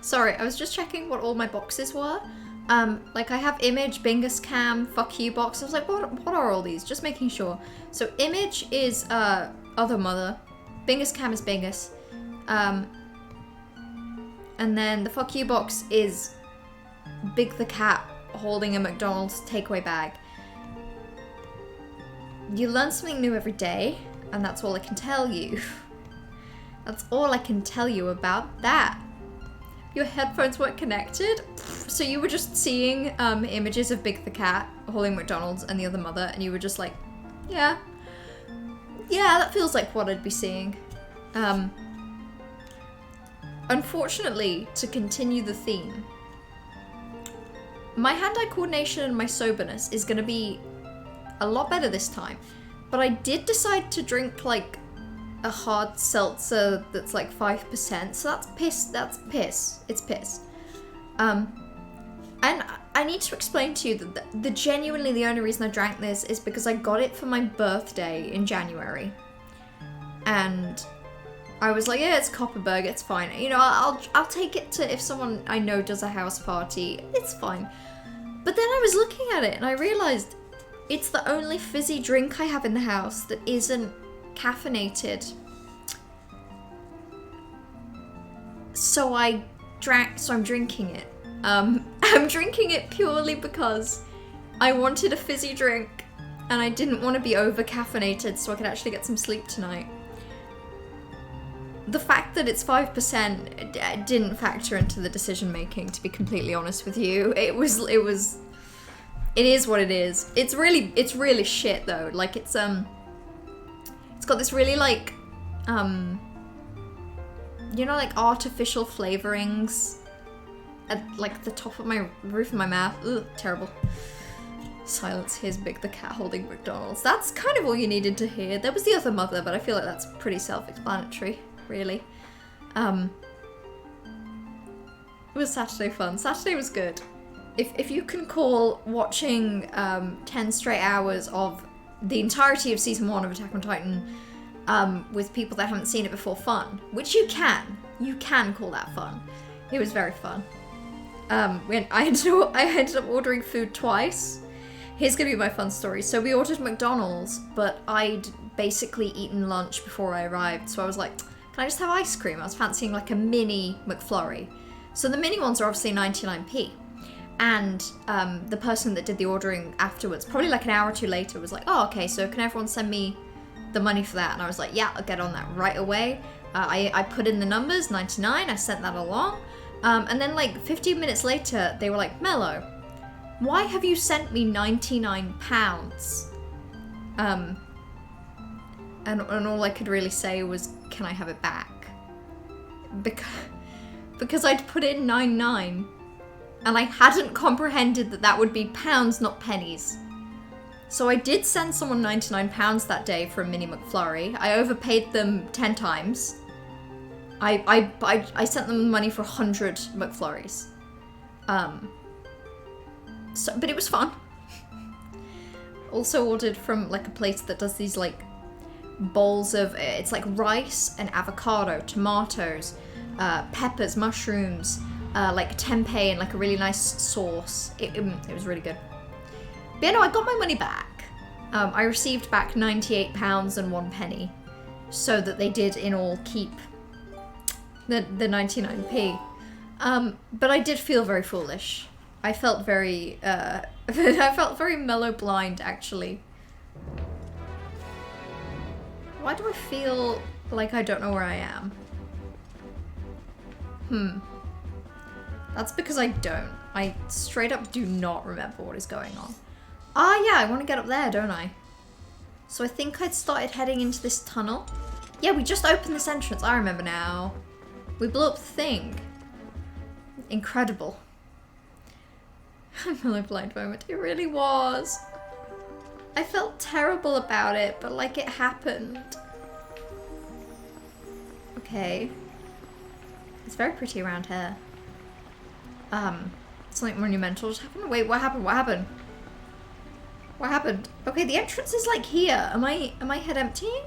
Sorry, I was just checking what all my boxes were. Like I have image, Bingus Cam, fuck you box. I was like, what are all these? Just making sure. So image is other mother. Bingus Cam is Bingus. And then the fuck you box is Big the cat holding a McDonald's takeaway bag. You learn something new every day, and that's all I can tell you. That's all I can tell you about that. Your headphones weren't connected? So you were just seeing images of Big the cat holding McDonald's and the other mother, and you were just like, yeah, that feels like what I'd be seeing. Unfortunately, to continue the theme, my hand-eye coordination and my soberness is gonna be a lot better this time, but I did decide to drink like a hard seltzer that's like 5%, so that's piss, it's piss. And I need to explain to you that genuinely the only reason I drank this is because I got it for my birthday in January, and I was like, yeah, it's Copperberg, it's fine. You know, I'll take it to if someone I know does a house party, it's fine. But then I was looking at it and I realized it's the only fizzy drink I have in the house that isn't caffeinated. So I'm drinking it. I'm drinking it purely because I wanted a fizzy drink and I didn't want to be over caffeinated so I could actually get some sleep tonight. The fact that it's 5% didn't factor into the decision making, to be completely honest with you. It is what it is. It's really shit though. Like it's got this really like you know, like artificial flavorings at like the top of my roof of my mouth. Ugh, terrible. Silence, here's Big the cat holding McDonald's. That's kind of all you needed to hear. There was the other mother, but I feel like that's pretty self-explanatory. Really. It was Saturday fun. Saturday was good. If you can call watching 10 straight hours of the entirety of season 1 of Attack on Titan with people that haven't seen it before fun, which you can call that fun. It was very fun. When I ended up ordering food twice. Here's gonna be my fun story. So we ordered McDonald's, but I'd basically eaten lunch before I arrived, so I was like, can I just have ice cream? I was fancying like a mini McFlurry. So the mini ones are obviously 99p. And the person that did the ordering afterwards, probably like an hour or two later, was like, oh, okay, so can everyone send me the money for that? And I was like, yeah, I'll get on that right away. I put in the numbers, 99, I sent that along. And then like 15 minutes later, they were like, Mello, why have you sent me £99? And all I could really say was, can I have it back? Because I'd put in 99, and I hadn't comprehended that would be pounds, not pennies. So I did send someone £99 that day for a mini McFlurry. I overpaid them 10 times. I sent them money for 100 McFlurries. But it was fun. Also ordered from like a place that does these like bowls of, it's like rice and avocado, tomatoes, peppers, mushrooms, like tempeh and like a really nice sauce. It was really good. But yeah, no, I got my money back. I received back £98 and 1 penny, so that they did in all keep the 99p. But I did feel very foolish. I felt very mellow blind, actually. Why do I feel like I don't know where I am? That's because I don't. I straight up do not remember what is going on. Ah, yeah, I want to get up there, don't I? So I think I'd started heading into this tunnel. Yeah, we just opened this entrance. I remember now. We blew up the thing. Incredible. Mellow blind moment. It really was. I felt terrible about it, but like it happened. Okay. It's very pretty around here. Something monumental just happened. Wait, what happened? What happened? What happened? Okay, the entrance is like here. Am I head emptying?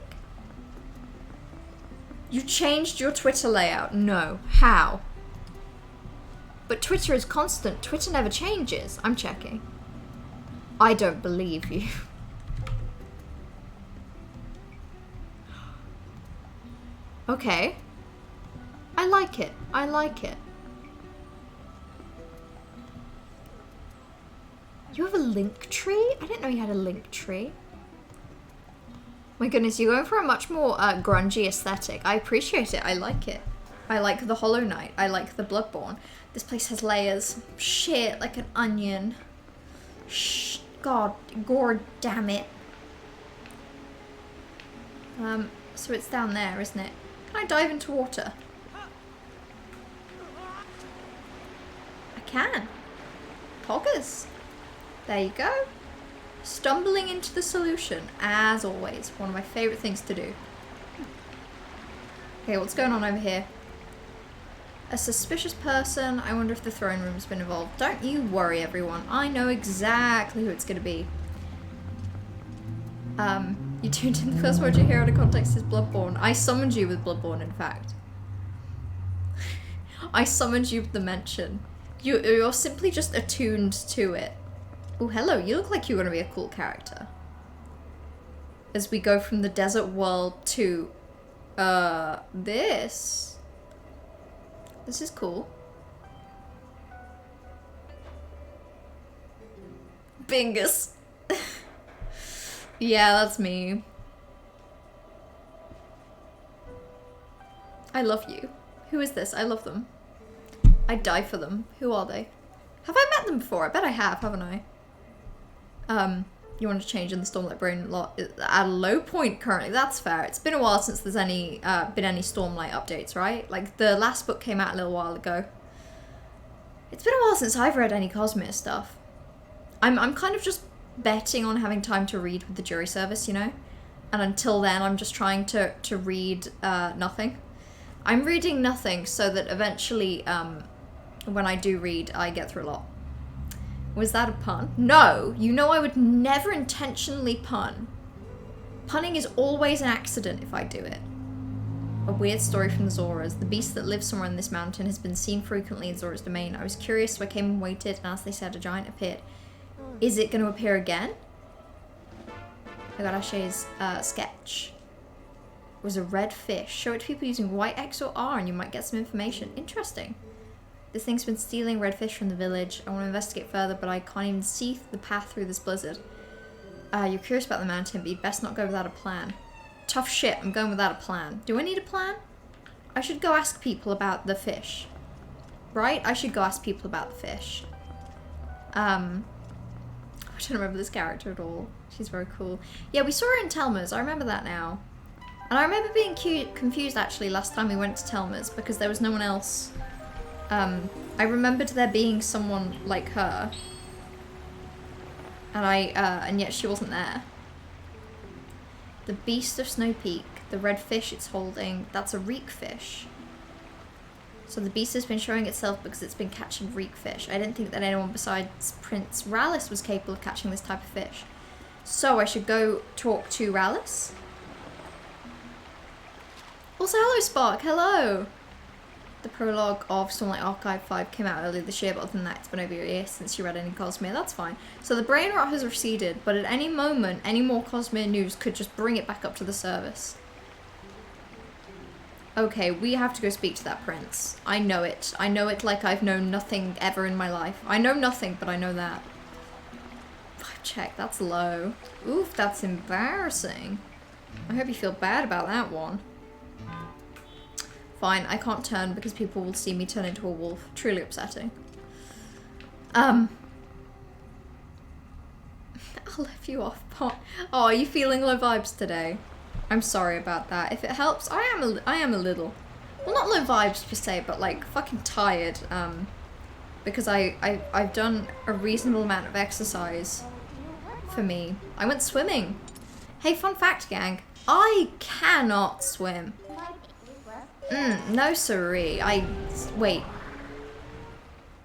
You changed your Twitter layout? No. How? But Twitter is constant. Twitter never changes. I'm checking. I don't believe you. Okay. I like it. I like it. You have a link tree? I didn't know you had a link tree. My goodness, you're going for a much more grungy aesthetic. I appreciate it. I like it. I like the Hollow Knight. I like the Bloodborne. This place has layers. Shit, like an onion. Shh, God, gore, damn it. So it's down there, isn't it? Can I dive into water? I can. Poggers. There you go. Stumbling into the solution, as always. One of my favourite things to do. Okay, what's going on over here? A suspicious person. I wonder if the throne room's been involved. Don't you worry, everyone. I know exactly who it's going to be. You tuned in the first word you hear out of context is Bloodborne. I summoned you with Bloodborne, in fact. I summoned you with the mention. You're simply just attuned to it. Oh, hello. You look like you're going to be a cool character. As we go from the desert world to, this. This is cool. Bingus. Yeah, that's me. I love you. Who is this? I love them. I'd die for them. Who are they? Have I met them before? I bet I have, haven't I? You want to change in the Stormlight Brain lot at a low point currently. That's fair. It's been a while since there's been any Stormlight updates, right? Like, the last book came out a little while ago. It's been a while since I've read any Cosmere stuff. I'm kind of just betting on having time to read with the jury service, you know? And until then, I'm just trying to read nothing. I'm reading nothing so that eventually, when I do read, I get through a lot. Was that a pun? No! You know I would never intentionally pun. Punning is always an accident if I do it. A weird story from the Zoras. The beast that lives somewhere in this mountain has been seen frequently in Zora's domain. I was curious, so I came and waited, and as they said, a giant appeared. Is it going to appear again? I got Ashe's sketch. It was a red fish. Show it to people using white X or R and you might get some information. Interesting. This thing's been stealing red fish from the village. I want to investigate further, but I can't even see the path through this blizzard. You're curious about the mountain, but you'd best not go without a plan. Tough shit, I'm going without a plan. Do I need a plan? I should go ask people about the fish. Right? I should go ask people about the fish. I don't remember this character at all. She's very cool. Yeah, we saw her in Telma's. I remember that now. And I remember being confused, actually, last time we went to Telma's because there was no one else. I remembered there being someone like her. And and yet she wasn't there. The Beast of Snow Peak. The red fish it's holding. That's a reek fish. So the beast has been showing itself because it's been catching reek fish. I didn't think that anyone besides Prince Rallis was capable of catching this type of fish. So I should go talk to Rallis. Also, hello Spark, hello! The prologue of Stormlight Archive 5 came out earlier this year, but other than that, it's been over a year since you read any Cosmere. That's fine. So the brain rot has receded, but at any moment, any more Cosmere news could just bring it back up to the surface. Okay, we have to go speak to that prince. I know it. I know it like I've known nothing ever in my life. I know nothing, but I know that. 5 check, that's low. Oof, that's embarrassing. I hope you feel bad about that one. Fine, I can't turn because people will see me turn into a wolf. Truly upsetting. I'll lift you off, Pot. Oh, are you feeling low vibes today? I'm sorry about that. If it helps, I am a little. Well, not low vibes per se, but like fucking tired. Because I've done a reasonable amount of exercise for me. I went swimming. Hey, fun fact, gang. I cannot swim. No siree. Wait.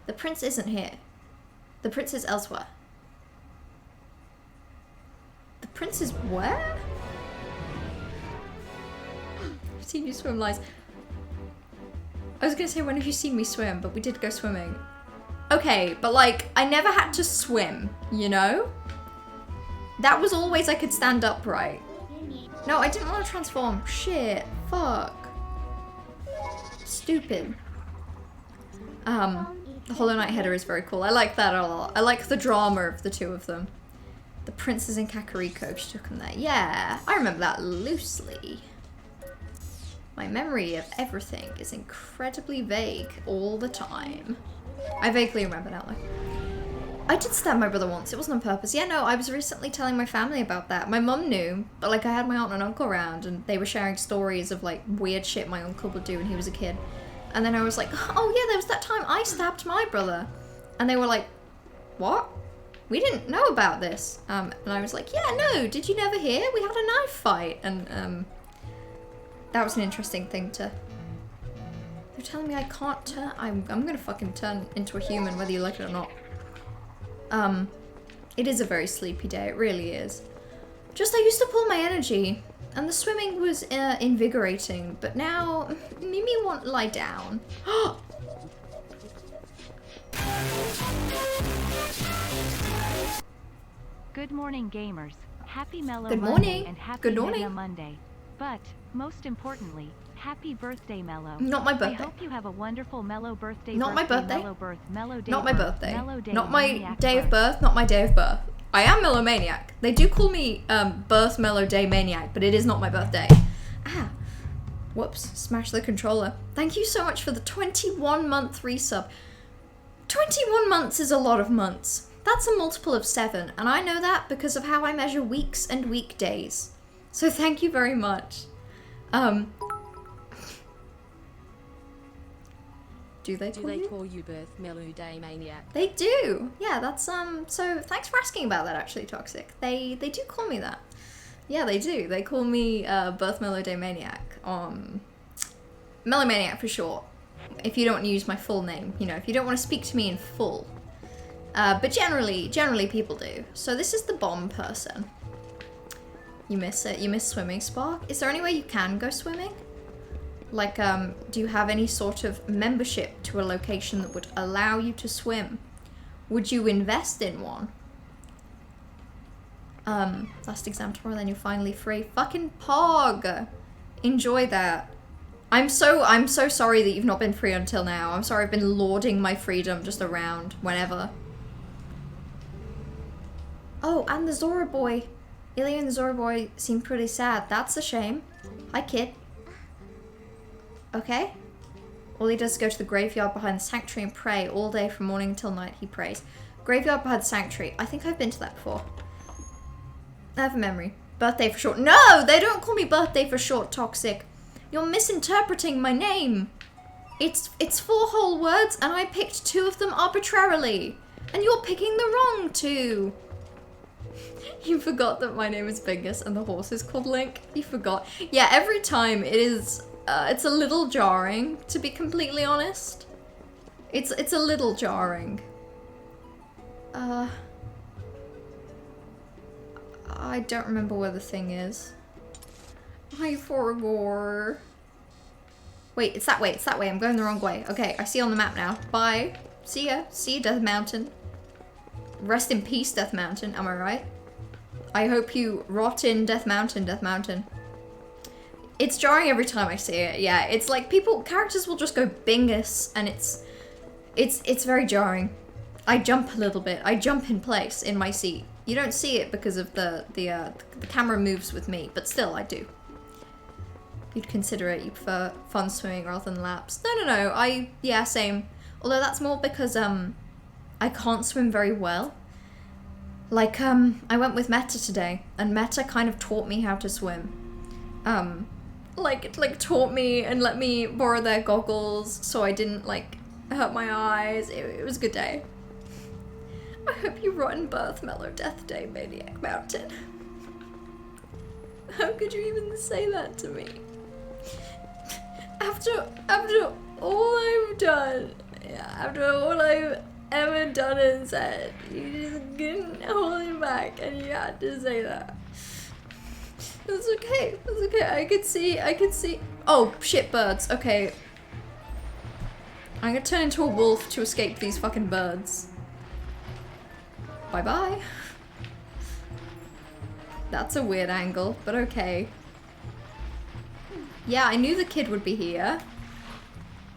The prince isn't here. The prince is elsewhere. The prince is where? I've seen you swim, Lies. I was gonna say, when have you seen me swim? But we did go swimming. Okay, but like, I never had to swim, you know? That was always I could stand upright. No, I didn't want to transform. Shit. Fuck. Stupid. The Hollow Knight header is very cool. I like that a lot. I like the drama of the two of them. The princes in Kakariko, she took them there. Yeah, I remember that loosely. My memory of everything is incredibly vague all the time. I vaguely remember now, though. I did stab my brother once. It wasn't on purpose. Yeah, no, I was recently telling my family about that. My mum knew, but like I had my aunt and uncle around and they were sharing stories of like weird shit my uncle would do when he was a kid. And then I was like, oh yeah, there was that time I stabbed my brother. And they were like, what? We didn't know about this. And I was like, yeah, no, did you never hear? We had a knife fight. And that was an interesting thing to... They're telling me I can't turn... I'm gonna fucking turn into a human whether you like it or not. It is a very sleepy day, it really is. Just I used to pull my energy, and the swimming was invigorating, but now Mimi won't lie down. Good morning, gamers. Happy Mellow Good Monday morning. and happy Good morning. Midna Monday. But, most importantly, happy birthday, Mellow. Not my birthday. I hope you have a wonderful Mellow birthday. Not my birthday. Mellow birth, mellow day Not my birth, birthday. mellow day, Not my maniac day of birth. birth, not my day of birth. I am Melomaniac. They do call me Birth Mellow Day Maniac, but it is not my birthday. Ah. Whoops. Smash the controller. Thank you so much for the 21-month resub. 21 months is a lot of months. That's a multiple of 7, and I know that because of how I measure weeks and weekdays. So thank you very much. Do they call you Birth Mellow Day Maniac? They do. Yeah, that's so thanks for asking about that actually, Toxic. They do call me that. Yeah, they do. They call me Birth Mellow Day Maniac. Melomaniac for short. If you don't want to use my full name, you know, if you don't want to speak to me in full. But generally people do. So this is the bomb person. You miss it. You miss swimming, Spark. Is there any way you can go swimming? Like, do you have any sort of membership to a location that would allow you to swim? Would you invest in one? Last exam tomorrow, then you're finally free. Fucking Pog! Enjoy that. I'm so sorry that you've not been free until now. I'm sorry I've been lauding my freedom just around whenever. Oh, and the Zora boy. Ilya and the Zora boy seem pretty sad. That's a shame. Hi, kid. Okay. All he does is go to the graveyard behind the sanctuary and pray all day from morning until night. He prays. Graveyard behind the sanctuary. I think I've been to that before. I have a memory. Birthday for short. No! They don't call me birthday for short, Toxic. You're misinterpreting my name. It's 4 whole words and I picked 2 of them arbitrarily. And you're picking the wrong 2. You forgot that my name is Bingus and the horse is called Link. You forgot. Yeah, every time it is... it's a little jarring, to be completely honest. It's a little jarring. I don't remember where the thing is. I forgot. Wait, it's that way, it's that way. I'm going the wrong way. Okay, I see on the map now. Bye. See ya. See you, Death Mountain. Rest in peace, Death Mountain. Am I right? I hope you rot in Death Mountain, Death Mountain. It's jarring every time I see it. Yeah, it's like characters will just go Bingus, and it's very jarring. I jump a little bit. I jump in place in my seat. You don't see it because of the camera moves with me, but still, I do. You'd consider it. You prefer fun swimming rather than laps. No. Yeah, same. Although that's more because I can't swim very well. Like I went with Meta today, and Meta kind of taught me how to swim. Like taught me and let me borrow their goggles so I didn't like hurt my eyes. It was a good day. I hope you rot in birth, Mellow Death Day, Maniac Mountain. How could you even say that to me? After all I've done, after all I've ever done and said, you just couldn't hold it back and you had to say that. That's okay, that's okay. I could see. Oh, shit birds, okay. I'm gonna turn into a wolf to escape these fucking birds. Bye-bye. That's a weird angle, but okay. Yeah, I knew the kid would be here.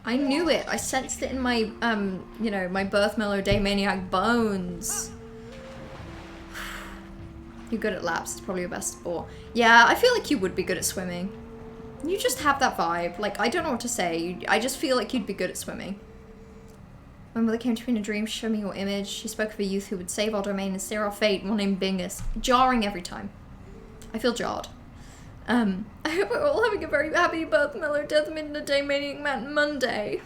I knew it. I sensed it in my, you know, my birth mellow maniac bones. You're good at laps. It's probably your best sport. Yeah, I feel like you would be good at swimming. You just have that vibe. Like, I don't know what to say. I just feel like you'd be good at swimming. My mother came to me in a dream to show me your image. She spoke of a youth who would save our domain and steer our fate, one named Bingus. Jarring every time. I feel jarred. I hope we're all having a very happy birth, mellow, death, midna, day, maniac, mountain, Monday.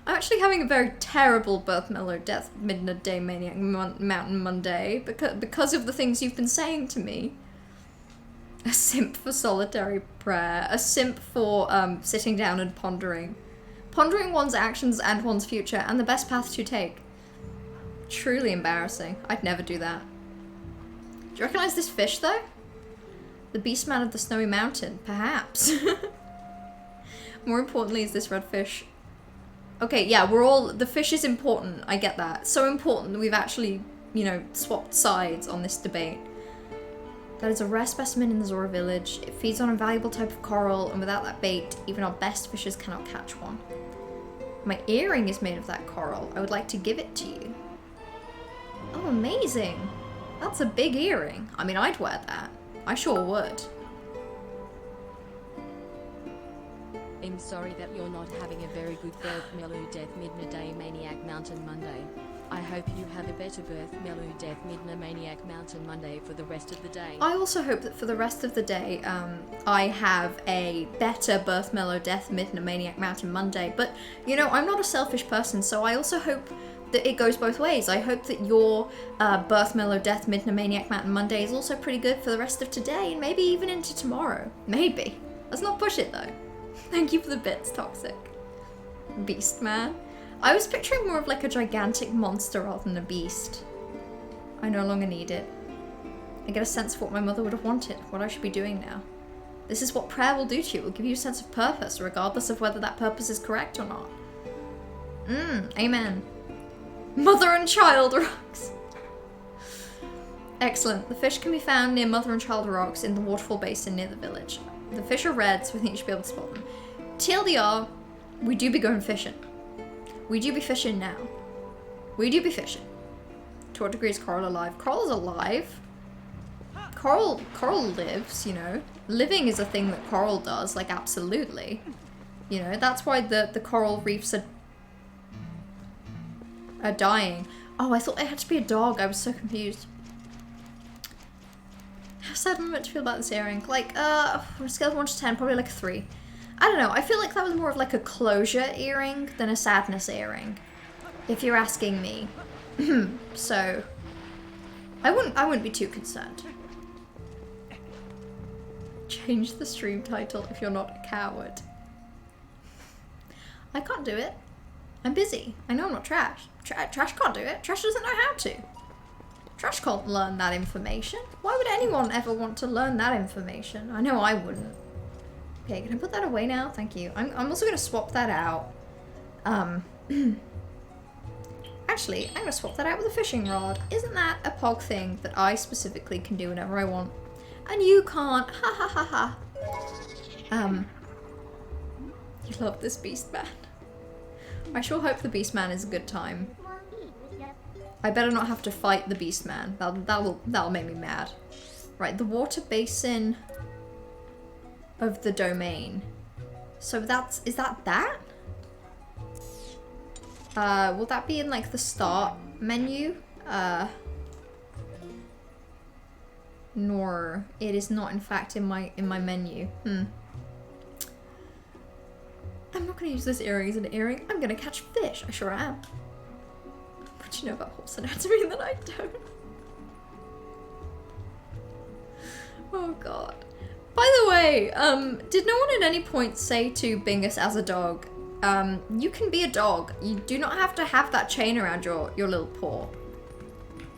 I'm actually having a very terrible birth, mellow, death, midna, day, maniac, mountain, Monday because of the things you've been saying to me. A simp for solitary prayer. A simp for sitting down and pondering. Pondering one's actions and one's future and the best path to take. Truly embarrassing. I'd never do that. Do you recognize this fish though? The beast man of the snowy mountain, perhaps. More importantly is this red fish. Okay, yeah, the fish is important, I get that. So important that we've actually, you know, swapped sides on this debate. That is a rare specimen in the Zora village. It feeds on a valuable type of coral, and without that bait, even our best fishers cannot catch one. My earring is made of that coral. I would like to give it to you. Oh, amazing. That's a big earring. I mean, I'd wear that. I sure would. I'm sorry that you're not having a very good birth, mellow, death, midna, day, maniac, mountain, Monday. I hope you have a better birth, mellow, death, midna, maniac, mountain, Monday for the rest of the day. I also hope that for the rest of the day, I have a better birth, mellow, death, midna, maniac, mountain, Monday. But, you know, I'm not a selfish person, so I also hope that it goes both ways. I hope that your birth, mellow, death, midna, maniac, mountain, Monday is also pretty good for the rest of today, and maybe even into tomorrow. Maybe. Let's not push it, though. Thank you for the bits, Toxic. Beast man. I was picturing more of like a gigantic monster rather than a beast. I no longer need it. I get a sense of what my mother would have wanted, what I should be doing now. This is what prayer will do to you. It will give you a sense of purpose, regardless of whether that purpose is correct or not. Amen. Mother and child rocks. Excellent. The fish can be found near Mother and Child rocks in the waterfall basin near the village. The fish are red, so I think you should be able to spot them. TLDR, we do be going fishing. We do be fishing now. We do be fishing. To what degree is Coral alive? Coral is alive. Coral lives, you know. Living is a thing that Coral does, like absolutely. You know, that's why the coral reefs are dying. Oh, I thought it had to be a dog. I was so confused. How sad am I meant to feel about this earring? Like, on a scale of 1 to 10, probably like a 3. I don't know, I feel like that was more of like a closure earring than a sadness earring, if you're asking me. So, I wouldn't be too concerned. Change the stream title if you're not a coward. I can't do it. I'm busy. I know I'm not Trash. Trash can't do it. Trash doesn't know how to. Trash can't learn that information. Why would anyone ever want to learn that information? I know I wouldn't. Okay, can I put that away now? Thank you. I'm also going to swap that out. Actually, I'm going to swap that out with a fishing rod. Isn't that a pog thing that I specifically can do whenever I want? And you can't. Ha ha ha ha. You love this beast man. I sure hope the beast man is a good time. I better not have to fight the beast man. That'll make me mad. Right, the water basin of the domain. So is that? Will that be in like the start menu? Nor it is not in fact in my menu. I'm not gonna use this earring as an earring. I'm gonna catch fish. I sure am. What do you know about horse anatomy that I don't? Oh god. By the way, did no one at any point say to Bingus as a dog, you can be a dog. You do not have to have that chain around your little paw.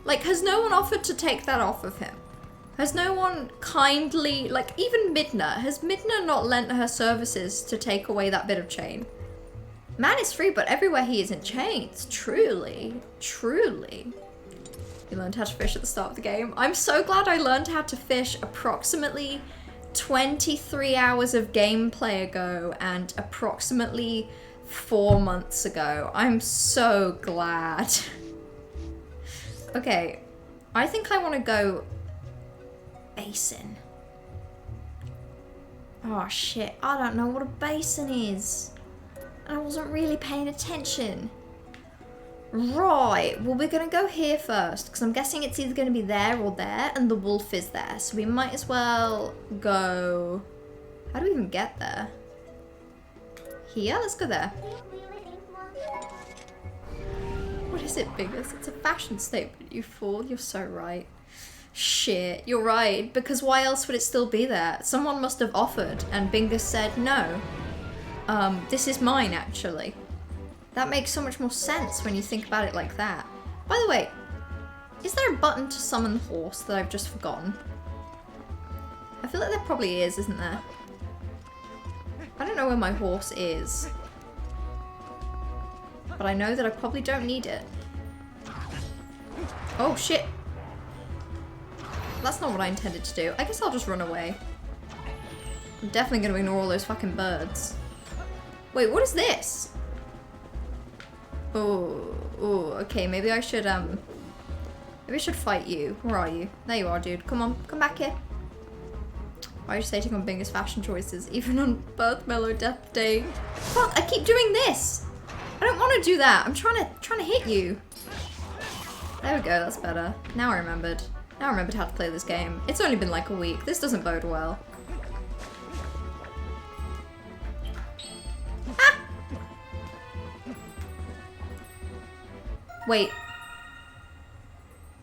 Like, has no one offered to take that off of him? Has no one kindly, like, even Midna, has Midna not lent her services to take away that bit of chain? Man is free, but everywhere he is in chains. Truly. Truly. You learned how to fish at the start of the game. I'm so glad I learned how to fish approximately 23 hours of gameplay ago and approximately 4 months ago. I'm so glad. Okay, I think I want to go basin. Oh shit, I don't know what a basin is. And I wasn't really paying attention. Right, well we're gonna go here first, because I'm guessing it's either gonna be there or there, and the wolf is there. So we might as well go... How do we even get there? Here? Let's go there. What is it, Bingus? It's a fashion statement, you fool. You're so right. Shit, you're right, because why else would it still be there? Someone must have offered, and Bingus said no. This is mine, actually. That makes so much more sense when you think about it like that. By the way, is there a button to summon the horse that I've just forgotten? I feel like there probably is, isn't there? I don't know where my horse is. But I know that I probably don't need it. Oh, shit. That's not what I intended to do. I guess I'll just run away. I'm definitely going to ignore all those fucking birds. Wait, what is this? Oh, okay, maybe I should fight you. Where are you? There you are, dude. Come on, come back here. Why are you stating on Bingus fashion choices, even on Birth Mellow Death Day? Fuck, I keep doing this! I don't want to do that. I'm trying to hit you. There we go, that's better. Now I remembered. Now I remembered how to play this game. It's only been like a week. This doesn't bode well. Ah! Wait.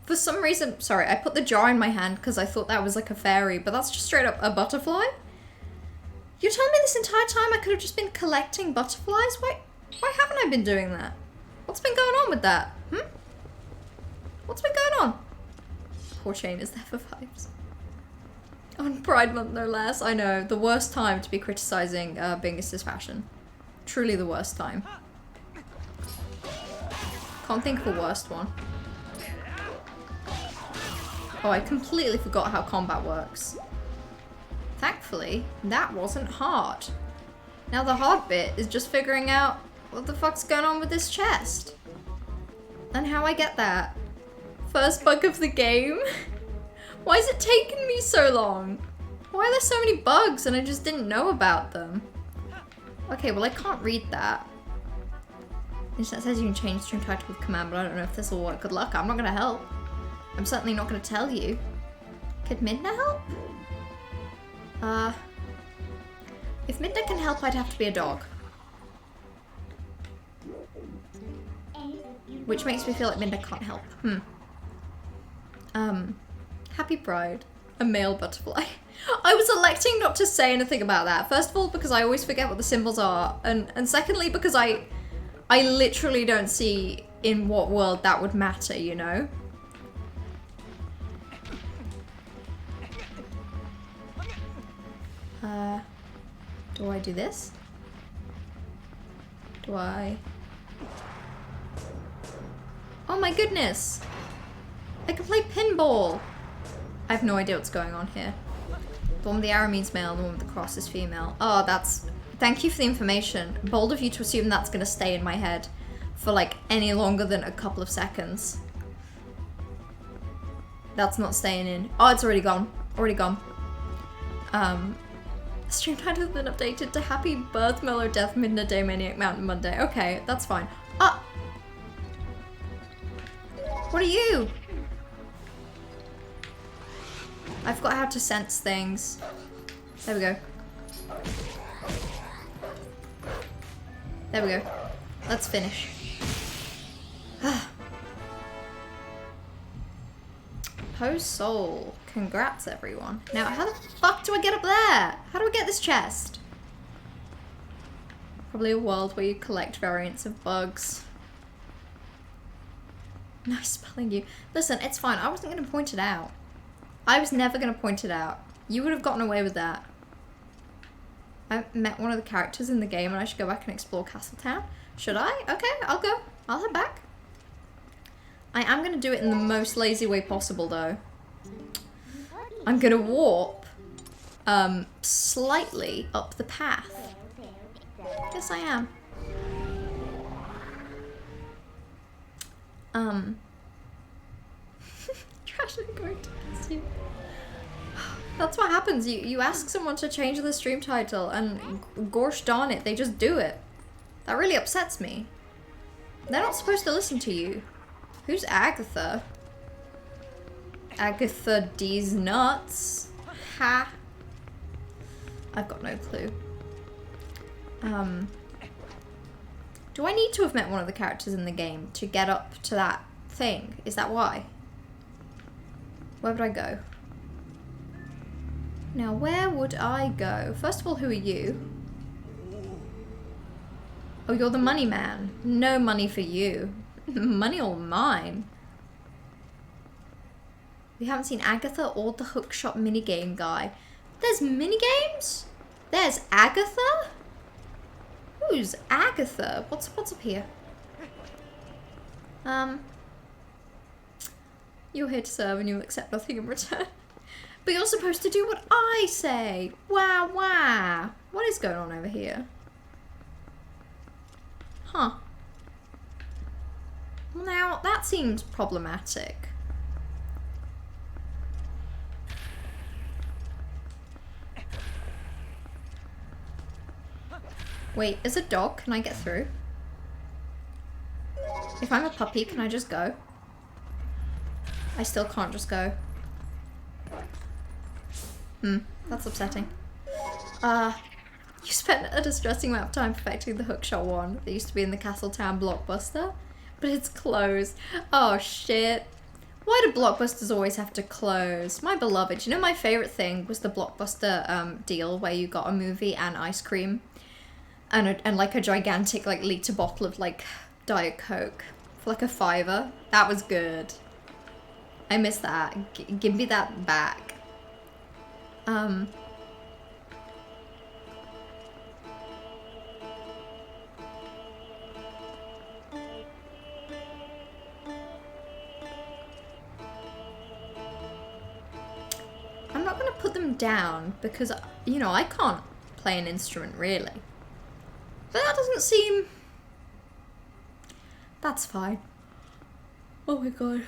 For some reason, sorry, I put the jar in my hand because I thought that was like a fairy, but that's just straight up a butterfly? You're telling me this entire time I could have just been collecting butterflies? Why haven't I been doing that? What's been going on with that? What's been going on? Poor Shane is there for vibes. On Pride Month, no less. I know, the worst time to be criticizing Bingus's fashion. Truly the worst time. Can't think of a worst one. Oh, I completely forgot how combat works. Thankfully, that wasn't hard. Now the hard bit is just figuring out what the fuck's going on with this chest. And how I get that. First bug of the game? Why is it taking me so long? Why are there so many bugs and I just didn't know about them? Okay, well I can't read that. It says you can change stream title with command, but I don't know if this will work. Good luck, I'm not gonna help. I'm certainly not gonna tell you. Could Midna help? If Midna can help, I'd have to be a dog. Which makes me feel like Midna can't help. Happy Pride. A male butterfly. I was electing not to say anything about that. First of all, because I always forget what the symbols are. And secondly, because I literally don't see in what world that would matter, you know? Do I do this? Do I... Oh my goodness! I can play pinball! I have no idea what's going on here. The one with the arrow means male, and the one with the cross is female. Oh, that's... Thank you for the information. Bold of you to assume that's gonna stay in my head for like any longer than a couple of seconds. That's not staying in. Oh, it's already gone. Already gone. Stream title has been updated to Happy Birth Mellow Death Midna Day Maniac Mountain Monday. Okay, that's fine. Ah! What are you? I forgot how to sense things. There we go. There we go. Let's finish. Post Soul. Congrats, everyone. Now, how the fuck do I get up there? How do I get this chest? Probably a world where you collect variants of bugs. Nice spelling you. Listen, it's fine. I wasn't going to point it out. I was never going to point it out. You would have gotten away with that. I met one of the characters in the game and I should go back and explore Castletown. Should I? Okay, I'll go. I'll head back. I am going to do it in the most lazy way possible, though. I'm going to warp slightly up the path. Yes, I am. Trash it going to miss you. That's what happens. You ask someone to change the stream title and gosh darn it, they just do it. That really upsets me. They're not supposed to listen to you. Who's Agatha? Agatha D's nuts. Ha. I've got no clue. Do I need to have met one of the characters in the game to get up to that thing? Is that why? Where would I go? Now, where would I go? First of all, who are you? Oh, you're the money man. No money for you. Money all mine. We haven't seen Agatha or the hookshot minigame guy. There's minigames? There's Agatha? Who's Agatha? What's up here? You're here to serve and you'll accept nothing in return. But you're supposed to do what I say. Wow, wow. What is going on over here? Huh. Well, now, that seems problematic. Wait, as a dog, can I get through? If I'm a puppy, can I just go? I still can't just go. That's upsetting. You spent a distressing amount of time perfecting the hookshot one that used to be in the Castletown Blockbuster, but it's closed. Oh shit. Why do Blockbusters always have to close? My beloved, you know my favourite thing was the Blockbuster deal where you got a movie and ice cream and like a gigantic like litre bottle of like Diet Coke for like $5. That was good. I miss that. Give me that back. I'm not going to put them down because, you know, I can't play an instrument really. But that doesn't seem... That's fine. Oh my god.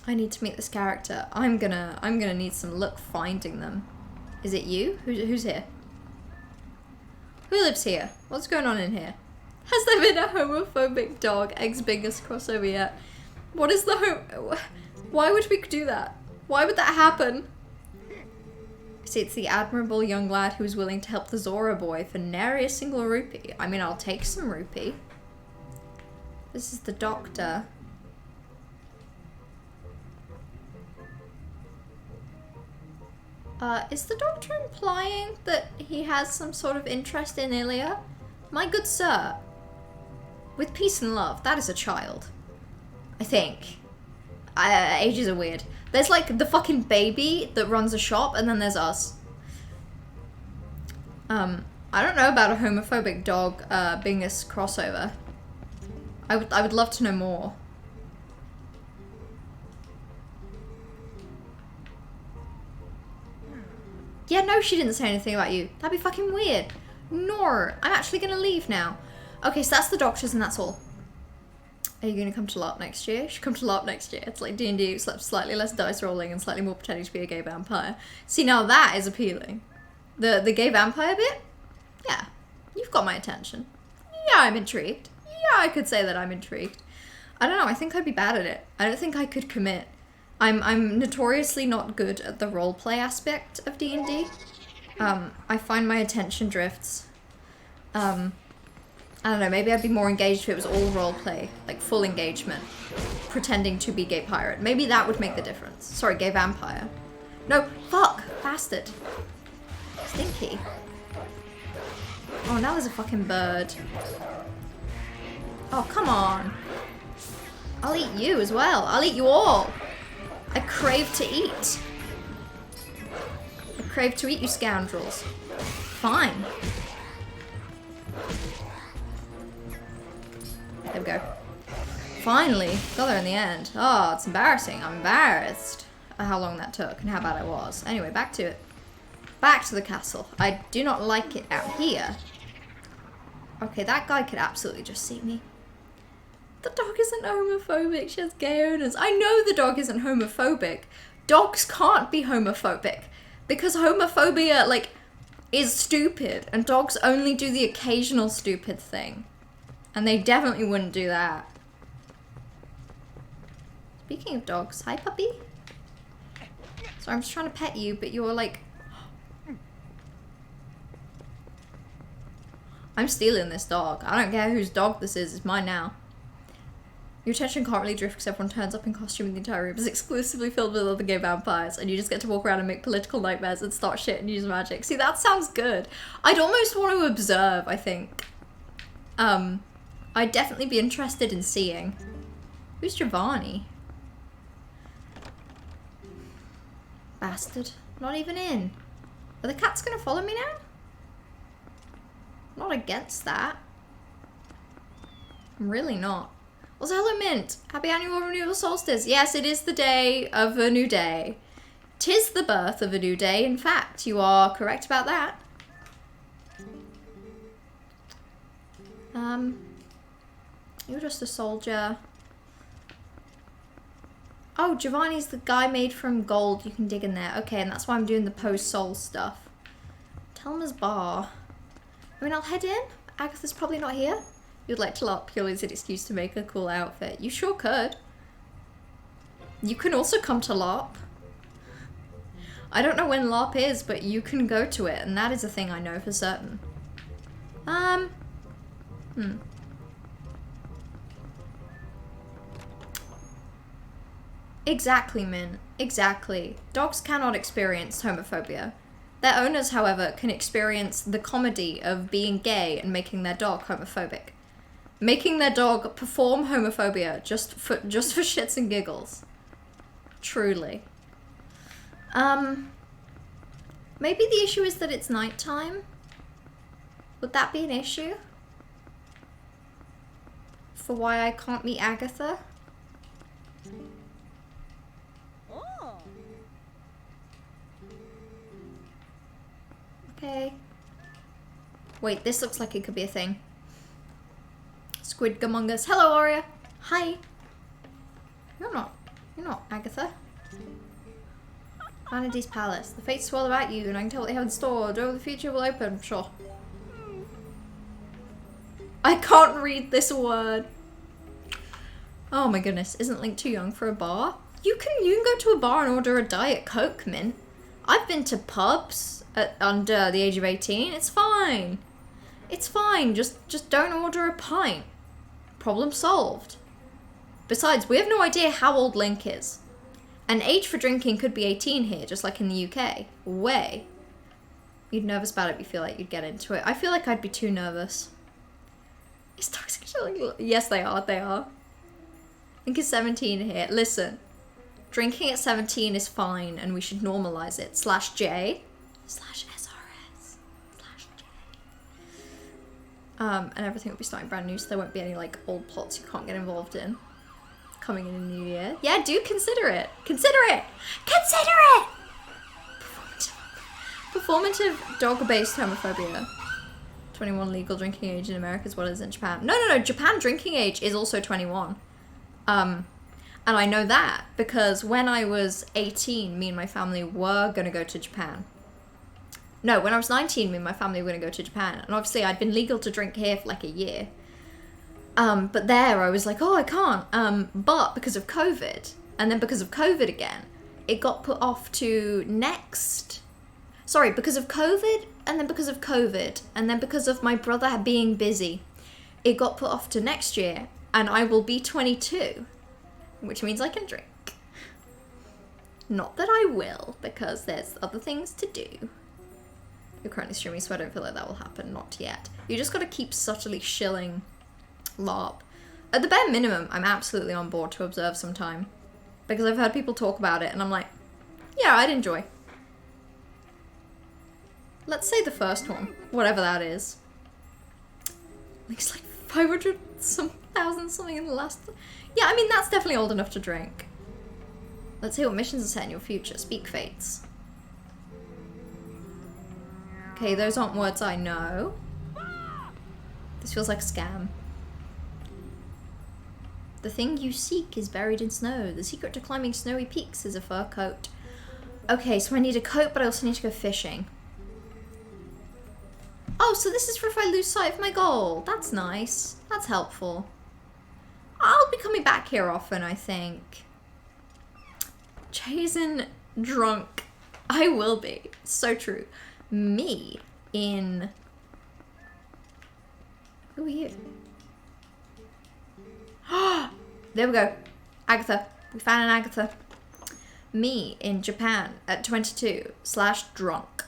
I need to meet this character. I'm gonna need some luck finding them. Is it you? Who's here? Who lives here? What's going on in here? Has there been a homophobic dog eggs biggest crossover yet? What is the Why would we do that? Why would that happen? See, it's the admirable young lad who's willing to help the Zora boy for nary a single rupee. I mean, I'll take some rupee. This is the doctor. Is the doctor implying that he has some sort of interest in Ilya? My good sir. With peace and love, that is a child. I think. Ages are weird. There's like the fucking baby that runs a shop, and then there's us. I don't know about a homophobic dog being this crossover. I would love to know more. Yeah, no, she didn't say anything about you. That'd be fucking weird. No, I'm actually gonna leave now. Okay, so that's the doctors and that's all. Are you gonna come to LARP next year? You should come to LARP next year. It's like D&D, except slightly less dice rolling and slightly more pretending to be a gay vampire. See, now that is appealing. The gay vampire bit? Yeah, you've got my attention. Yeah, I'm intrigued. Yeah, I could say that I'm intrigued. I don't know, I think I'd be bad at it. I don't think I could commit. I'm notoriously not good at the roleplay aspect of D&D. I find my attention drifts. I don't know, maybe I'd be more engaged if it was all roleplay, like full engagement, pretending to be gay pirate. Maybe that would make the difference. Sorry, gay vampire. No, fuck, bastard. Stinky. Oh, now there's a fucking bird. Oh, come on. I'll eat you as well. I'll eat you all. I crave to eat. I crave to eat you scoundrels. Fine. There we go. Finally, got there in the end. Oh, it's embarrassing. I'm embarrassed at how long that took and how bad I was. Anyway, back to it. Back to the castle. I do not like it out here. Okay, that guy could absolutely just see me. The dog isn't homophobic. She has gay owners. I know the dog isn't homophobic. Dogs can't be homophobic because homophobia, like, is stupid, and dogs only do the occasional stupid thing. And they definitely wouldn't do that. Speaking of dogs, hi puppy. So I'm just trying to pet you, but you're like... I'm stealing this dog. I don't care whose dog this is, it's mine now. Your attention can't really drift because everyone turns up in costume and the entire room is exclusively filled with other gay vampires and you just get to walk around and make political nightmares and start shit and use magic. See, that sounds good. I'd almost want to observe, I think. I'd definitely be interested in seeing. Who's Giovanni? Bastard. Not even in. Are the cats gonna follow me now? Not against that. I'm really not. Also, hello Mint. Happy annual renewal solstice. Yes, it is the day of a new day. 'Tis the birth of a new day. In fact, you are correct about that. You're just a soldier. Oh, Giovanni's the guy made from gold. You can dig in there. Okay, and that's why I'm doing the post-soul stuff. Telma's bar. I mean, I'll head in. Agatha's probably not here. You'd like to LARP purely as an excuse to make a cool outfit. You sure could. You can also come to LARP. I don't know when LARP is, but you can go to it, and that is a thing I know for certain. Exactly, Min. Exactly. Dogs cannot experience homophobia. Their owners, however, can experience the comedy of being gay and making their dog homophobic. Making their dog perform homophobia just for shits and giggles. Truly. Maybe the issue is that it's nighttime? Would that be an issue? For why I can't meet Agatha? Okay. Wait, this looks like it could be a thing. Squid Gumungus. Hello, Aria. Hi. You're not Agatha. Vanity's Palace. The fates swirl about you, and I can tell what they have in store. The door of the future will open. Sure. I can't read this word. Oh my goodness. Isn't Link too young for a bar? You can go to a bar and order a Diet Coke, Mint. I've been to pubs under the age of 18. It's fine. It's fine. Just don't order a pint. Problem solved. Besides, we have no idea how old Link is. And age for drinking could be 18 here, just like in the UK. Way. You'd nervous about it, but you feel like you'd get into it. I feel like I'd be too nervous. Is toxic chilling? Yes, they are. They are. Link is 17 here. Listen. Drinking at 17 is fine, and we should normalize it. /J. /SRS. /J. And everything will be starting brand new, so there won't be any, like, old plots you can't get involved in. Coming in the new year. Yeah, do consider it. Consider it! Consider it! Performative dog-based homophobia. 21 legal drinking age in America as well as in Japan. No. Japan drinking age is also 21. And I know that because when I was 18, me and my family were going to go to Japan. No, when I was 19, me and my family were going to go to Japan. And obviously I'd been legal to drink here for like a year. But there I was like, oh, I can't. But because of COVID, and then because of COVID again, it got put off to next... Sorry, because of COVID, and then because of COVID, and then because of my brother being busy, it got put off to next year, and I will be 22, which means I can drink. Not that I will, because there's other things to do. You're currently streaming, so I don't feel like that will happen. Not yet. You just gotta keep subtly shilling LARP. At the bare minimum, I'm absolutely on board to observe sometime. Because I've heard people talk about it, and I'm like, yeah, I'd enjoy. Let's say the first one, whatever that is. It's like 500 some 1,000 something in the last... Yeah, I mean, that's definitely old enough to drink. Let's hear what missions are set in your future. Speak fates. Okay, those aren't words I know. This feels like a scam. The thing you seek is buried in snow. The secret to climbing snowy peaks is a fur coat. Okay, so I need a coat, but I also need to go fishing. Oh, so this is for if I lose sight of my goal. That's nice. That's helpful. I'll be coming back here often, I think. Chazen drunk. I will be. So true. Me in... Who are you? There we go. Agatha. We found an Agatha. Me in Japan at 22/drunk.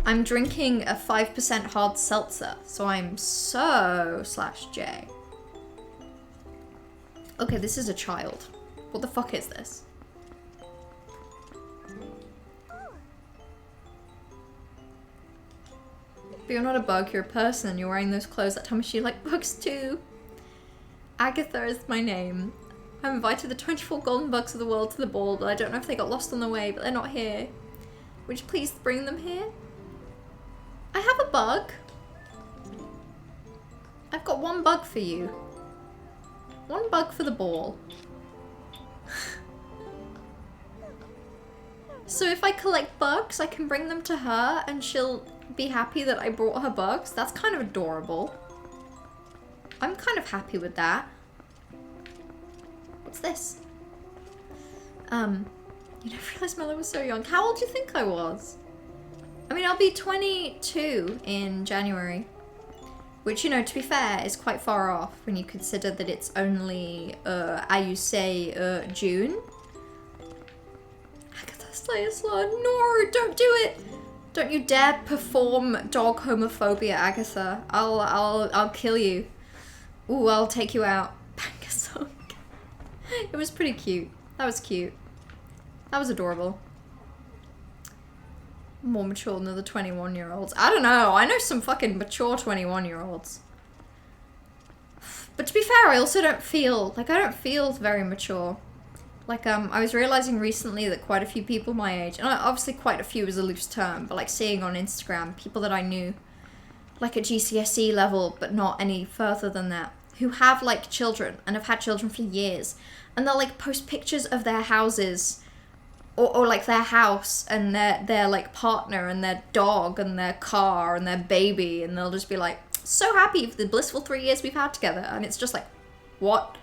I'm drinking a 5% hard seltzer, so I'm so/J. Okay, this is a child. What the fuck is this? But you're not a bug, you're a person. You're wearing those clothes that tell me you like bugs too. Agatha is my name. I've invited the 24 golden bugs of the world to the ball, but I don't know if they got lost on the way, but they're not here. Would you please bring them here? I have a bug. I've got one bug for you. One bug for the ball. So if I collect bugs, I can bring them to her and she'll be happy that I brought her bugs. That's kind of adorable. I'm kind of happy with that. What's this? You never realized Mello was so young. How old do you think I was? I mean, I'll be 22 in January. Which, you know, to be fair, is quite far off when you consider that it's only, June. Agatha Slayer, no, don't do it! Don't you dare perform dog homophobia, Agatha. I'll kill you. Ooh, I'll take you out. Banger song. It was pretty cute. That was cute. That was adorable. More mature than the 21-year-olds. I don't know. I know some fucking mature 21-year-olds. But to be fair, I also don't feel... Like, I don't feel very mature. Like, I was realizing recently that quite a few people my age... And obviously quite a few is a loose term, but like seeing on Instagram, people that I knew, like at GCSE level, but not any further than that, who have like children and have had children for years. And they'll like post pictures of their houses... Or like their house and their like partner and their dog and their car and their baby, and they'll just be like so happy for the blissful 3 years we've had together, and it's just like, what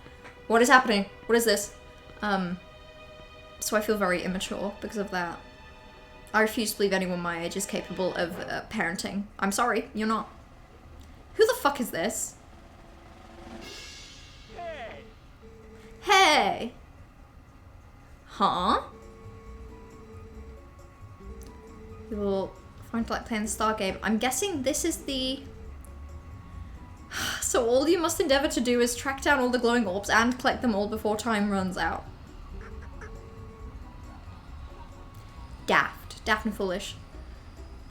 is happening? What is this? So I feel very immature because of that. I refuse to believe anyone my age is capable of parenting. I'm sorry, you're not. Who the fuck is this? Hey. Huh? We will find like playing the star game. I'm guessing this is the... So all you must endeavour to do is track down all the glowing orbs and collect them all before time runs out. Daft. Daft and foolish.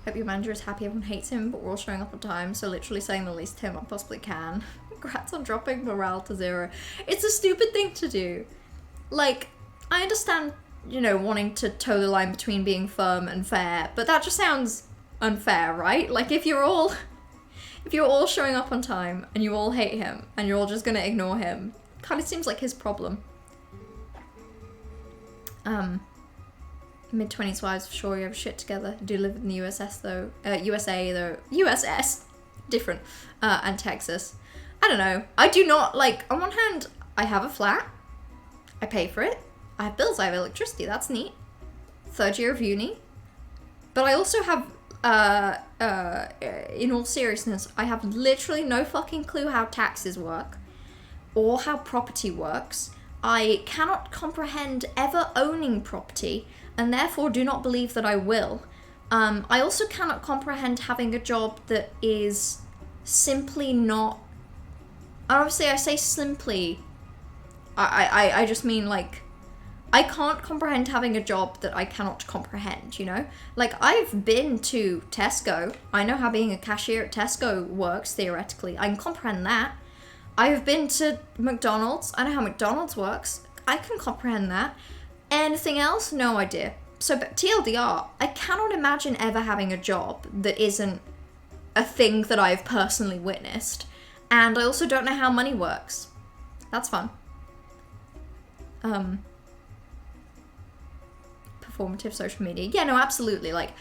Hope your manager is happy everyone hates him, but we're all showing up on time, so literally saying the least to him I possibly can. Congrats on dropping morale to 0. It's a stupid thing to do. Like, I understand, you know, wanting to toe the line between being firm and fair, but that just sounds unfair, right? Like, if you're all showing up on time and you all hate him and you're all just gonna ignore him, kind of seems like his problem. Mid-20s wives, for sure, you have shit together. You do live in the USS though, USS, different, and Texas. I don't know. I do not, like, on one hand, I have a flat. I pay for it. I have bills, I have electricity, that's neat. 3rd year of uni. But I also have, in all seriousness, I have literally no fucking clue how taxes work. Or how property works. I cannot comprehend ever owning property, and therefore do not believe that I will. I also cannot comprehend having a job that is simply not... Obviously, I say simply. I just mean, like... I can't comprehend having a job that I cannot comprehend, you know? Like, I've been to Tesco. I know how being a cashier at Tesco works, theoretically. I can comprehend that. I have been to McDonald's. I know how McDonald's works. I can comprehend that. Anything else? No idea. So, but TLDR, I cannot imagine ever having a job that isn't a thing that I've personally witnessed. And I also don't know how money works. That's fun. Performative social media. Yeah, no, absolutely. Like,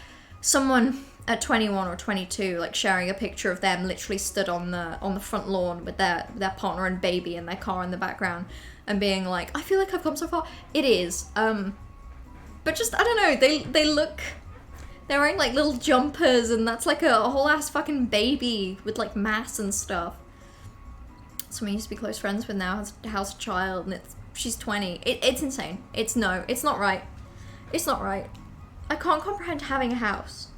someone at 21 or 22, like, sharing a picture of them literally stood on the front lawn with their partner and baby in their car in the background and being like, I feel like I've come so far. It is. But just, I don't know, they look... They're wearing, like, little jumpers, and that's, like, a whole-ass fucking baby with, like, mass and stuff. Someone I used to be close friends with now has a child, and she's 20. It's insane. It's not right. It's not right. I can't comprehend having a house.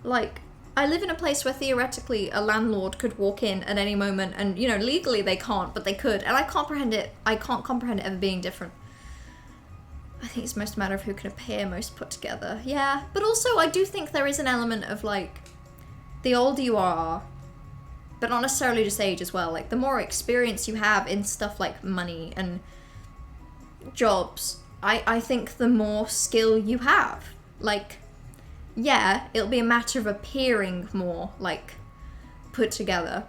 Like, I live in a place where theoretically a landlord could walk in at any moment, and, you know, legally they can't, but they could, and I can't comprehend it ever being different. I think it's most a matter of who can appear most put together. Yeah, but also I do think there is an element of, like, the older you are, but not necessarily just age as well, like, the more experience you have in stuff like money and jobs, I think the more skill you have. Like, yeah, it'll be a matter of appearing more, like, put together.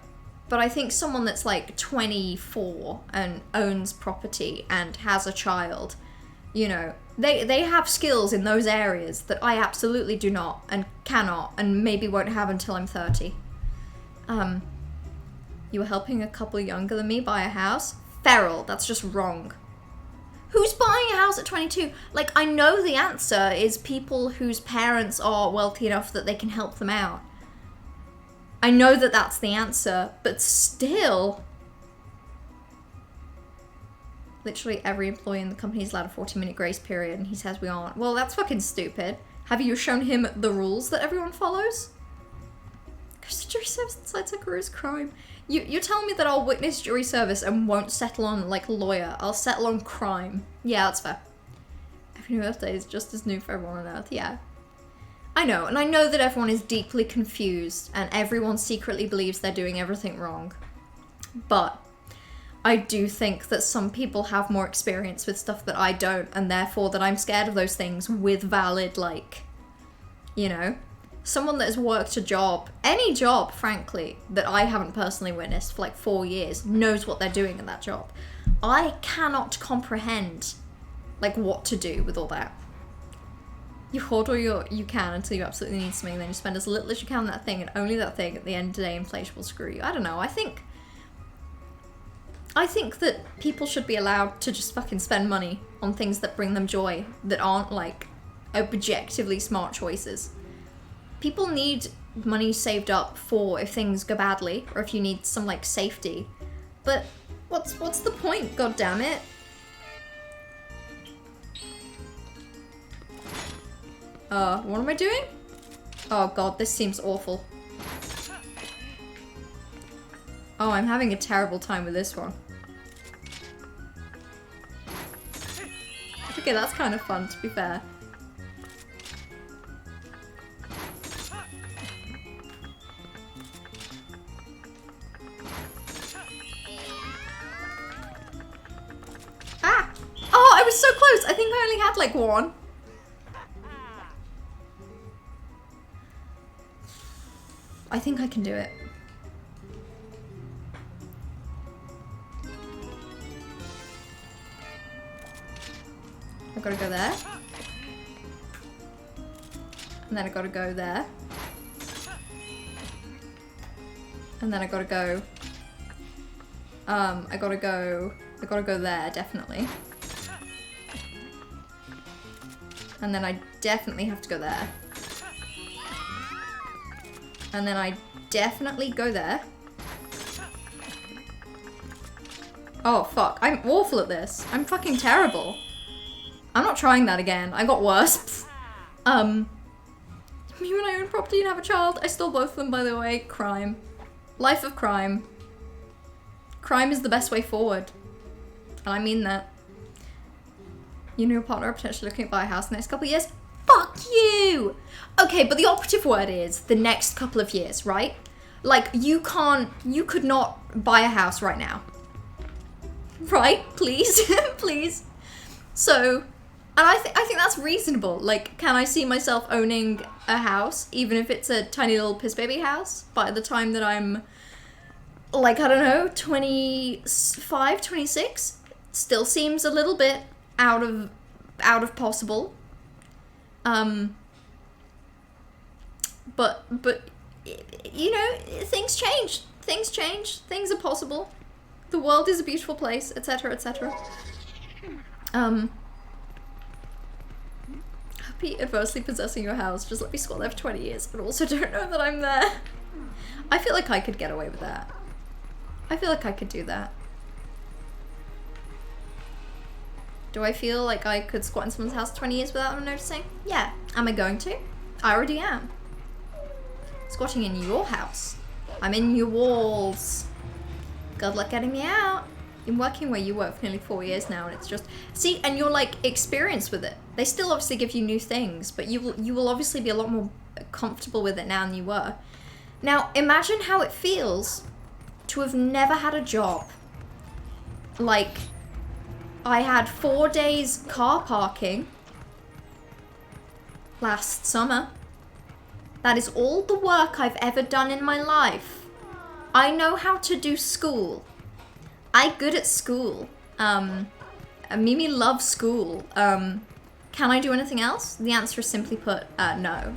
But I think someone that's, like, 24 and owns property and has a child, you know, they have skills in those areas that I absolutely do not and cannot and maybe won't have until I'm 30. You were helping a couple younger than me buy a house? Feral, that's just wrong. Who's buying a house at 22? Like, I know the answer is people whose parents are wealthy enough that they can help them out. I know that that's the answer, but still... Literally every employee in the company is allowed a 40-minute grace period, and he says we aren't. Well, that's fucking stupid. Have you shown him the rules that everyone follows? Because the jury service decides a gross crime. You're telling me that I'll witness jury service and won't settle on, like, lawyer. I'll settle on crime. Yeah, that's fair. Every new Earth Day is just as new for everyone on Earth, yeah. I know, and I know that everyone is deeply confused, and everyone secretly believes they're doing everything wrong. But I do think that some people have more experience with stuff that I don't, and therefore that I'm scared of those things with valid, like, you know? Someone that has worked a job, any job, frankly, that I haven't personally witnessed for like 4 years, knows what they're doing in that job. I cannot comprehend, like, what to do with all that. You hoard all you can until you absolutely need something, then you spend as little as you can on that thing, and only that thing. At the end of the day, inflation will screw you. I don't know, I think that people should be allowed to just fucking spend money on things that bring them joy, that aren't, like, objectively smart choices. People need money saved up for if things go badly, or if you need some, like, safety. But what's the point, god damn it? What am I doing? Oh god, this seems awful. Oh, I'm having a terrible time with this one. Okay, that's kind of fun, to be fair. Ah! Oh, I was so close! I think I only had, like, one. I think I can do it. I gotta go there. And then I gotta go there. And then I gotta go... I gotta go there, definitely. And then I definitely have to go there. And then I definitely go there. Oh, fuck. I'm awful at this. I'm fucking terrible. I'm not trying that again. I got worse. Me when I own property and have a child. I stole both of them, by the way. Crime. Life of crime. Crime is the best way forward. And I mean that. You and your partner are potentially looking to buy a house in the next couple of years? Fuck you! Okay, but the operative word is the next couple of years, right? Like, you could not buy a house right now. Right? Please? Please. So, and I think that's reasonable. Like, can I see myself owning a house, even if it's a tiny little piss baby house, by the time that I'm, like, I don't know, 25, 26? Still seems a little bit out of possible. But you know, things change. Things change. Things are possible. The world is a beautiful place, etc., etc. Happy adversely possessing your house. Just let me squat there for 20 years, but also don't know that I'm there. I feel like I could get away with that. I feel like I could do that. Do I feel like I could squat in someone's house 20 years without them noticing? Yeah. Am I going to? I already am. Squatting in your house. I'm in your walls. Good luck getting me out. I'm working where you work for nearly 4 years now, and it's just... See, and you're, like, experienced with it. They still obviously give you new things, but you will obviously be a lot more comfortable with it now than you were. Now, imagine how it feels to have never had a job. Like, I had 4 days car parking last summer. That is all the work I've ever done in my life. I know how to do school. I'm good at school. Mimi loves school. Can I do anything else? The answer is simply put, no.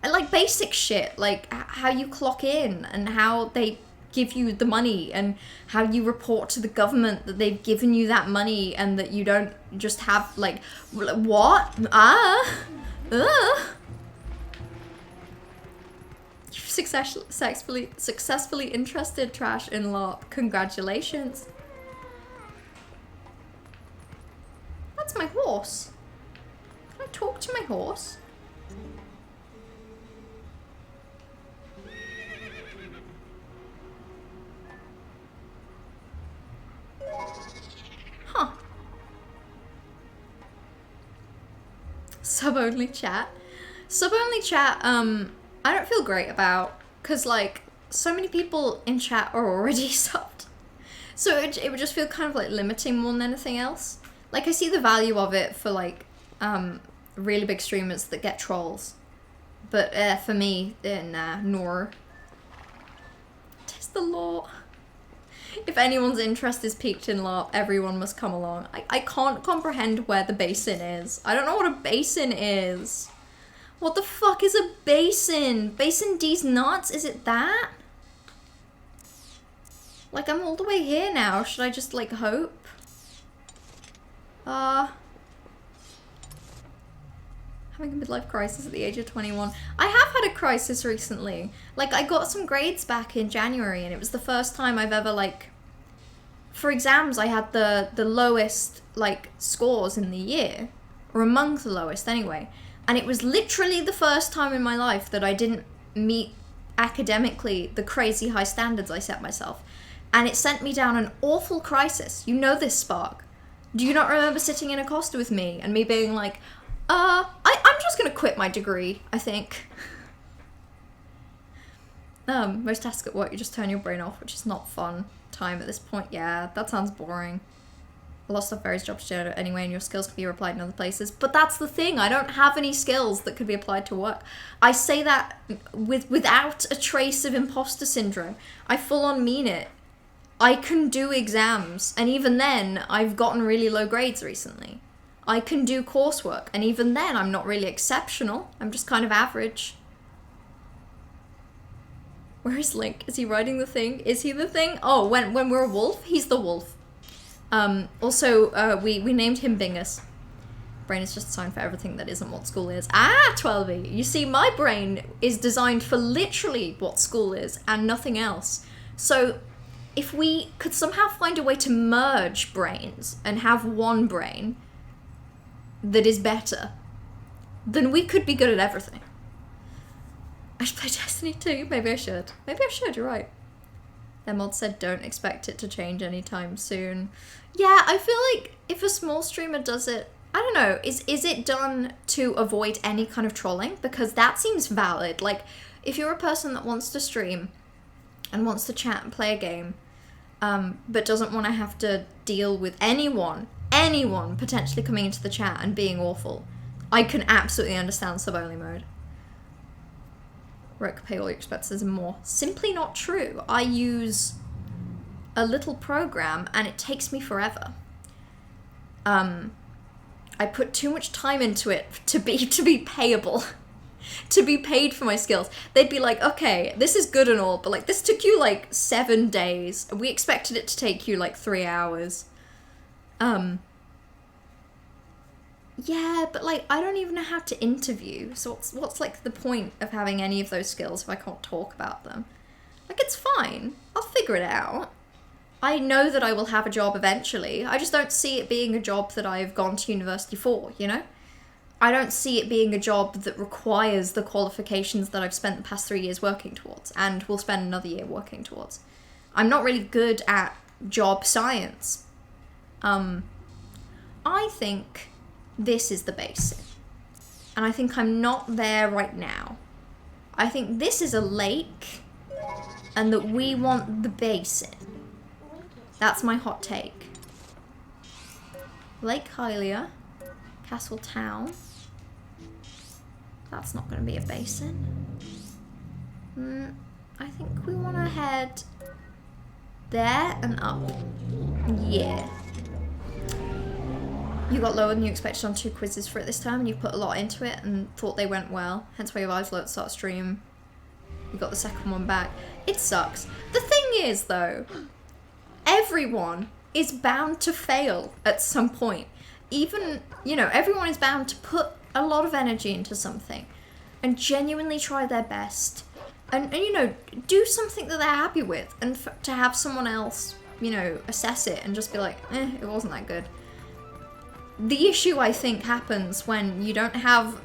And like basic shit, like how you clock in and how they give you the money and how you report to the government that they've given you that money and that you don't just have like, what? You've successfully interested Trash in LARP. Congratulations. That's my horse. Can I talk to my horse? Huh. Sub-only chat. Sub-only chat, I don't feel great about, because, like, so many people in chat are already subbed. So it would just feel kind of, like, limiting more than anything else. Like, I see the value of it for, like, really big streamers that get trolls. But, for me, nah, nor. Tis the law. If anyone's interest is piqued in LARP, everyone must come along. I can't comprehend where the basin is. I don't know what a basin is. What the fuck is a basin? Basin D's nuts? Is it that? Like, I'm all the way here now. Should I just, like, hope? Having a midlife crisis at the age of 21. I have had a crisis recently. Like, I got some grades back in January, and it was the first time I've ever, like... For exams, I had the lowest, like, scores in the year. Or among the lowest, anyway. And it was literally the first time in my life that I didn't meet academically the crazy high standards I set myself. And it sent me down an awful crisis. You know this, Spark. Do you not remember sitting in a Costa with me and me being like, I'm just gonna quit my degree, I think. Most tasks at work, you just turn your brain off, which is not fun time at this point. Yeah, that sounds boring. A lot of stuff varies job to job anyway, and your skills can be applied in other places. But that's the thing, I don't have any skills that could be applied to work. I say that without a trace of imposter syndrome. I full on mean it. I can do exams, and even then, I've gotten really low grades recently. I can do coursework, and even then, I'm not really exceptional. I'm just kind of average. Where is Link? Is he riding the thing? Is he the thing? Oh, when we're a wolf, he's the wolf. Also, we named him Bingus. Brain is just designed for everything that isn't what school is. Ah, 12E. You see, my brain is designed for literally what school is and nothing else. So, if we could somehow find a way to merge brains and have one brain that is better, then we could be good at everything. I should play Destiny 2. Maybe I should. Maybe I should, you're right. Their mod said don't expect it to change anytime soon. Yeah, I feel like if a small streamer does it, I don't know, is it done to avoid any kind of trolling? Because that seems valid. Like, if you're a person that wants to stream and wants to chat and play a game, but doesn't want to have to deal with anyone potentially coming into the chat and being awful, I can absolutely understand sub-only mode. Rook, pay all your expenses and more. Simply not true. I use a little program and it takes me forever. I put too much time into it to be payable. To be paid for my skills. They'd be like, okay, this is good and all, but like this took you like 7 days. We expected it to take you like 3 hours. Yeah, but like I don't even know how to interview. So what's like the point of having any of those skills if I can't talk about them? Like, it's fine. I'll figure it out. I know that I will have a job eventually. I just don't see it being a job that I've gone to university for, you know? I don't see it being a job that requires the qualifications that I've spent the past 3 years working towards, and will spend another year working towards. I'm not really good at job science. I think this is the basic. And I think I'm not there right now. I think this is a lake, and that we want the basin. That's my hot take. Lake Hylia, Castle Town. That's not going to be a basin. I think we want to head there and up. Yeah. You got lower than you expected on 2 quizzes for it this time, and you put a lot into it and thought they went well. Hence why your eyes low at start stream. You got the second one back. It sucks. The thing is, though, everyone is bound to fail at some point. Even, you know, everyone is bound to put a lot of energy into something and genuinely try their best. And you know, do something that they're happy with. And to have someone else, you know, assess it and just be like, it wasn't that good. The issue, I think, happens when you don't have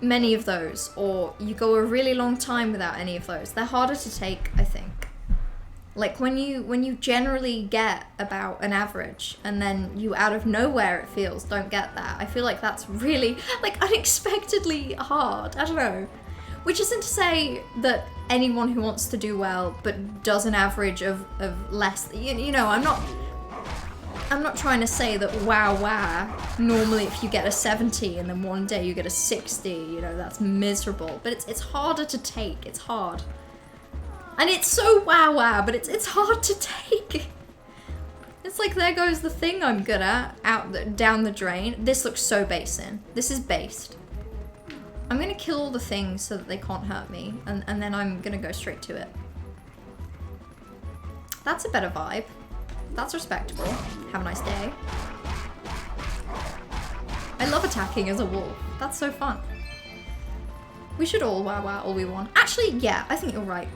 many of those, or you go a really long time without any of those. They're harder to take, I think. Like when you generally get about an average and then you out of nowhere, it feels, don't get that. I feel like that's really like unexpectedly hard. I don't know. Which isn't to say that anyone who wants to do well but does an average of less, you know, I'm not trying to say that wow, normally if you get a 70 and then one day you get a 60, you know, that's miserable. But it's harder to take, it's hard. And it's so wow, but it's hard to take. It's like, there goes the thing I'm good at, down the drain. This looks so basin. This is based. I'm gonna kill all the things so that they can't hurt me, and then I'm gonna go straight to it. That's a better vibe. That's respectable. Have a nice day. I love attacking as a wolf. That's so fun. We should all wow all we want. Actually, yeah, I think you're right.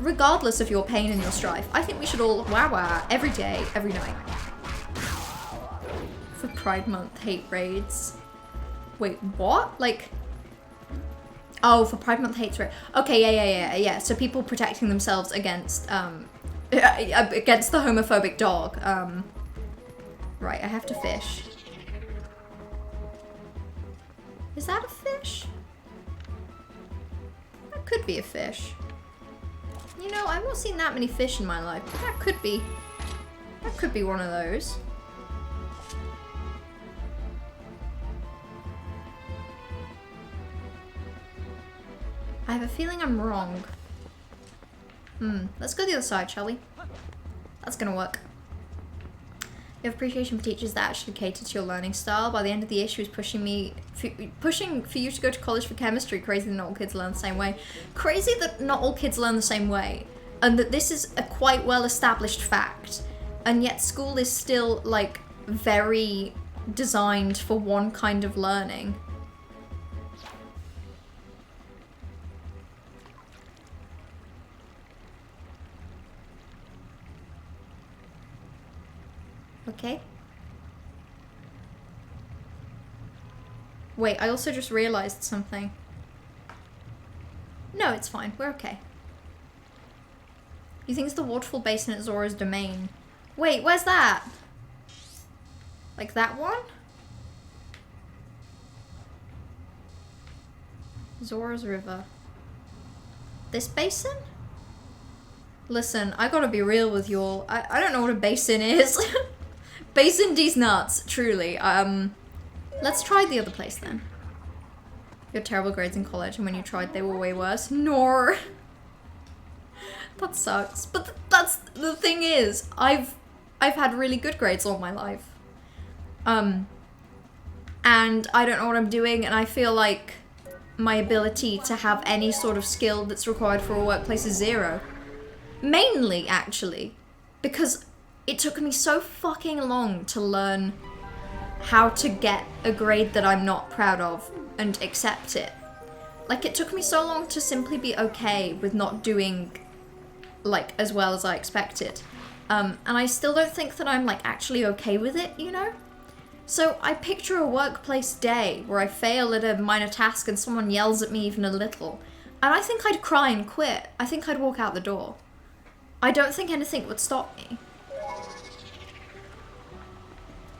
Regardless of your pain and your strife, I think we should all wow every day, every night. For Pride Month hate raids. Wait, what? Like, oh, for Pride Month hate raids. Okay, yeah. So people protecting themselves against against the homophobic dog. Right, I have to fish. Is that a fish? That could be a fish. You know, I've not seen that many fish in my life, but that could be one of those. I have a feeling I'm wrong. Let's go the other side, shall we? That's gonna work. You have appreciation for teachers that actually cater to your learning style. By the end of the year, she was pushing for you to go to college for chemistry. Crazy that not all kids learn the same way. Crazy that not all kids learn the same way. And that this is a quite well-established fact. And yet school is still, like, very designed for one kind of learning. Okay. Wait, I also just realized something. No, it's fine. We're okay. You think it's the waterfall basin at Zora's domain. Wait, where's that? Like that one? Zora's River. This basin? Listen, I gotta be real with y'all. I don't know what a basin is. Basin D's nuts, truly. Let's try the other place then. You had terrible grades in college, and when you tried, they were way worse. Nor. That sucks. But that's the thing is, I've had really good grades all my life. And I don't know what I'm doing, and I feel like my ability to have any sort of skill that's required for a workplace is zero. Mainly, actually, because it took me so fucking long to learn how to get a grade that I'm not proud of and accept it. Like, it took me so long to simply be okay with not doing, like, as well as I expected. And I still don't think that I'm, like, actually okay with it, you know? So I picture a workplace day where I fail at a minor task and someone yells at me even a little, and I think I'd cry and quit. I think I'd walk out the door. I don't think anything would stop me.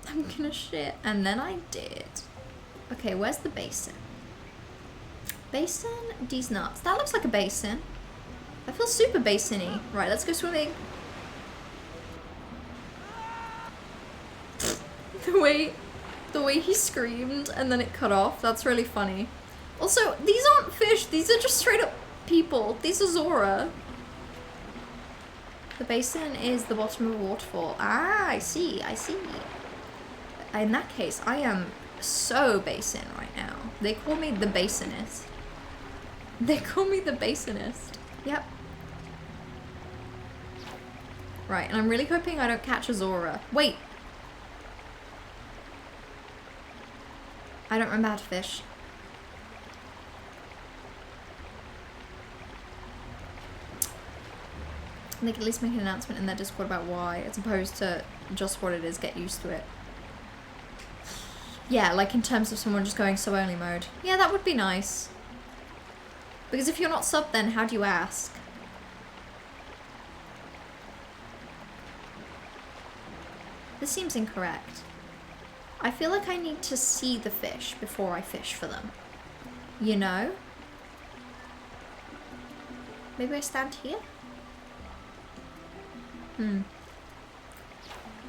I'm gonna shit. And then I did. Okay, where's the basin? Basin? These nuts. That looks like a basin. I feel super basin-y. Right, let's go swimming. The way he screamed and then it cut off, that's really funny. Also, these aren't fish, these are just straight up people. These are Zora. The basin is the bottom of a waterfall. Ah, I see. In that case, I am so basin right now. They call me the basinist. Yep. Right, and I'm really hoping I don't catch a Zora. Wait. I don't remember how to fish. They can at least make an announcement in their Discord about why, as opposed to just what it is, get used to it. Yeah, like in terms of someone just going sub only mode. Yeah, that would be nice. Because if you're not sub, then how do you ask? This seems incorrect. I feel like I need to see the fish before I fish for them. You know? Maybe I stand here? I'm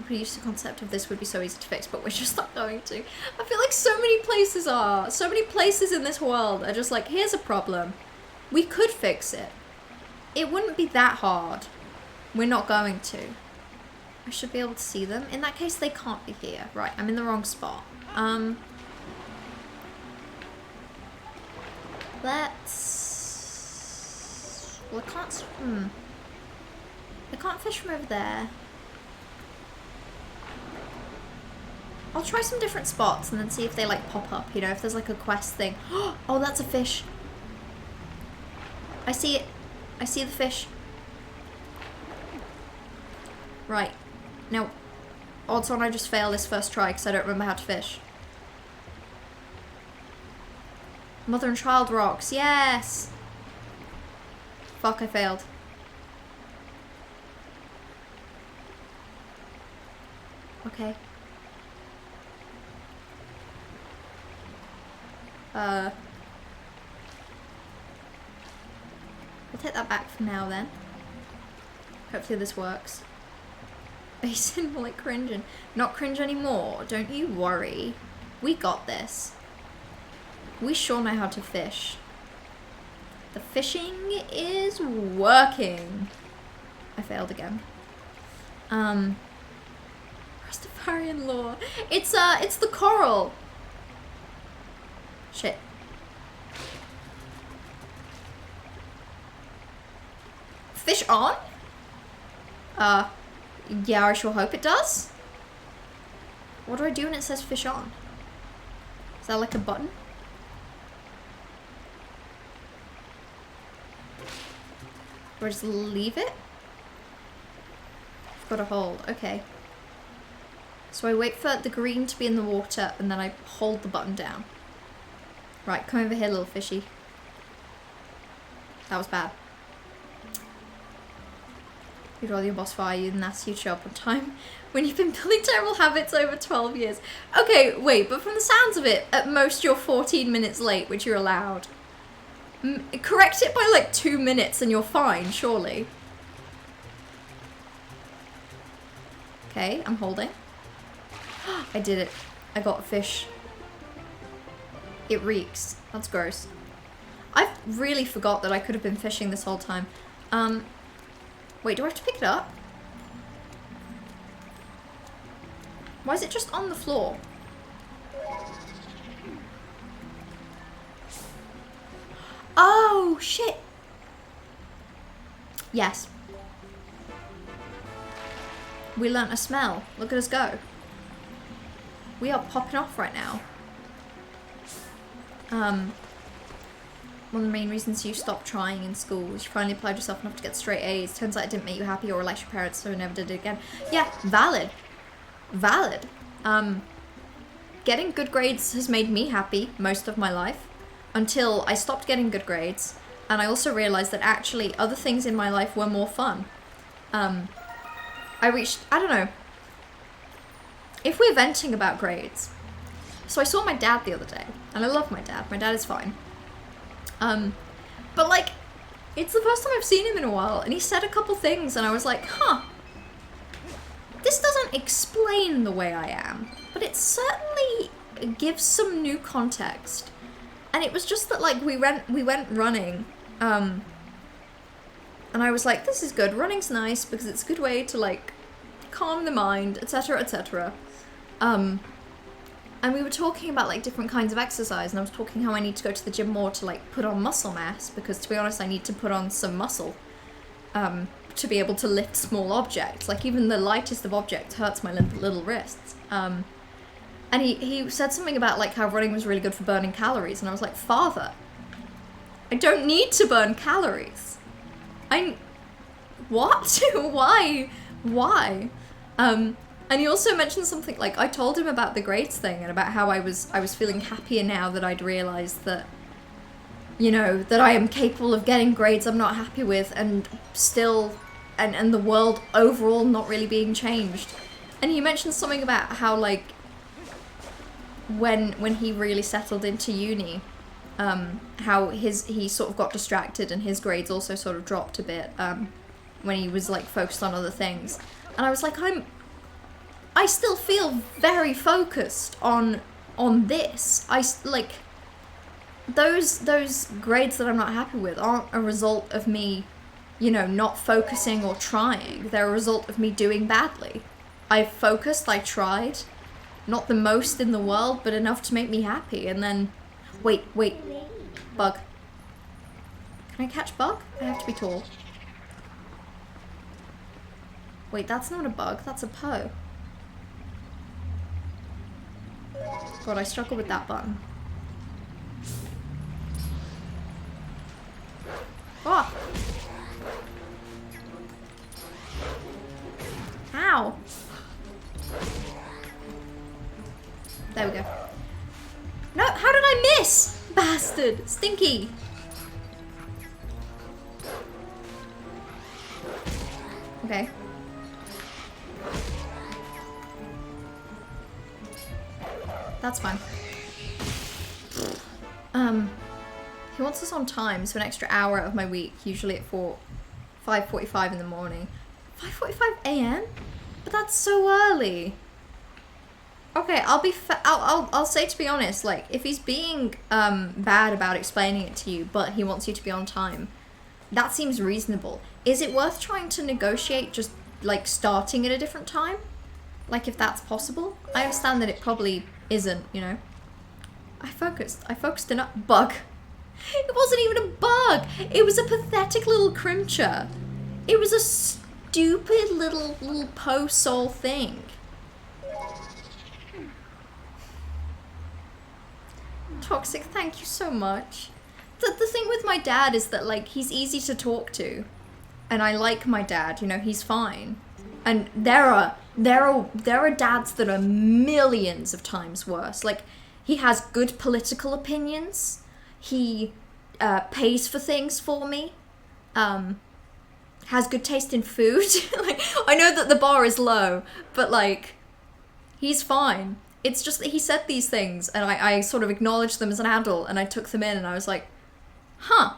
pretty used to the concept of this would be so easy to fix, but we're just not going to. I feel like so many places in this world are just like, here's a problem. We could fix it. It wouldn't be that hard. We're not going to. I should be able to see them. In that case, they can't be here. Right, I'm in the wrong spot. Let's... Well, I can't... I can't fish from over there. I'll try some different spots and then see if they, like, pop up, you know, if there's, like, a quest thing. Oh, that's a fish. I see it. I see the fish. Right. Now, odds on I just fail this first try because I don't remember how to fish. Mother and child rocks. Yes! Fuck, I failed. Okay. We'll take that back for now then. Hopefully this works. Basin, more like cringing. Not cringe anymore, don't you worry. We got this. We sure know how to fish. The fishing is working. I failed again. Rastafarian law. It's the coral. Shit. Fish on? Yeah, I sure hope it does. What do I do when it says fish on? Is that like a button? Or just leave it? I've got to hold, okay. So I wait for the green to be in the water and then I hold the button down. Right, come over here, little fishy. That was bad. You'd rather your boss fire you than ask you to show up on time when you've been building terrible habits over 12 years. Okay, wait, but from the sounds of it, at most you're 14 minutes late, which you're allowed. Correct it by like 2 minutes and you're fine, surely. Okay, I'm holding. I did it. I got a fish. It reeks. That's gross. I really forgot that I could have been fishing this whole time. Wait, do I have to pick it up? Why is it just on the floor? Oh, shit. Yes. We learnt a smell. Look at us go. We are popping off right now. One of the main reasons you stopped trying in school was you finally applied yourself enough to get straight A's. Turns out it didn't make you happy or like your parents, so you never did it again. Yeah, valid. Valid. Getting good grades has made me happy most of my life until I stopped getting good grades, and I also realized that actually other things in my life were more fun. I don't know. If we're venting about grades, so I saw my dad the other day, and I love my dad. My dad is fine. But like, it's the first time I've seen him in a while, and he said a couple things, and I was like, huh. This doesn't explain the way I am, but it certainly gives some new context. And it was just that like we went running, and I was like, this is good. Running's nice because it's a good way to like calm the mind, etc., etc. And we were talking about like different kinds of exercise, and I was talking how I need to go to the gym more to like put on muscle mass, because to be honest I need to put on some muscle to be able to lift small objects. Like even the lightest of objects hurts my little wrists. And he said something about like how running was really good for burning calories, and I was like, Father, I don't need to burn calories. What? Why? And he also mentioned something like, I told him about the grades thing and about how I was feeling happier now that I'd realized that, you know, that I am capable of getting grades I'm not happy with and still, and the world overall not really being changed. And he mentioned something about how like, when he really settled into uni, how he sort of got distracted and his grades also sort of dropped a bit, when he was like focused on other things. And I was like, I still feel very focused on this. Like, those grades that I'm not happy with aren't a result of me, you know, not focusing or trying. They're a result of me doing badly. I focused, I tried. Not the most in the world, but enough to make me happy. And then, wait, bug. Can I catch bug? I have to be tall. Wait, that's not a bug, that's a Poe. God, I struggle with that button. Oh! Ow! There we go. No, how did I miss? Bastard! Stinky! Okay. That's fine. He wants us on time, so an extra hour of my week, usually at 5:45 in the morning. 5:45 a.m.? But that's so early. Okay, I'll say, to be honest, like, if he's being bad about explaining it to you, but he wants you to be on time, that seems reasonable. Is it worth trying to negotiate just, like, starting at a different time? Like, if that's possible? I understand that it probably isn't, you know. I focused enough. Bug. It wasn't even a bug. It was a pathetic little crimcher. It was a stupid little Poe soul thing. Toxic, thank you so much. The thing with my dad is that, like, he's easy to talk to. And I like my dad, you know, he's fine. And there are dads that are millions of times worse. Like, he has good political opinions. He pays for things for me. Has good taste in food. Like, I know that the bar is low, but like, he's fine. It's just that he said these things, and I sort of acknowledged them as an adult, and I took them in, and I was like, Huh.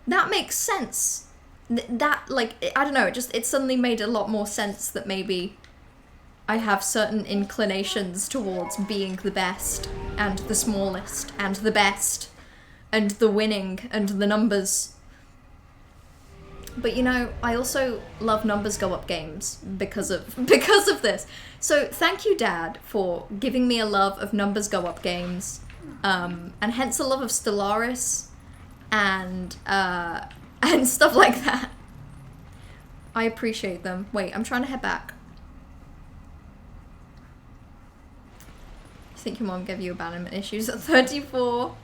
That makes sense. That, like, I don't know, it suddenly made a lot more sense that maybe I have certain inclinations towards being the best, and the smallest, and the best, and the winning, and the numbers. But you know, I also love numbers go up games because of this. So thank you, Dad, for giving me a love of numbers go up games, and hence a love of Stellaris, and stuff like that. I appreciate them. Wait, I'm trying to head back. I think your mom gave you abandonment issues at 34.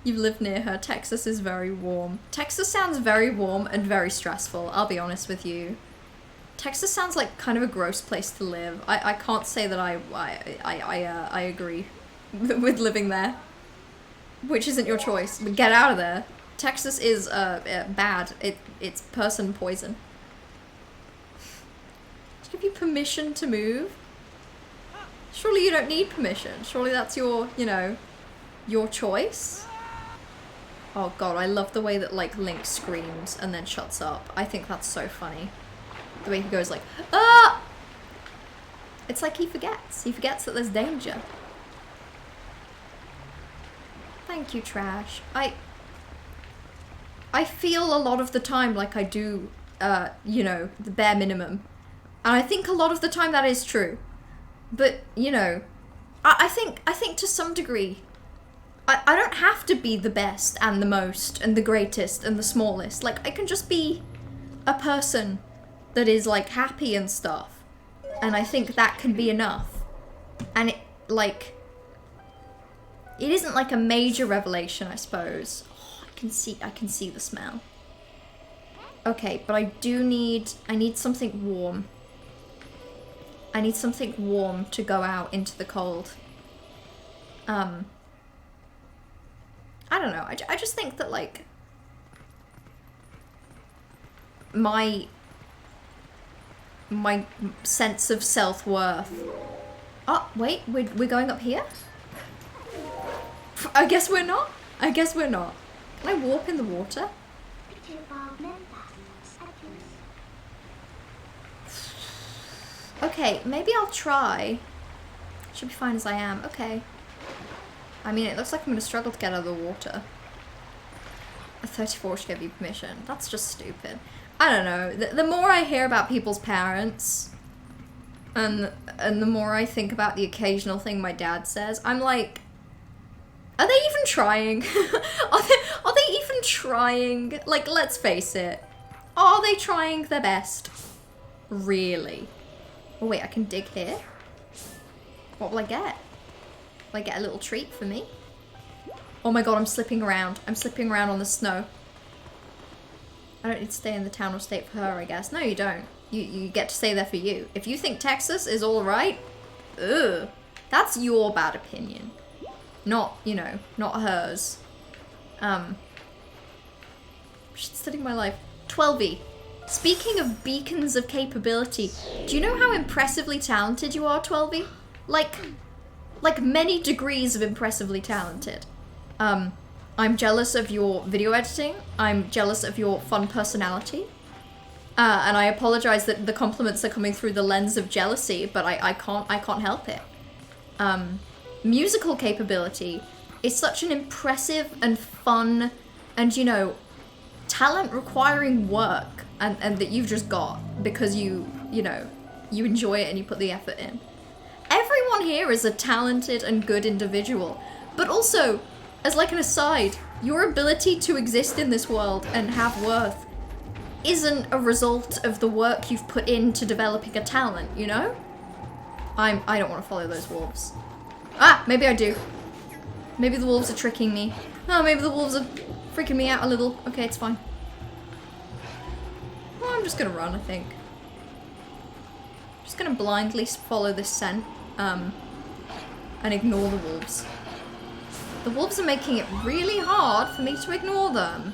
You've lived near her. Texas is very warm. Texas sounds very warm and very stressful, I'll be honest with you. Texas sounds like kind of a gross place to live. I can't say that I agree with living there. Which isn't your choice, but get out of there. Texas is bad. It's person poison. To give you permission to move? Surely you don't need permission. Surely that's your, you know, your choice? Oh god, I love the way that, like, Link screams and then shuts up. I think that's so funny. The way he goes like, ah! It's like he forgets. He forgets that there's danger. Thank you, Trash. I feel a lot of the time like I do, you know, the bare minimum. And I think a lot of the time that is true. But, you know, I think to some degree, I don't have to be the best and the most and the greatest and the smallest. Like, I can just be a person that is, like, happy and stuff. And I think that can be enough. And it, like, it isn't like a major revelation, I suppose. Oh, I can see the smell. Okay, but I need something warm. I need something warm to go out into the cold. I don't know, I just think that, like, my sense of self-worth. Oh, wait, we're going up here? I guess we're not. I guess we're not. Can I warp in the water? Okay, maybe I'll try. Should be fine as I am. Okay. I mean, it looks like I'm gonna struggle to get out of the water. A 34 should give you permission. That's just stupid. I don't know. The more I hear about people's parents, and the more I think about the occasional thing my dad says, I'm like, are they even trying? are they even trying? Like, let's face it. Are they trying their best? Really? Oh wait, I can dig here? What will I get? Will I get a little treat for me? Oh my god, I'm slipping around. I'm slipping around on the snow. I don't need to stay in the town or state for her, I guess. No, you don't. You get to stay there for you. If you think Texas is alright, ugh. That's your bad opinion. Not, you know, not hers. She's studying my life. 12E. Speaking of beacons of capability, do you know how impressively talented you are, 12E? Like many degrees of impressively talented. I'm jealous of your video editing. I'm jealous of your fun personality. And I apologize that the compliments are coming through the lens of jealousy, but I can't help it. Musical capability is such an impressive and fun and, you know, talent requiring work and that you've just got because you know, you enjoy it and you put the effort in. Everyone here is a talented and good individual, but also, as like an aside, your ability to exist in this world and have worth isn't a result of the work you've put into developing a talent, you know? I don't want to follow those wolves. Ah, maybe I do. Maybe the wolves are tricking me. Oh, maybe the wolves are freaking me out a little. Okay, it's fine. Well, I'm just gonna run, I think. Just gonna blindly follow this scent, and ignore the wolves. The wolves are making it really hard for me to ignore them.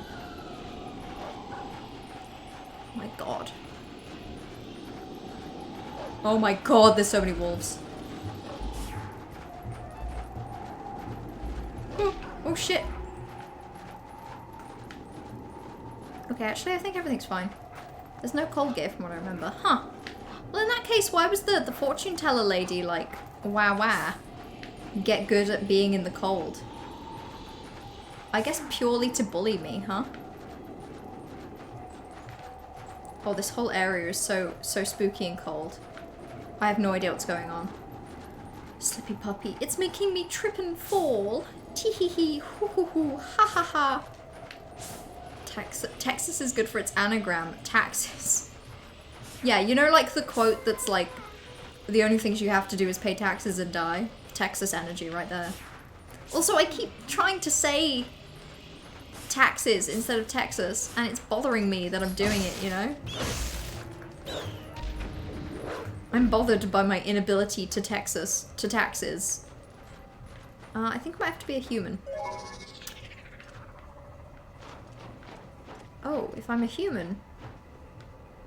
Oh my god. Oh my god, there's so many wolves. Oh shit. Okay, actually, I think everything's fine. There's no cold gear from what I remember. Huh. Well, in that case, why was the fortune teller lady like, wow, get good at being in the cold? I guess purely to bully me, huh? Oh, this whole area is so spooky and cold. I have no idea what's going on. Slippy puppy. It's making me trip and fall. Tee-hee-hee. Hoo-hoo-hoo. Ha-ha-ha. Texas is good for its anagram. Taxes. Yeah, you know like the quote that's like, the only things you have to do is pay taxes and die? Texas energy right there. Also, I keep trying to say taxes instead of Texas, and it's bothering me that I'm doing it, you know? I'm bothered by my inability to taxes. I think I might have to be a human. Oh, if I'm a human,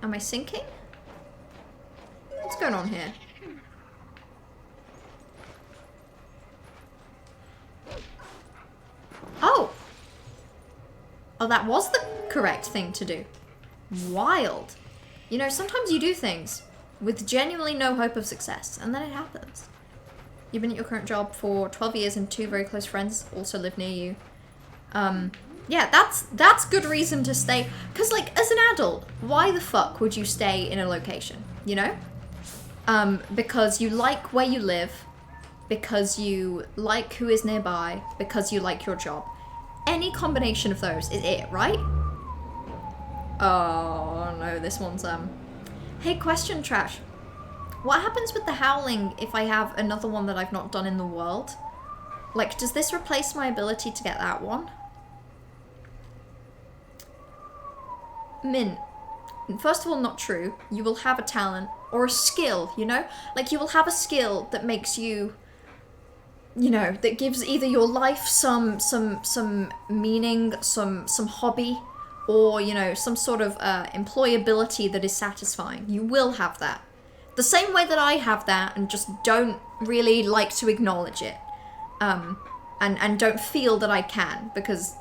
am I sinking? What's going on here? Oh! Oh, that was the correct thing to do. Wild. You know, sometimes you do things with genuinely no hope of success, and then it happens. You've been at your current job for 12 years and 2 very close friends also live near you. Yeah, that's good reason to stay. Because, like, as an adult, why the fuck would you stay in a location, you know? Because you like where you live, because you like who is nearby, because you like your job. Any combination of those is it, right? Oh, no, this one's, Hey, question, Trash. What happens with the howling if I have another one that I've not done in the world? Like, does this replace my ability to get that one? Min, first of all, not true. You will have a talent or a skill, you know? Like, you will have a skill that makes you, you know, that gives either your life some meaning, some hobby, or, you know, some sort of employability that is satisfying. You will have that. The same way that I have that and just don't really like to acknowledge it. And don't feel that I can because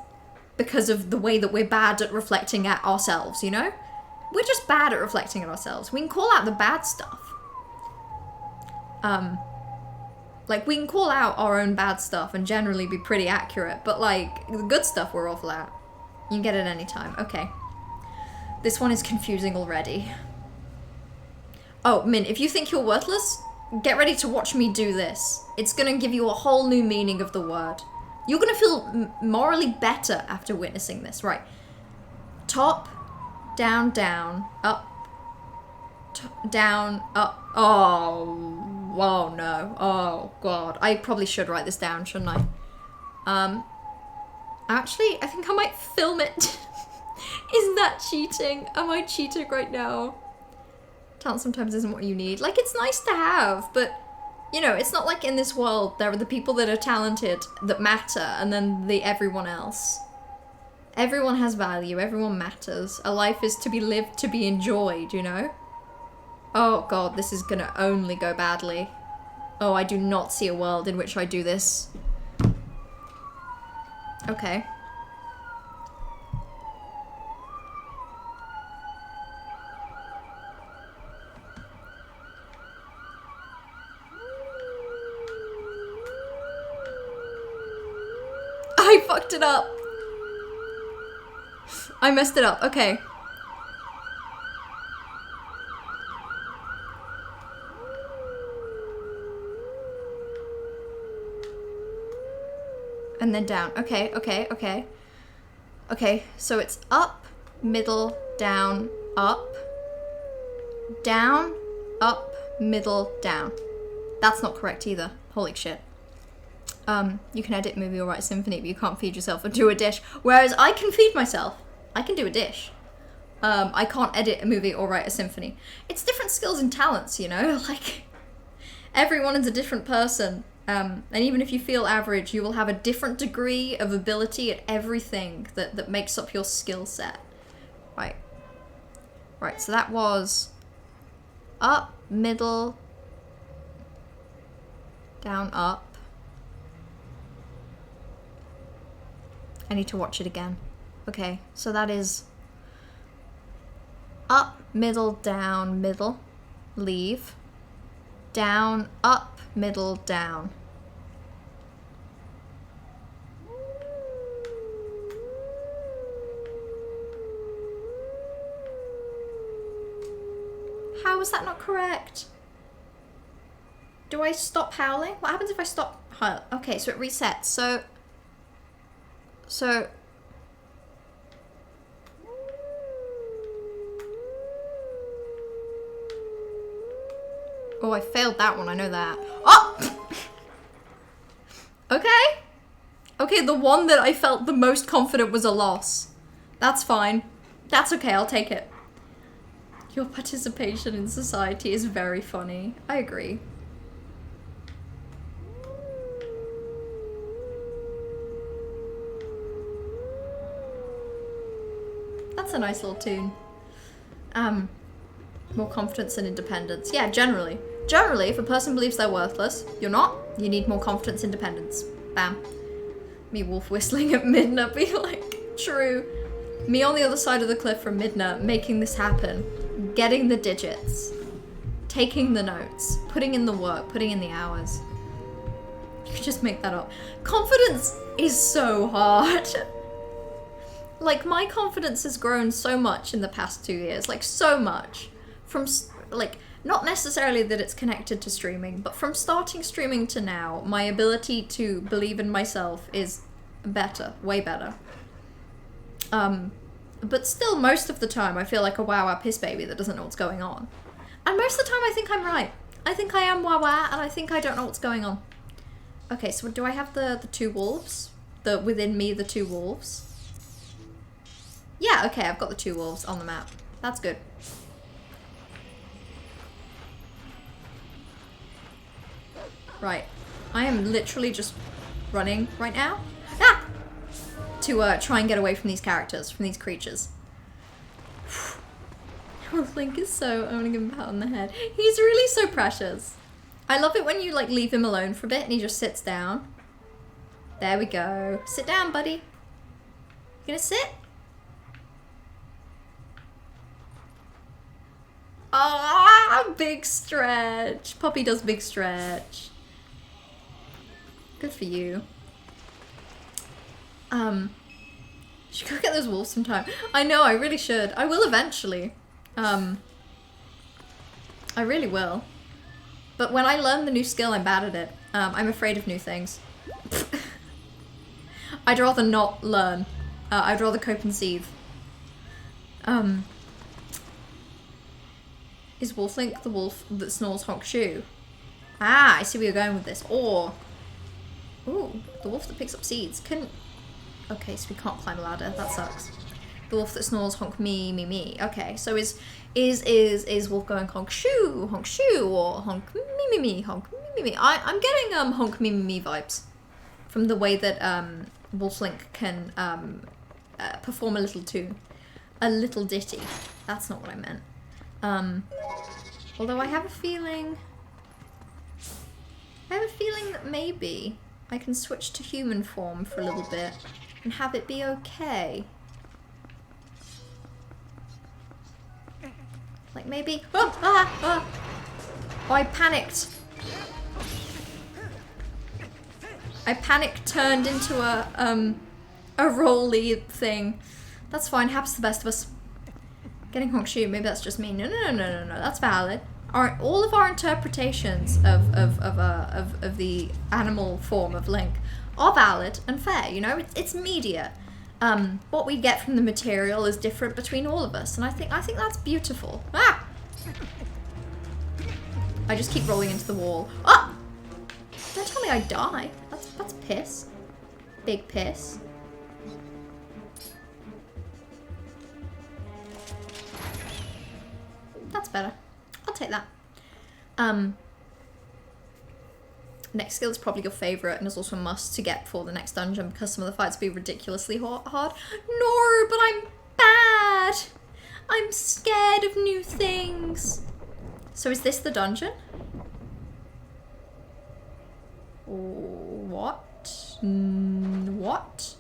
of the way that we're bad at reflecting at ourselves, you know? We're just bad at reflecting at ourselves. We can call out the bad stuff. Like, we can call out our own bad stuff and generally be pretty accurate, but, like, the good stuff we're awful at. You can get it any time. Okay. This one is confusing already. Oh, Min, if you think you're worthless, get ready to watch me do this. It's gonna give you a whole new meaning of the word. You're gonna feel morally better after witnessing this. Right. Top, down, down, up, down, up. Oh, oh no. Oh, God. I probably should write this down, shouldn't I? Actually, I think I might film it. Isn't that cheating? Am I cheating right now? Talent sometimes isn't what you need. Like, it's nice to have, but, you know, it's not like in this world there are the people that are talented that matter, and then the everyone else. Everyone has value, everyone matters. A life is to be lived, to be enjoyed, you know? Oh god, this is gonna only go badly. Oh, I do not see a world in which I do this. Okay. I fucked it up. I messed it up. Okay. And then down. Okay, okay, okay. Okay, so it's up, middle, down, up, down, up, middle, down. That's not correct either. Holy shit. You can edit, movie, or write a symphony, but you can't feed yourself or do a dish. Whereas I can feed myself. I can do a dish. I can't edit a movie or write a symphony. It's different skills and talents, you know? Like, everyone is a different person. And even if you feel average, you will have a different degree of ability at everything that makes up your skill set. Right. Right, so that was up, middle, down, up. I need to watch it again. Okay, so that is Up, middle, down, middle. Leave. Down, up, middle, down. How is that not correct? Do I stop howling? What happens if I stop howling? Okay, so it resets. So... Oh, I failed that one, I know that. Oh! Okay. Okay, the one that I felt the most confident was a loss. That's fine. That's okay, I'll take it. Your participation in society is very funny. I agree. That's a nice little tune. More confidence and independence. Yeah, generally. Generally, if a person believes they're worthless, you're not. You need more confidence, independence. Bam. Me wolf whistling at midna, be like, true. Me on the other side of the cliff from midna, making this happen. Getting the digits. Taking the notes. Putting in the work. Putting in the hours. You can just make that up. Confidence is so hard. Like, my confidence has grown so much in the past 2 years. Like, so much. From, like, not necessarily that it's connected to streaming, but from starting streaming to now, my ability to believe in myself is better. Way better. But still, most of the time, I feel like a wah-wah piss baby that doesn't know what's going on. And most of the time, I think I'm right. I think I am wah-wah, and I think I don't know what's going on. Okay, so do I have the two wolves? Within me, the two wolves? Yeah, okay, I've got the two wolves on the map. That's good. Right. I am literally just running right now. Ah! To try and get away from these characters, from these creatures. Link is so... I want to give him a pat on the head. He's really so precious. I love it when you, like, leave him alone for a bit and he just sits down. There we go. Sit down, buddy. You gonna sit? Ah, big stretch. Poppy does big stretch. Good for you. Should go get those wolves sometime. I know, I really should. I will eventually. I really will. But when I learn the new skill, I'm bad at it. I'm afraid of new things. I'd rather not learn. I'd rather cope and seethe. Is Wolflink the wolf that snores honk shoe? Ah, I see where you're going with this. Or... Ooh, the wolf that picks up seeds. Okay, so we can't climb a ladder. That sucks. The wolf that snores honk me, me, me. Okay, so is wolf going honk shoe, or honk me, me, me, honk me, me, me? I'm getting honk me, me, me vibes from the way that Wolflink can perform a little tune, a little ditty. That's not what I meant. Although I have a feeling that maybe I can switch to human form for a little bit and have it be okay. Like maybe... Oh, oh, I panicked. I panicked, turned into a rolly thing. That's fine, happens to the best of us. Getting honk shoe, maybe that's just me. No, that's valid. All of our interpretations of the animal form of Link are valid and fair, you know? It's media. What we get from the material is different between all of us, and I think that's beautiful. Ah! I just keep rolling into the wall. Ah! Don't tell me I die. That's piss. Big piss. That's better. I'll take that. Next skill is probably your favourite and is also a must to get for the next dungeon because some of the fights will be ridiculously hard. No, but I'm bad. I'm scared of new things. So is this the dungeon? What? What?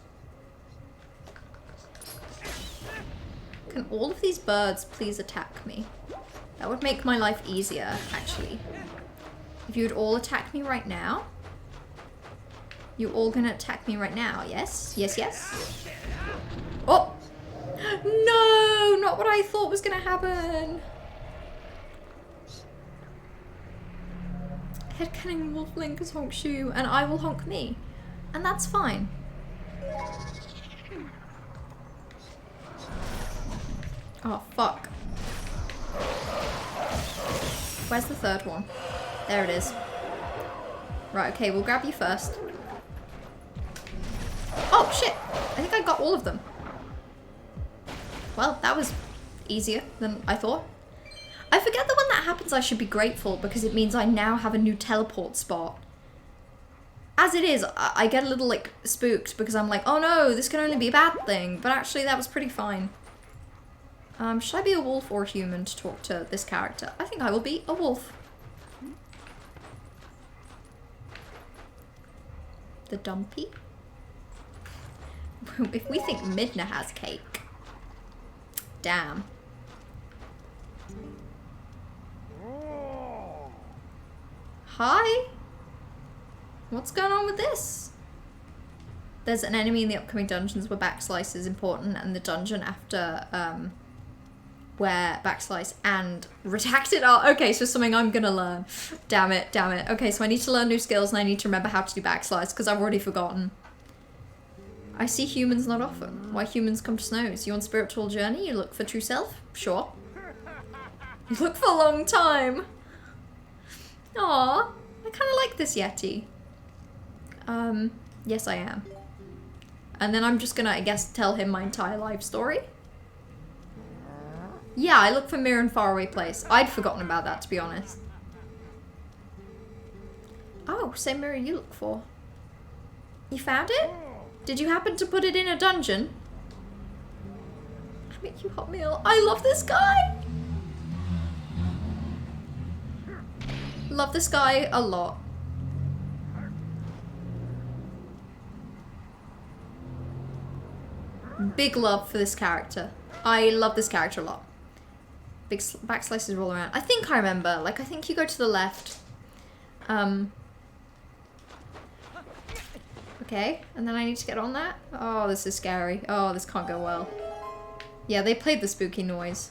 Can all of these birds please attack me? That would make my life easier, actually. If you would all attack me right now. You all gonna attack me right now, yes? Yes, yes. Oh! No! Not what I thought was gonna happen. Headcannon will flank as honk shoe, and I will honk me. And that's fine. Oh, fuck. Where's the third one? There it is. Right, okay, we'll grab you first. Oh, shit! I think I got all of them. Well, that was easier than I thought. I forget that when that happens I should be grateful because it means I now have a new teleport spot. As it is, I get a little, like, spooked because I'm like, oh no, this can only be a bad thing. But actually, that was pretty fine. Should I be a wolf or a human to talk to this character? I think I will be a wolf. The dumpy? If we think Midna has cake. Damn. Hi? What's going on with this? There's an enemy in the upcoming dungeons where backslice is important, and the dungeon after where backslice and redacted are. Okay, so something I'm gonna learn. Damn it, damn it. Okay, so I need to learn new skills and I need to remember how to do backslice because I've already forgotten. I see humans not often. Why humans come to snows? You on spiritual journey? You look for true self? Sure. You look for a long time. Aww, I kind of like this Yeti. Yes I am. And then I'm just gonna, I guess, tell him my entire life story. Yeah, I look for mirror in faraway place. I'd forgotten about that, to be honest. Oh, same mirror you look for. You found it? Did you happen to put it in a dungeon? I make you hot meal. I love this guy! Love this guy a lot. Big love for this character. I love this character a lot. Big backslices roll around. I think I remember. Like, I think you go to the left. Okay, and then I need to get on that. Oh, this is scary. Oh, this can't go well. Yeah, they played the spooky noise.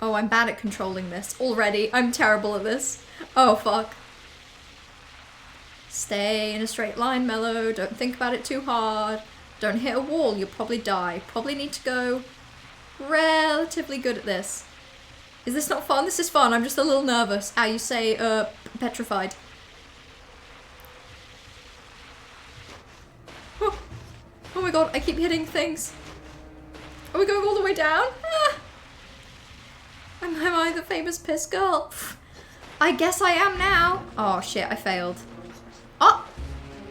Oh, I'm bad at controlling this already. I'm terrible at this. Oh, fuck. Stay in a straight line, Mellow. Don't think about it too hard. Don't hit a wall. You'll probably die. Probably need to go relatively good at this. Is this not fun? This is fun. I'm just a little nervous. How you say, petrified. Oh. Oh my god, I keep hitting things. Are we going all the way down? Ah. Am I the famous piss girl? I guess I am now. Oh shit, I failed. Oh!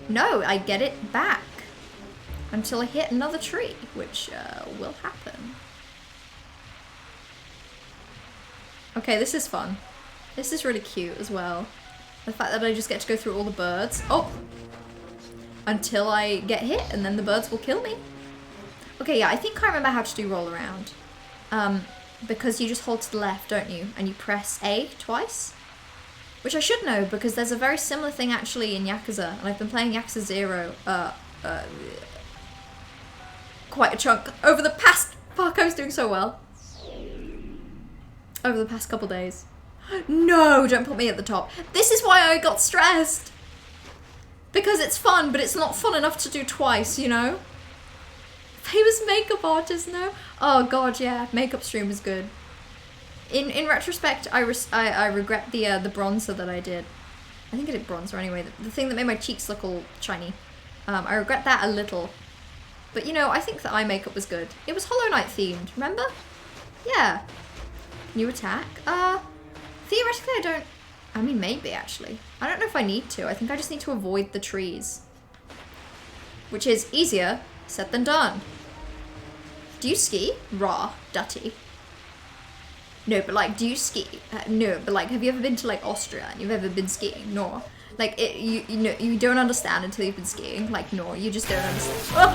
No, I get it back. Until I hit another tree, which will happen. Okay, this is fun. This is really cute as well. The fact that I just get to go through all the birds. Oh! Until I get hit, and then the birds will kill me. Okay, yeah, I think I remember how to do roll around. Because you just hold to the left, don't you? And you press A twice. Which I should know, because there's a very similar thing actually in Yakuza. And I've been playing Yakuza 0, quite a chunk over the past... Fuck, I was doing so well. Over the past couple days. No, don't put me at the top. This is why I got stressed. Because it's fun, but it's not fun enough to do twice, you know? Famous makeup artist, no? Oh god, yeah, makeup stream was good. In retrospect, I regret the bronzer that I did. I think I did bronzer anyway. The thing that made my cheeks look all shiny. I regret that a little. But you know, I think the eye makeup was good. It was Hollow Knight themed, remember? Yeah. New attack? Theoretically I don't... I mean, maybe actually. I don't know if I need to. I think I just need to avoid the trees. Which is easier said than done. Do you ski? Raw. Dutty. No, but like, do you ski? No, but like, have you ever been to like Austria and you've ever been skiing? No. Like, you know, you don't understand until you've been skiing. Like, no, you just don't understand. Oh!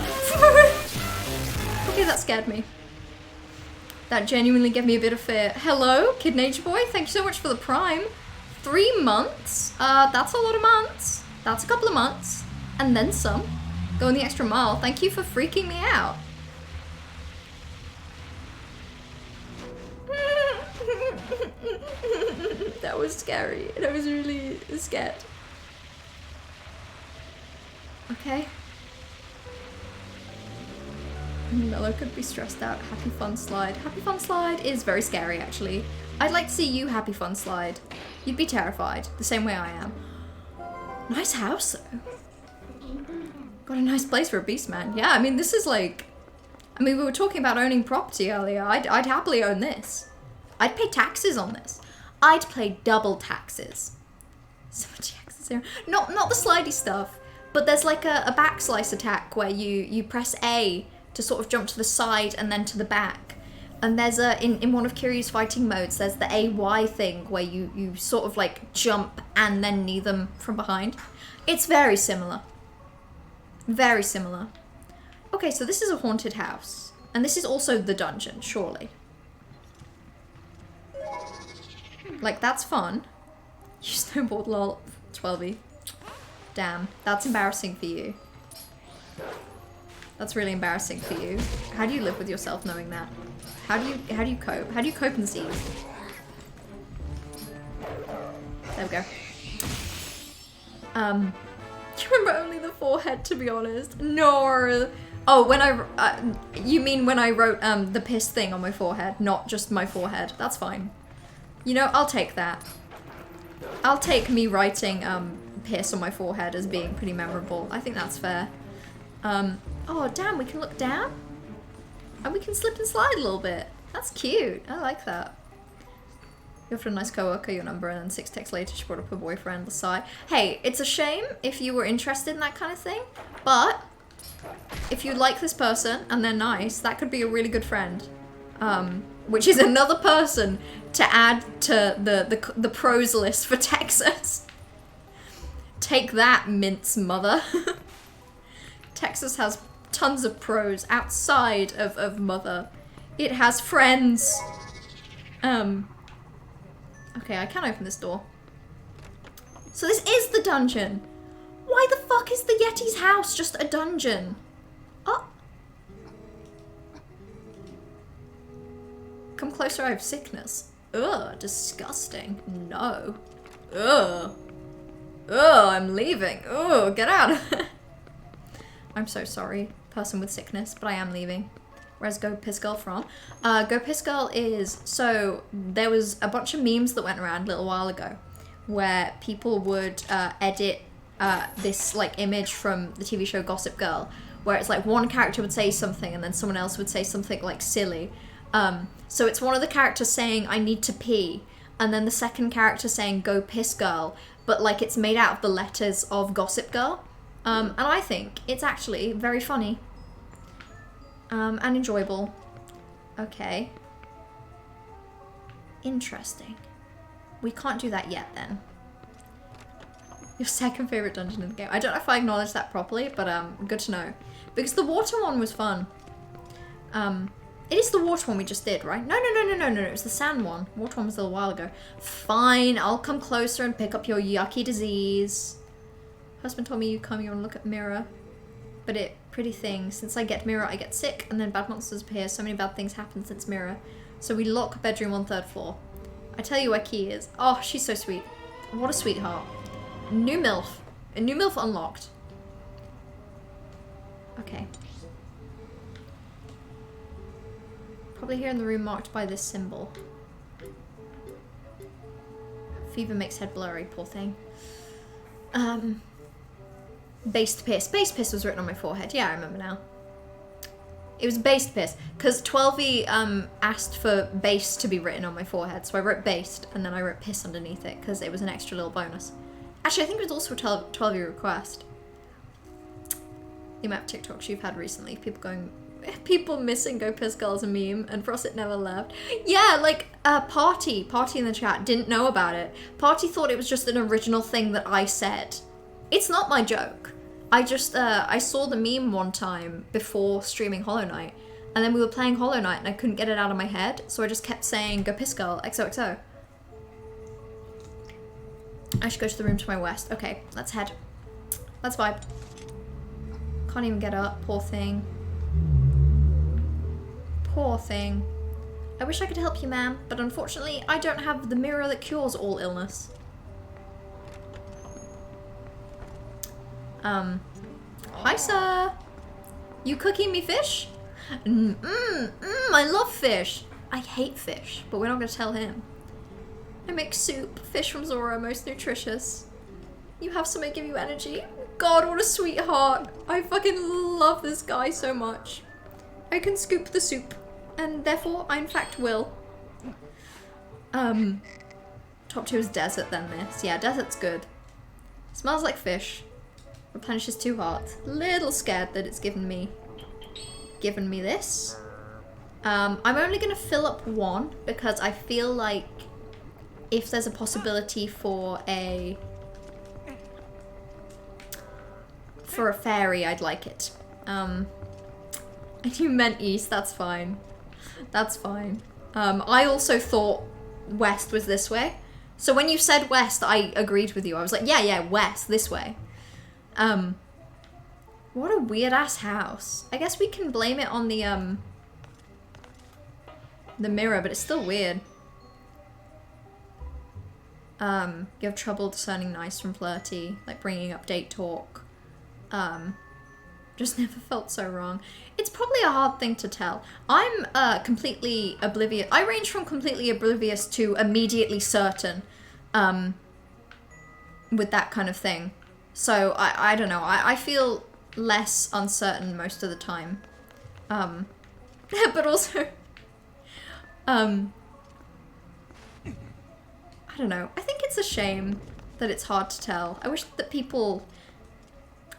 Okay, that scared me. That genuinely gave me a bit of fear. Hello, Kid Nature Boy. Thank you so much for the Prime. 3 months? That's a lot of months. That's a couple of months. And then some. Going the extra mile. Thank you for freaking me out. That was scary. I was really scared. Okay. Mellow could be stressed out. Happy Fun Slide. Happy Fun Slide is very scary, actually. I'd like to see you Happy Fun Slide. You'd be terrified, the same way I am. Nice house, though. Got a nice place for a beast man. Yeah, I mean, this is like... I mean, we were talking about owning property earlier. I'd happily own this. I'd pay taxes on this. I'd pay double taxes. So much taxes here. Not the slidey stuff, but there's like a backslice attack where you press A to sort of jump to the side and then to the back. And there's in one of Kiryu's fighting modes, there's the AY thing where you sort of like jump and then knee them from behind. It's very similar. Very similar. Okay, so this is a haunted house. And this is also the dungeon, surely. Like, that's fun. You snowboard, lol. 12y. Damn, that's embarrassing for you. That's really embarrassing for you. How do you live with yourself knowing that? How do you cope? How do you cope in the seas? There we go. Do you remember only the forehead, to be honest? No. Oh, when you mean when I wrote the piss thing on my forehead, not just my forehead. That's fine. You know, I'll take that. I'll take me writing piss on my forehead as being pretty memorable. I think that's fair. Oh, damn, we can look down? And we can slip and slide a little bit. That's cute. I like that. You offered a nice coworker your number, and then 6 texts later she brought up her boyfriend, the sigh. Hey, it's a shame if you were interested in that kind of thing, but if you like this person and they're nice, that could be a really good friend. Which is another person to add to the pros list for Texas. Take that, Mint's mother. Texas has tons of pros outside of mother. It has friends. Okay, I can't open this door. So this is the dungeon. Why the fuck is the Yeti's house just a dungeon? Oh. Come closer, I have sickness. Ugh, disgusting. No. Ugh. Ugh, I'm leaving. Ugh, get out. I'm so sorry, person with sickness, but I am leaving. Where's Go Piss Girl from? Go Piss Girl is... So, there was a bunch of memes that went around a little while ago where people would edit this, like, image from the TV show Gossip Girl, where it's like one character would say something and then someone else would say something, like, silly. So it's one of the characters saying, I need to pee, and then the second character saying, Go Piss Girl, but, like, it's made out of the letters of Gossip Girl. And I think it's actually very funny. And enjoyable. Okay. Interesting. We can't do that yet, then. Your second favorite dungeon in the game. I don't know if I acknowledged that properly, but good to know. Because the water one was fun. It is the water one we just did, right? No. It was the sand one. Water one was a little while ago. Fine, I'll come closer and pick up your yucky disease. Husband told me you come, you want to look at mirror. But pretty thing. Since I get mirror, I get sick, and then bad monsters appear. So many bad things happen since mirror. So we lock bedroom on 3rd floor. I tell you where Key is. Oh, she's so sweet. What a sweetheart. New MILF. A new MILF unlocked. Okay. Probably here in the room marked by this symbol. Fever makes head blurry, poor thing. Based piss. Based piss was written on my forehead. Yeah, I remember now. It was based piss. Because 12e asked for base to be written on my forehead. So I wrote based and then I wrote piss underneath it because it was an extra little bonus. Actually, I think it was also a 12e request. The amount of TikToks you've had recently. People going People missing Go Piss Girl as a meme, and for us it never left. Yeah, like, Party in the chat didn't know about it. Party thought it was just an original thing that I said. It's not my joke. I just, I saw the meme one time before streaming Hollow Knight, and then we were playing Hollow Knight and I couldn't get it out of my head, so I just kept saying, Go Piss Girl, XOXO. I should go to the room to my west. Okay, let's head. Let's vibe. Can't even get up, poor thing. Poor thing. I wish I could help you, ma'am, but unfortunately, I don't have the mirror that cures all illness. Hi, sir. You cooking me fish? I love fish. I hate fish, but we're not gonna tell him. I make soup. Fish from Zora, most nutritious. You have some that give you energy. God, what a sweetheart. I fucking love this guy so much. I can scoop the soup, and therefore I in fact will. Top 2 is desert, then this. Yeah, desert's good. Smells like fish. Replenishes 2 hearts. Little scared that it's given me this. I'm only gonna fill up 1 because I feel like if there's a possibility for a fairy, I'd like it. You meant east, that's fine. That's fine. I also thought west was this way. So when you said west, I agreed with you. I was like, yeah, west, this way. What a weird ass house. I guess we can blame it on the mirror, but it's still weird. You have trouble discerning nice from flirty, like bringing up date talk. Just never felt so wrong. It's probably a hard thing to tell. I'm completely oblivious. I range from completely oblivious to immediately certain with that kind of thing. So I don't know. I feel less uncertain most of the time. But also, I don't know. I think it's a shame that it's hard to tell. I wish that people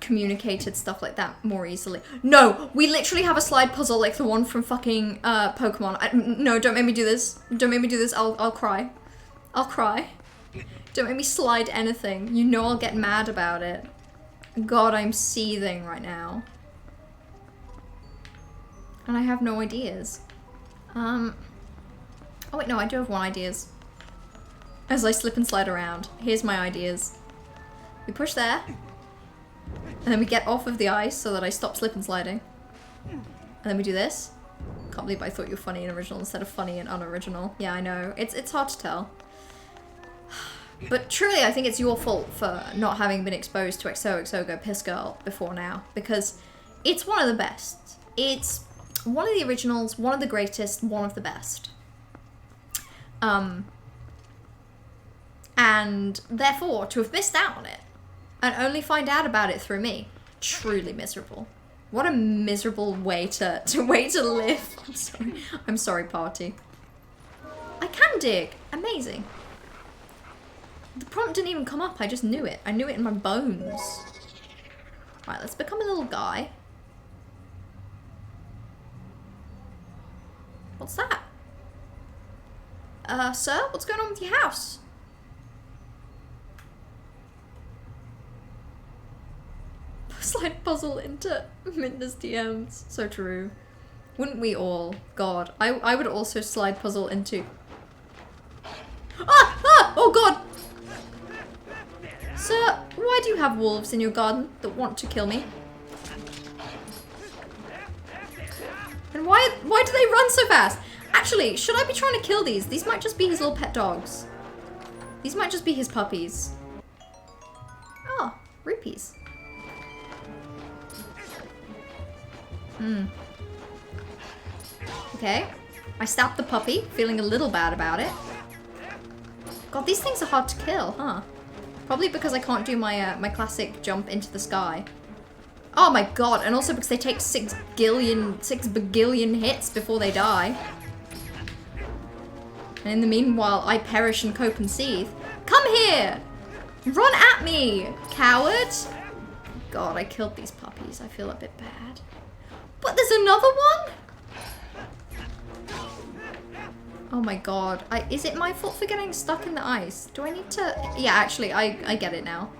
communicated stuff like that more easily. No, we literally have a slide puzzle like the one from fucking Pokemon. No, don't make me do this. Don't make me do this. I'll cry. I'll cry. Don't make me slide anything. You know I'll get mad about it. God, I'm seething right now. And I have no ideas. Oh wait, no, I do have 1 ideas. As I slip and slide around. Here's my ideas. We push there. And then we get off of the ice so that I stop slip and sliding. And then we do this. Can't believe I thought you were funny and original instead of funny and unoriginal. Yeah, I know. It's hard to tell. But truly, I think it's your fault for not having been exposed to XOXO Go Piss Girl before now. Because it's one of the best. It's one of the originals, one of the greatest, one of the best. And therefore, to have missed out on it, and only find out about it through me, truly miserable. What a miserable way to live. I'm sorry. I'm sorry, party. I can dig. Amazing. The prompt didn't even come up. I just knew it. I knew it in my bones. Right, let's become a little guy. What's that? Sir, what's going on with your house? Slide puzzle into Midna's DMs. So true. Wouldn't we all? God. I would also slide puzzle into... Ah! Oh god! Sir, why do you have wolves in your garden that want to kill me? And why do they run so fast? Actually, should I be trying to kill these? These might just be his little pet dogs. These might just be his puppies. Oh, rupees. Okay. I stabbed the puppy, feeling a little bad about it. God, these things are hard to kill, huh? Probably because I can't do my my classic jump into the sky. Oh my god, and also because they take 6 bagillion hits before they die. And in the meanwhile, I perish and cope and seethe. Come here! Run at me, coward! God, I killed these puppies. I feel a bit bad. But there's another one? Oh my god. Is it my fault for getting stuck in the ice? Do I need to... Yeah, actually, I get it now.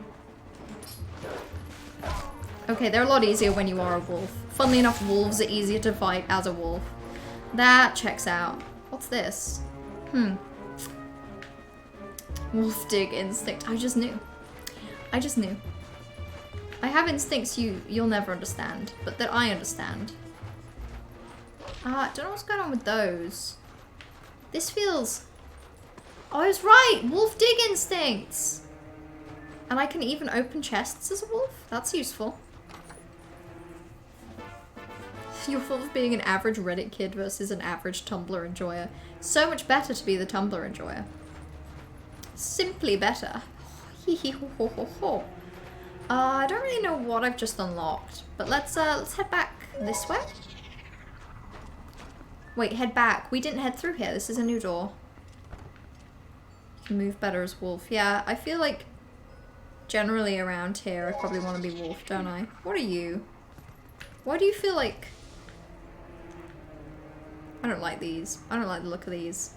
Okay, they're a lot easier when you are a wolf. Funnily enough, wolves are easier to fight as a wolf. That checks out. What's this? Wolf dig instinct. I just knew. I just knew. I have instincts you'll never understand, but that I understand. Don't know what's going on with those. This feels... Oh, I was right! Wolf dig instincts! And I can even open chests as a wolf? That's useful. Your fault of being an average Reddit kid versus an average Tumblr enjoyer. So much better to be the Tumblr enjoyer. Simply better. I don't really know what I've just unlocked, but let's head back this way. Wait, head back. We didn't head through here. This is a new door. You can move better as wolf. Yeah, I feel like generally around here I probably want to be wolf, don't I? What are you? Why do you feel like... I don't like these. I don't like the look of these.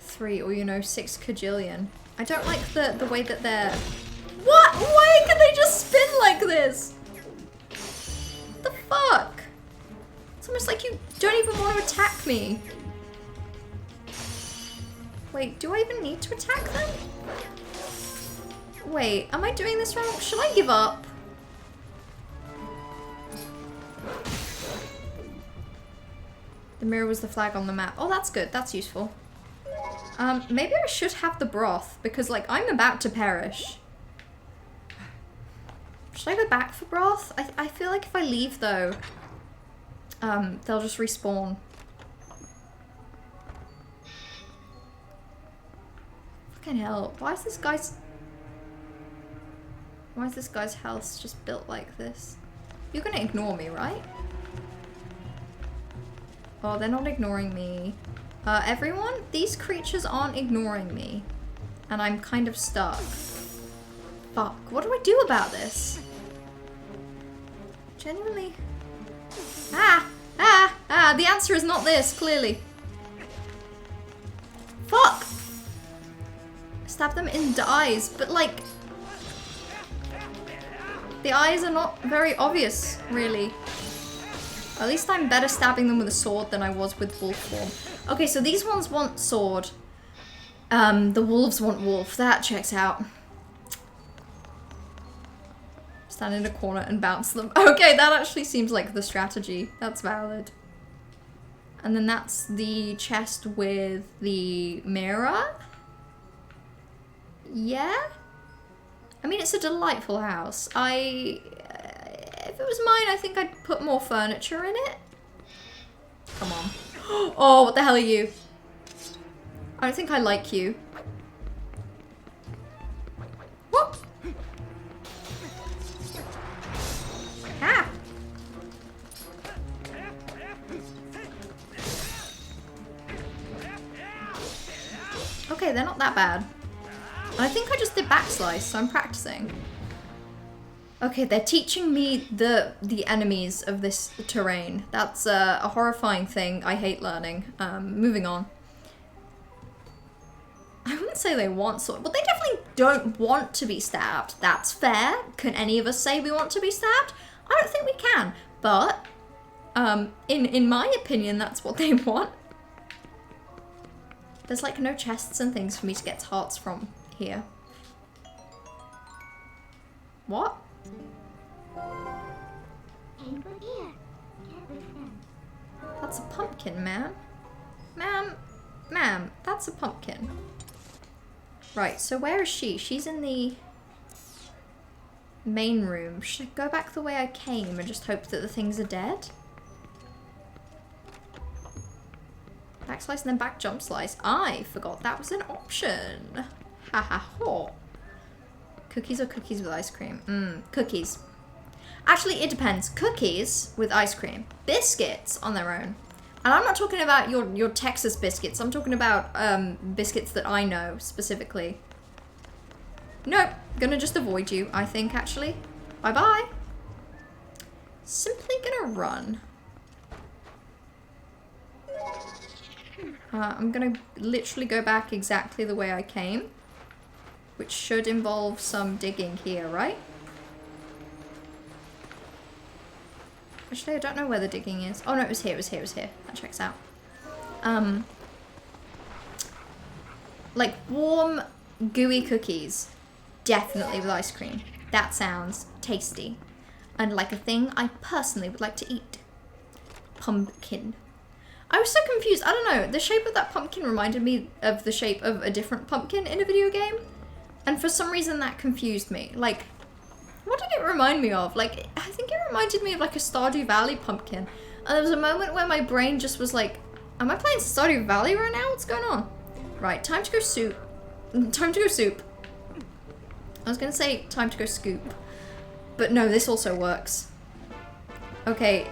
3 or, you know, 6 kajillion. I don't like the way that they're... What? Why can they just spin like this? What the fuck? It's almost like you don't even want to attack me. Wait, do I even need to attack them? Wait, am I doing this wrong? Should I give up? The mirror was the flag on the map. Oh, that's good. That's useful. Maybe I should have the broth, because, like, I'm about to perish. Should I go back for broth? I feel like if I leave, though, they'll just respawn. Fucking hell. Why is this guy's house just built like this? You're gonna ignore me, right? Oh, they're not ignoring me. Everyone, these creatures aren't ignoring me. And I'm kind of stuck. Fuck, what do I do about this? Genuinely. The answer is not this, clearly. Fuck! Stab them in the eyes, but like... The eyes are not very obvious, really. At least I'm better stabbing them with a sword than I was with wolf form. Okay, so these ones want sword. The wolves want wolf. That checks out. Stand in a corner and bounce them. Okay, that actually seems like the strategy. That's valid. And then that's the chest with the mirror. Yeah? I mean, it's a delightful house. If it was mine, I think I'd put more furniture in it. Come on. Oh, what the hell are you? I don't think I like you. What? Ah! Okay, they're not that bad. I think I just did backslice, so I'm practicing. Okay, they're teaching me the enemies of this terrain. That's a horrifying thing. I hate learning. Moving on. I wouldn't say they want sword. Well, they definitely don't want to be stabbed. That's fair. Can any of us say we want to be stabbed? I don't think we can. But, in my opinion, that's what they want. There's like no chests and things for me to get hearts from here. What? That's a pumpkin, ma'am. Ma'am, that's a pumpkin. Right, so where is she? She's in the main room. Should I go back the way I came and just hope that the things are dead? Back slice and then back jump slice. I forgot that was an option. Ha ha ha. Cookies or cookies with ice cream? Cookies. Actually, it depends. Cookies with ice cream. Biscuits on their own. And I'm not talking about your Texas biscuits. I'm talking about biscuits that I know specifically. Nope. Gonna just avoid you, I think, actually. Bye-bye. Simply gonna run. I'm gonna literally go back exactly the way I came, which should involve some digging here, right? Actually, I don't know where the digging is. Oh no, it was here, it was here, it was here. That checks out. Like warm, gooey cookies. Definitely with ice cream. That sounds tasty. And like a thing I personally would like to eat. Pumpkin. I was so confused. I don't know. The shape of that pumpkin reminded me of the shape of a different pumpkin in a video game. And for some reason that confused me. Like, what did it remind me of? Like, I think it reminded me of like a Stardew Valley pumpkin. And there was a moment where my brain just was like, am I playing Stardew Valley right now? What's going on? Right, time to go soup. Time to go soup. I was gonna say time to go scoop. But no, this also works. Okay,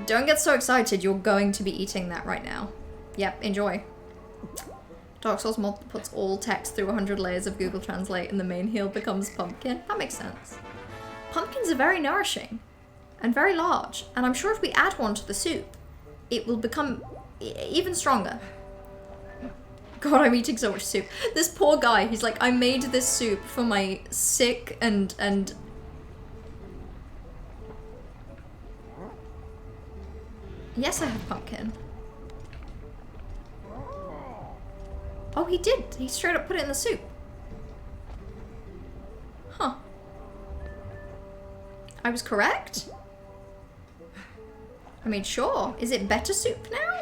don't get so excited. You're going to be eating that right now. Yep, enjoy. Dark Souls mod puts all text through 100 layers of Google Translate and the main heal becomes pumpkin. That makes sense. Pumpkins are very nourishing and very large. And I'm sure if we add one to the soup, it will become even stronger. God, I'm eating so much soup. This poor guy, he's like, I made this soup for my sick and yes, I have pumpkin. Oh, he did. He straight up put it in the soup. Huh. I was correct? I mean, sure. Is it better soup now?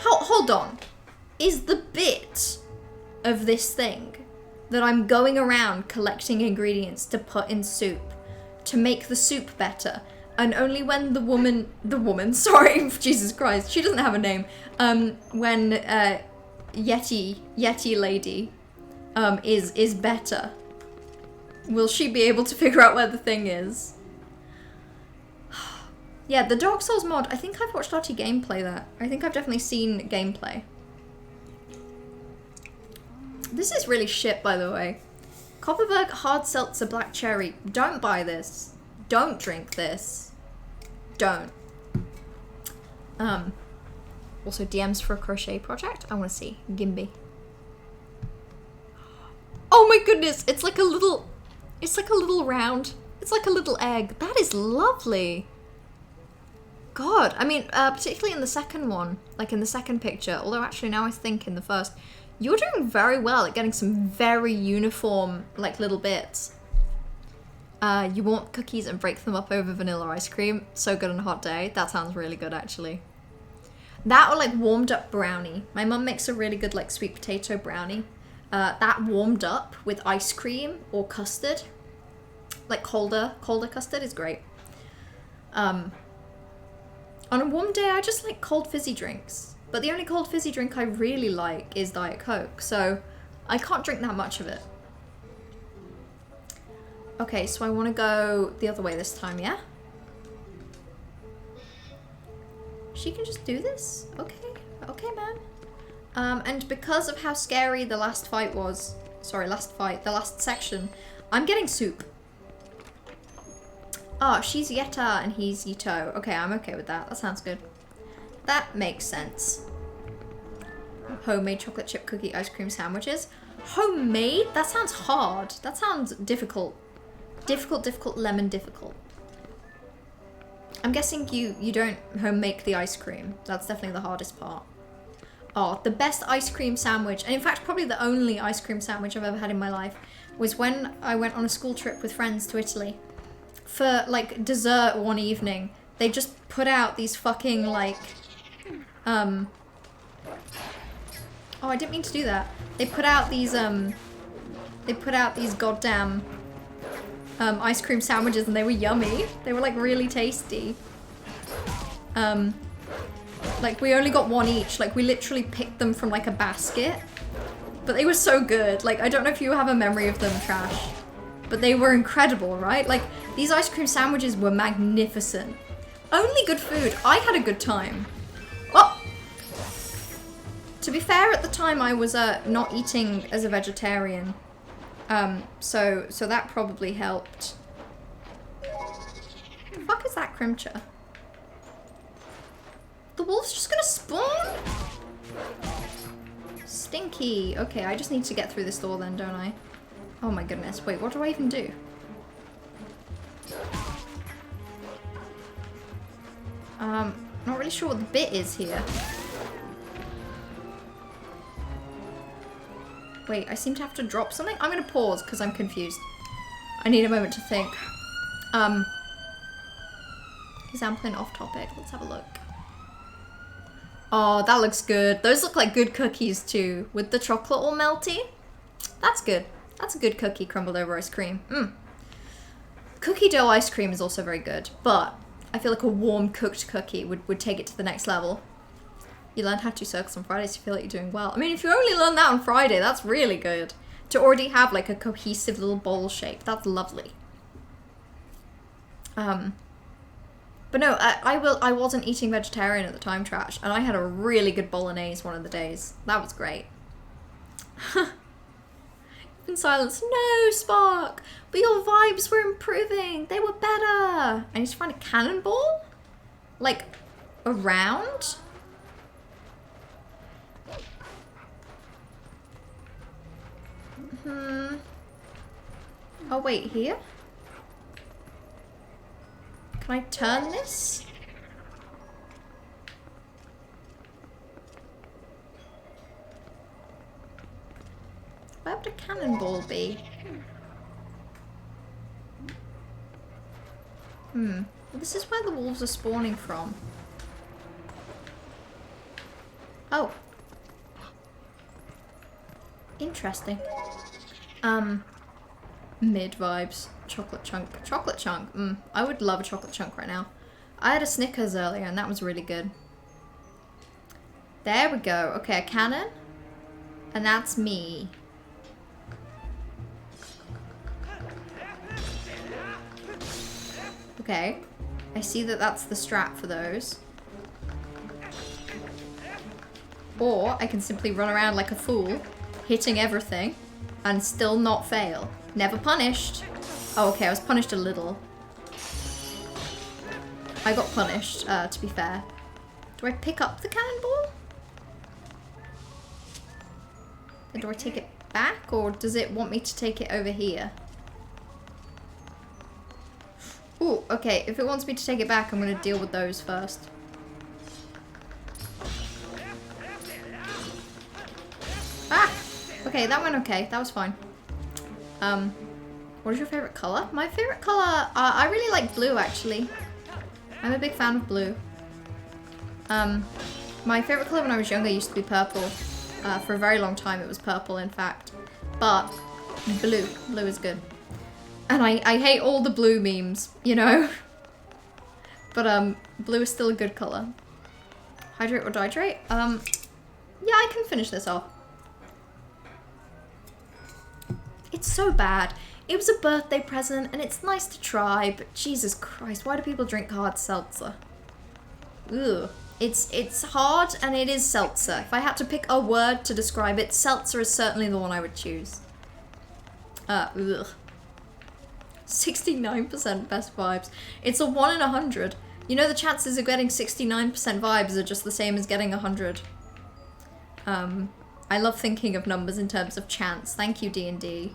Hold on. Is the bit of this thing that I'm going around collecting ingredients to put in soup to make the soup better, and only when the woman, sorry, Jesus Christ, she doesn't have a name, when Yeti lady is better, will she be able to figure out where the thing is? Yeah, the Dark Souls mod, I think I've watched Lottie gameplay that. I think I've definitely seen gameplay. This is really shit, by the way. Copperberg Hard Seltzer Black Cherry. Don't buy this. Don't drink this. Don't. Also DMs for a crochet project. I want to see. Gimby. Oh my goodness, it's like a little round. It's like a little egg. That is lovely. God, I mean, particularly in the second one, like in the second picture, although actually now I think in the first, you're doing very well at getting some very uniform, like, little bits. You want cookies and break them up over vanilla ice cream. So good on a hot day. That sounds really good, actually. That or, like, warmed up brownie. My mum makes a really good, like, sweet potato brownie. That warmed up with ice cream or custard, like colder custard is great. On a warm day, I just like cold fizzy drinks. But the only cold fizzy drink I really like is Diet Coke, so I can't drink that much of it. Okay, so I want to go the other way this time, yeah? She can just do this? Okay, okay, man. And because of how scary the last fight was, the last section, I'm getting soup. Oh, she's Yetta and he's Yito. Okay, I'm okay with that. That sounds good. That makes sense. Homemade chocolate chip cookie ice cream sandwiches. Homemade? That sounds hard. That sounds difficult. Difficult, lemon difficult. I'm guessing you don't home make the ice cream. That's definitely the hardest part. Oh, the best ice cream sandwich, and in fact probably the only ice cream sandwich I've ever had in my life, was when I went on a school trip with friends to Italy. For, like, dessert one evening, they just put out these fucking, like, oh, I didn't mean to do that. They put out these goddamn, ice cream sandwiches, and they were yummy. They were, like, really tasty. Like, we only got one each. Like, we literally picked them from, like, a basket. But they were so good. Like, I don't know if you have a memory of them, Trash. But they were incredible, right? Like, these ice cream sandwiches were magnificent. Only good food. I had a good time. Oh! To be fair, at the time I was not eating as a vegetarian. So that probably helped. The fuck is that crimcher? The wolf's just gonna spawn? Stinky. Okay, I just need to get through this door then, don't I? Oh my goodness. Wait, what do I even do? Not really sure what the bit is here. Wait, I seem to have to drop something? I'm gonna pause because I'm confused. I need a moment to think. Example in off topic. Let's have a look. Oh, that looks good. Those look like good cookies too, with the chocolate all melty. That's good. That's a good cookie crumbled over ice cream. Cookie dough ice cream is also very good, but I feel like a warm cooked cookie would take it to the next level. You learn how to do circles on Fridays, you feel like you're doing well. I mean, if you only learn that on Friday, that's really good. To already have like a cohesive little bowl shape, that's lovely. But no, I wasn't eating vegetarian at the time, Trash, and I had a really good bolognese one of the days. That was great. In silence, no, Spark, but your vibes were improving. They were better. I need to find a cannonball? Like, around? Oh, wait, here? Can I turn this? Where would a cannonball be? Well, this is where the wolves are spawning from. Oh. Interesting. Mid vibes. Chocolate chunk. Chocolate chunk. I would love a chocolate chunk right now. I had a Snickers earlier and that was really good. There we go. Okay, a cannon. And that's me. Okay. I see that that's the strat for those. Or I can simply run around like a fool, hitting everything, and still not fail. Never punished. Oh, okay, I was punished a little. I got punished, to be fair. Do I pick up the cannonball? And do I take it back, or does it want me to take it over here? Ooh, okay, if it wants me to take it back, I'm gonna deal with those first. Ah! Okay, that went okay. That was fine. What is your favorite color? My favorite color, I really like blue, actually. I'm a big fan of blue. My favorite color when I was younger used to be purple. For a very long time it was purple, in fact. But blue. Blue is good. And I hate all the blue memes, you know? But, blue is still a good color. Hydrate or dihydrate? Yeah, I can finish this off. It's so bad. It was a birthday present, and it's nice to try, but Jesus Christ, why do people drink hard seltzer? Ugh. It's hard, and it is seltzer. If I had to pick a word to describe it, seltzer is certainly the one I would choose. Ugh. 69% best vibes. It's a 1 in 100. You know the chances of getting 69% vibes are just the same as getting 100. I love thinking of numbers in terms of chance. Thank you, D&D.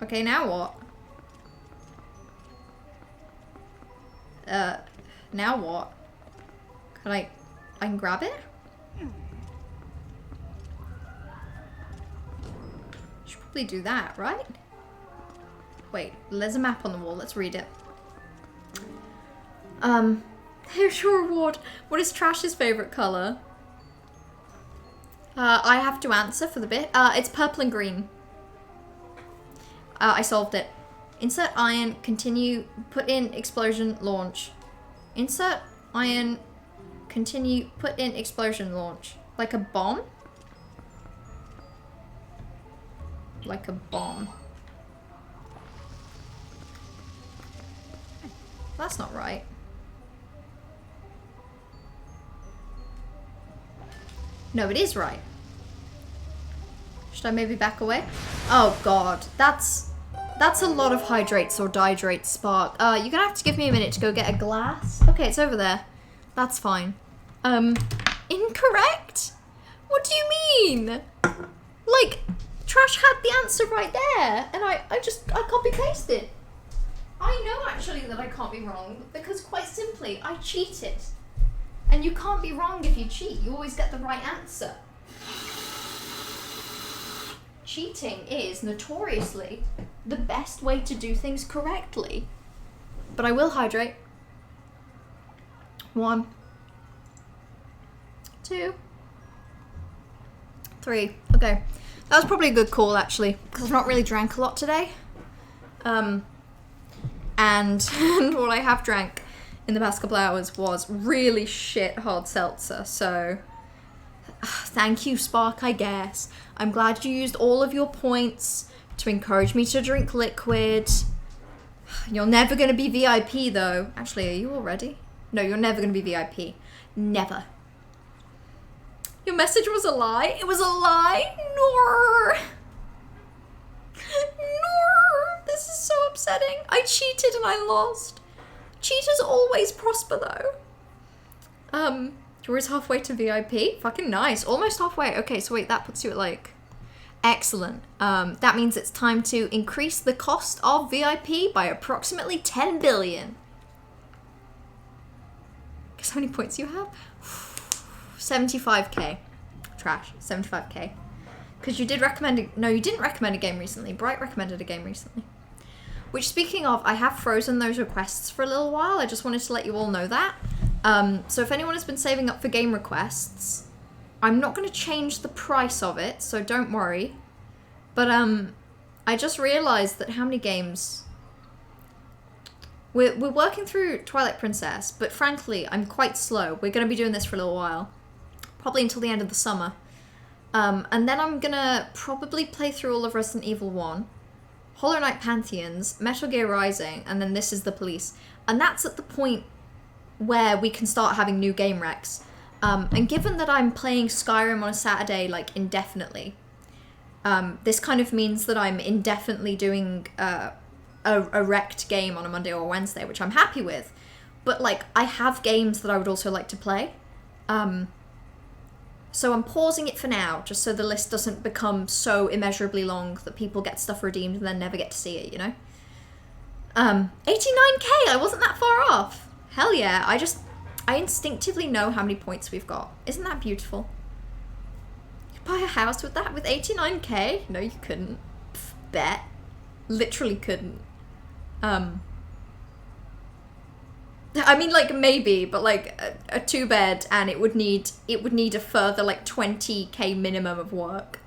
Okay, now what? Now what? I can grab it? Should probably do that, right? Wait, there's a map on the wall. Let's read it. Here's your reward. What is Trash's favorite color? I have to answer for the bit. It's purple and green. I solved it. Insert iron, continue, put in explosion, launch. Insert iron, continue, put in explosion, launch. Like a bomb? Like a bomb. That's not right. No, it is right. Should I maybe back away? Oh god, that's a lot of hydrates or dihydrates, Spark. You're gonna have to give me a minute to go get a glass. Okay, it's over there. That's fine. Incorrect? What do you mean? Like, Trash had the answer right there, and I copy pasted. I know actually that I can't be wrong, because quite simply, I cheated. And you can't be wrong if you cheat. You always get the right answer. Cheating is notoriously the best way to do things correctly. But I will hydrate. 1, 2, 3. Okay. That was probably a good call, actually, because I've not really drank a lot today. And what I have drank in the past couple hours was really shit hard seltzer, so thank you, Spark, I guess. I'm glad you used all of your points to encourage me to drink liquid. You're never going to be VIP, though. Actually, are you already? No, you're never going to be VIP. Never. Your message was a lie? It was a lie? Nor. Nor. This is so upsetting. I cheated and I lost. Cheaters always prosper, though. Yours halfway to VIP? Fucking nice. Almost halfway. Okay, so wait, that puts you at like... Excellent. That means it's time to increase the cost of VIP by approximately 10 billion. Guess how many points you have? 75k. Trash. 75k. Because you did recommend... No, you didn't recommend a game recently. Bright recommended a game recently. Which, speaking of, I have frozen those requests for a little while. I just wanted to let you all know that. So if anyone has been saving up for game requests, I'm not going to change the price of it, so don't worry. But I just realised that how many games... We're working through Twilight Princess, but frankly, I'm quite slow. We're going to be doing this for a little while. Probably until the end of the summer. And then I'm going to probably play through all of Resident Evil 1, Hollow Knight Pantheons, Metal Gear Rising, and then This Is the Police. And that's at the point where we can start having new game recs. And given that I'm playing Skyrim on a Saturday, like, indefinitely, this kind of means that I'm indefinitely doing a wrecked game on a Monday or a Wednesday, which I'm happy with. But, like, I have games that I would also like to play. So I'm pausing it for now, just so the list doesn't become so immeasurably long that people get stuff redeemed and then never get to see it, you know? 89k! I wasn't that far off! Hell yeah, I instinctively know how many points we've got. Isn't that beautiful? You could buy a house with that, with 89k? No, you couldn't. Pff, bet. Literally couldn't. I mean, like, maybe, but, like, a 2-bed, and it would need a further, like, 20k minimum of work.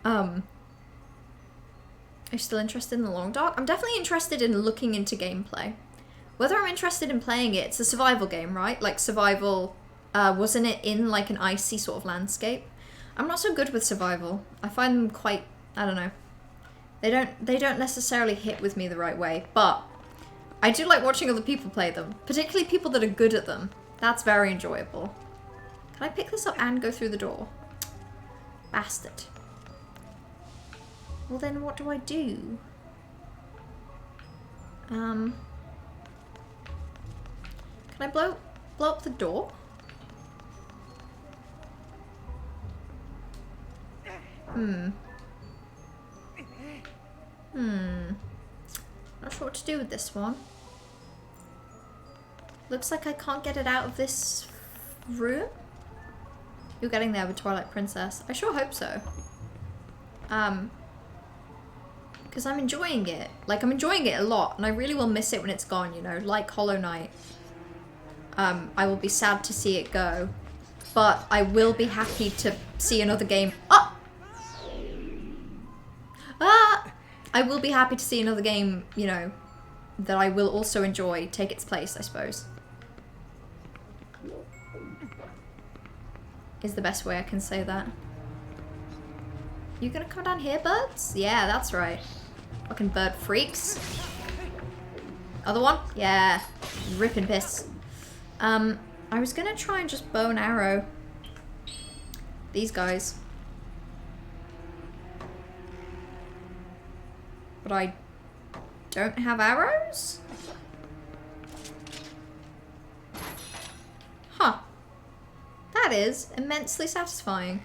Are you still interested in the Long Dark? I'm definitely interested in looking into gameplay. Whether I'm interested in playing it, it's a survival game, right? Like, survival, wasn't it in, like, an icy sort of landscape? I'm not so good with survival. I find them quite, I don't know. They don't necessarily hit with me the right way, but I do like watching other people play them, particularly people that are good at them. That's very enjoyable. Can I pick this up and go through the door? Bastard. Well then, what do I do? Can I blow up the door? Not sure what to do with this one. Looks like I can't get it out of this room. You're getting there with Twilight Princess. I sure hope so. Because I'm enjoying it. Like, I'm enjoying it a lot, and I really will miss it when it's gone, you know, like Hollow Knight. I will be sad to see it go, but I will be happy to see another game. Oh! Ah! I will be happy to see another game, you know, that I will also enjoy take its place, I suppose. Is the best way I can say that. You gonna come down here, birds? Yeah, that's right. Fucking bird freaks. Other one? Yeah. Ripping piss. I was gonna try and just bow and arrow these guys. but I don't have arrows? Huh. That is immensely satisfying.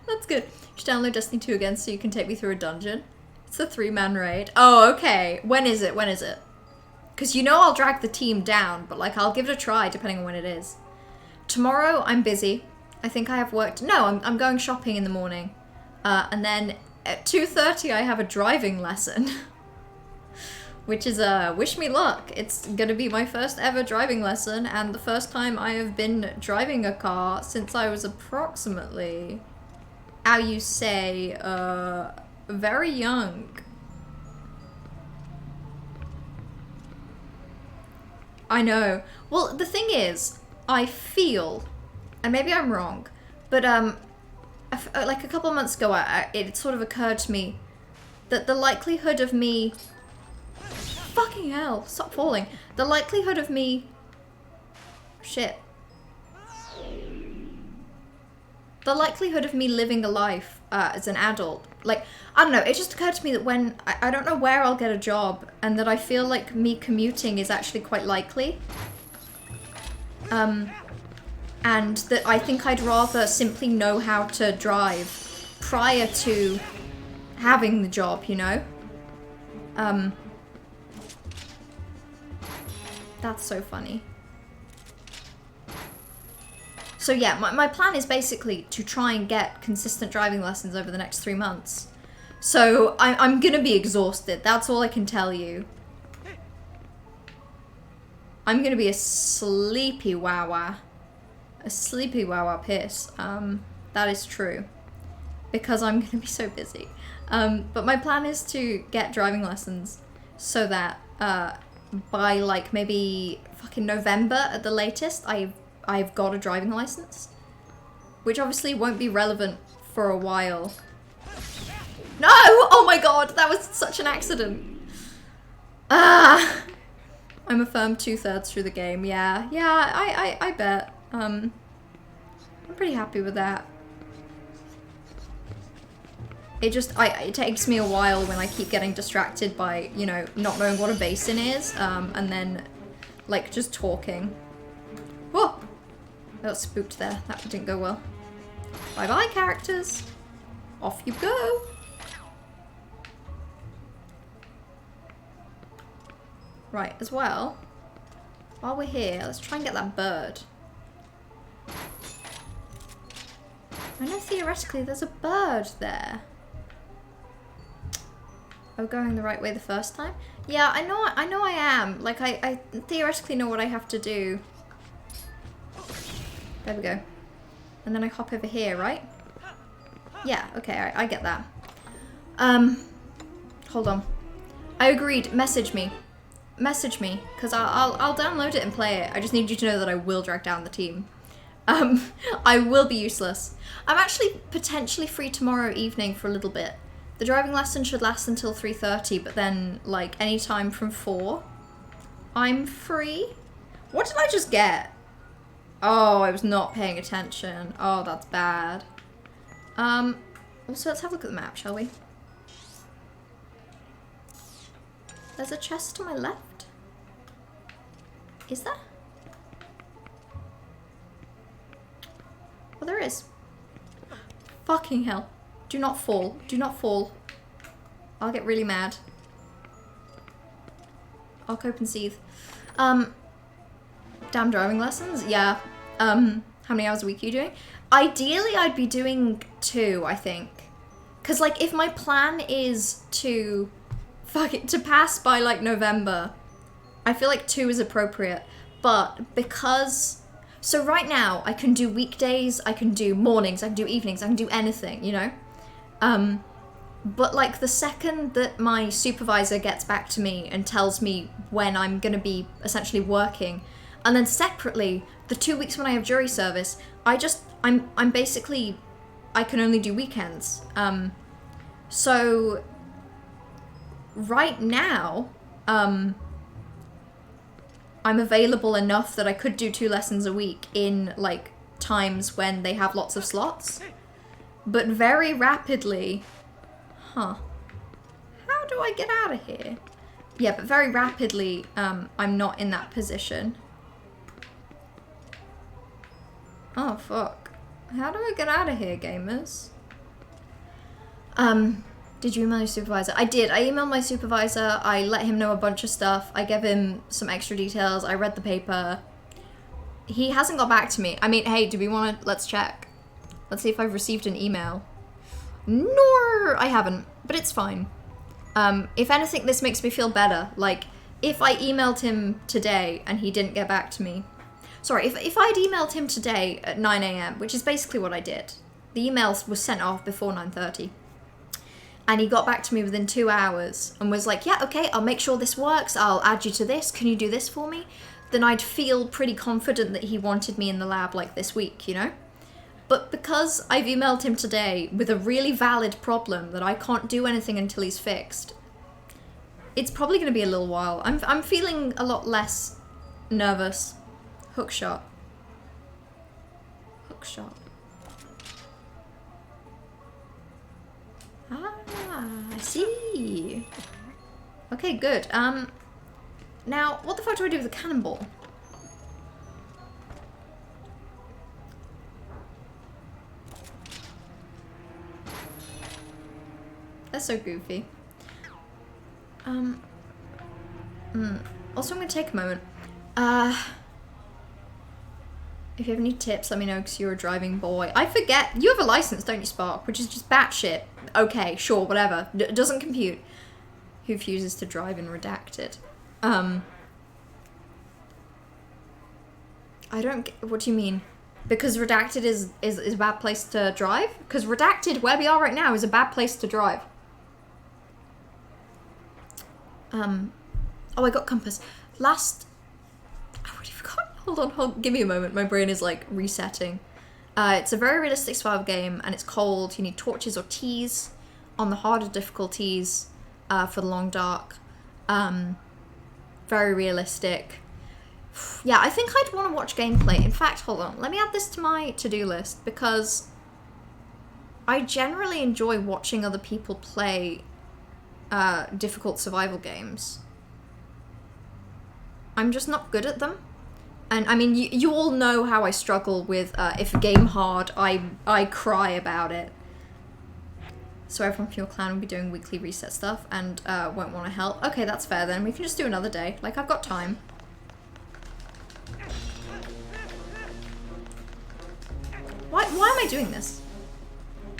That's good. Just download Destiny 2 again so you can take me through a dungeon. It's a 3-man raid. Oh, okay. When is it? When is it? Because you know I'll drag the team down, but like I'll give it a try depending on when it is. Tomorrow I'm busy. I think I have work. No, I'm going shopping in the morning. And then at 2:30 I have a driving lesson. Which is wish me luck. It's gonna be my first ever driving lesson and the first time I have been driving a car since I was approximately, how you say, very young. I know. Well, the thing is, I feel, and maybe I'm wrong, but like a couple of months ago, it sort of occurred to me that the likelihood of me, fucking hell, stop falling. The likelihood of me, shit. The likelihood of me living a life as an adult, like, I don't know, it just occurred to me that when, I don't know where I'll get a job, and that I feel like me commuting is actually quite likely. And that I think I'd rather simply know how to drive prior to having the job, you know? That's so funny. So yeah, my plan is basically to try and get consistent driving lessons over the next 3 months. So I'm gonna be exhausted, that's all I can tell you. I'm gonna be a sleepy wawa. A sleepy wawa piss. That is true. Because I'm gonna be so busy. But my plan is to get driving lessons so that by like maybe fucking November at the latest, I've got a driving license. Which obviously won't be relevant for a while. No! Oh my god, that was such an accident. Ah! I'm a firm 2/3 through the game. Yeah, I bet. I'm pretty happy with that. It just, it takes me a while when I keep getting distracted by, you know, not knowing what a basin is, and then, like, just talking. Whoa! I got spooked there. That didn't go well. Bye-bye, characters. Off you go. Right, as well, while we're here, let's try and get that bird. I know theoretically there's a bird there. Oh, going the right way the first time? Yeah, I know I am. Like, I theoretically know what I have to do. There we go. And then I hop over here, right? Yeah, okay, I get that. Hold on. I agreed, message me. Message me, because I'll download it and play it. I just need you to know that I will drag down the team. I will be useless. I'm actually potentially free tomorrow evening for a little bit. The driving lesson should last until 3:30, but then, like, any time from 4, I'm free. What did I just get? Oh, I was not paying attention. Oh, that's bad. Also, let's have a look at the map, shall we? There's a chest to my left. Is there? Oh, there is. Fucking hell. Do not fall. Do not fall. I'll get really mad. I'll cope and seethe. Damn driving lessons? Yeah. How many hours a week are you doing? Ideally, I'd be doing 2, I think. Because, like, if my plan is to... Fuck it, to pass by, like, November, I feel like 2 is appropriate. But because... So right now, I can do weekdays, I can do mornings, I can do evenings, I can do anything, you know? But, like, the second that my supervisor gets back to me and tells me when I'm gonna be essentially working, and then separately, the 2 weeks when I have jury service, I'm basically, I can only do weekends. So, right now, I'm available enough that I could do 2 lessons a week in, like, times when they have lots of slots. but very rapidly... Huh. How do I get out of here? Yeah, but very rapidly, I'm not in that position. Oh, fuck. How do I get out of here, gamers? Did you email your supervisor? I did. I emailed my supervisor. I let him know a bunch of stuff. I gave him some extra details. I read the paper. He hasn't got back to me. I mean, hey, do we want to... Let's check. Let's see if I've received an email. No, I haven't. But it's fine. If anything, this makes me feel better. Like, if I emailed him today and he didn't get back to me... Sorry, if I'd emailed him today at 9 AM, which is basically what I did. The email was sent off before 9:30. And he got back to me within 2 hours and was like, yeah, okay, I'll make sure this works. I'll add you to this. Can you do this for me? Then I'd feel pretty confident that he wanted me in the lab like this week, you know? But because I've emailed him today with a really valid problem that I can't do anything until he's fixed, it's probably going to be a little while. I'm feeling a lot less nervous. Hookshot. Hookshot. Ah, I see. Okay, good. Now, what the fuck do I do with the cannonball? That's so goofy. Also, I'm gonna take a moment. If you have any tips, let me know, because you're a driving boy. I forget. You have a license, don't you, Spark? Which is just batshit. Okay, sure, whatever. Doesn't compute. Who refuses to drive in redacted? I don't get... What do you mean? Because redacted is a bad place to drive? Because redacted, where we are right now, is a bad place to drive. Oh, I got compass. Last... I already forgot. Hold on, give me a moment. My brain is like resetting. It's a very realistic survival game, and it's cold. You need torches or teas on the harder difficulties for the long dark. Very realistic. Yeah, I think I'd want to watch gameplay. In fact, hold on. Let me add this to my to-do list, because I generally enjoy watching other people play difficult survival games. I'm just not good at them. And I mean, you all know how I struggle with if a game hard, I cry about it. So everyone from your clan will be doing weekly reset stuff and won't want to help. Okay, that's fair then. We can just do another day. Like, I've got time. Why am I doing this?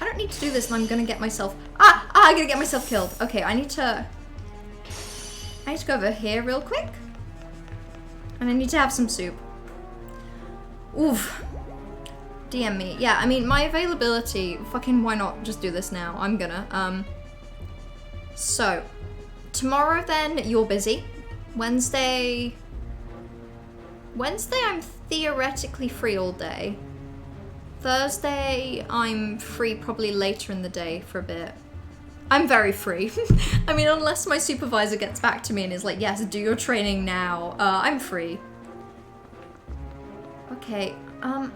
I don't need to do this and I'm gonna get myself... I'm gonna get myself killed. Okay, I need to go over here real quick. And I need to have some soup. Oof. DM me. Yeah, I mean, my availability... Fucking why not just do this now? I'm gonna. So, tomorrow then, you're busy. Wednesday I'm theoretically free all day. Thursday, I'm free probably later in the day for a bit. I'm very free. I mean, unless my supervisor gets back to me and is like, yes, do your training now. I'm free. Okay, I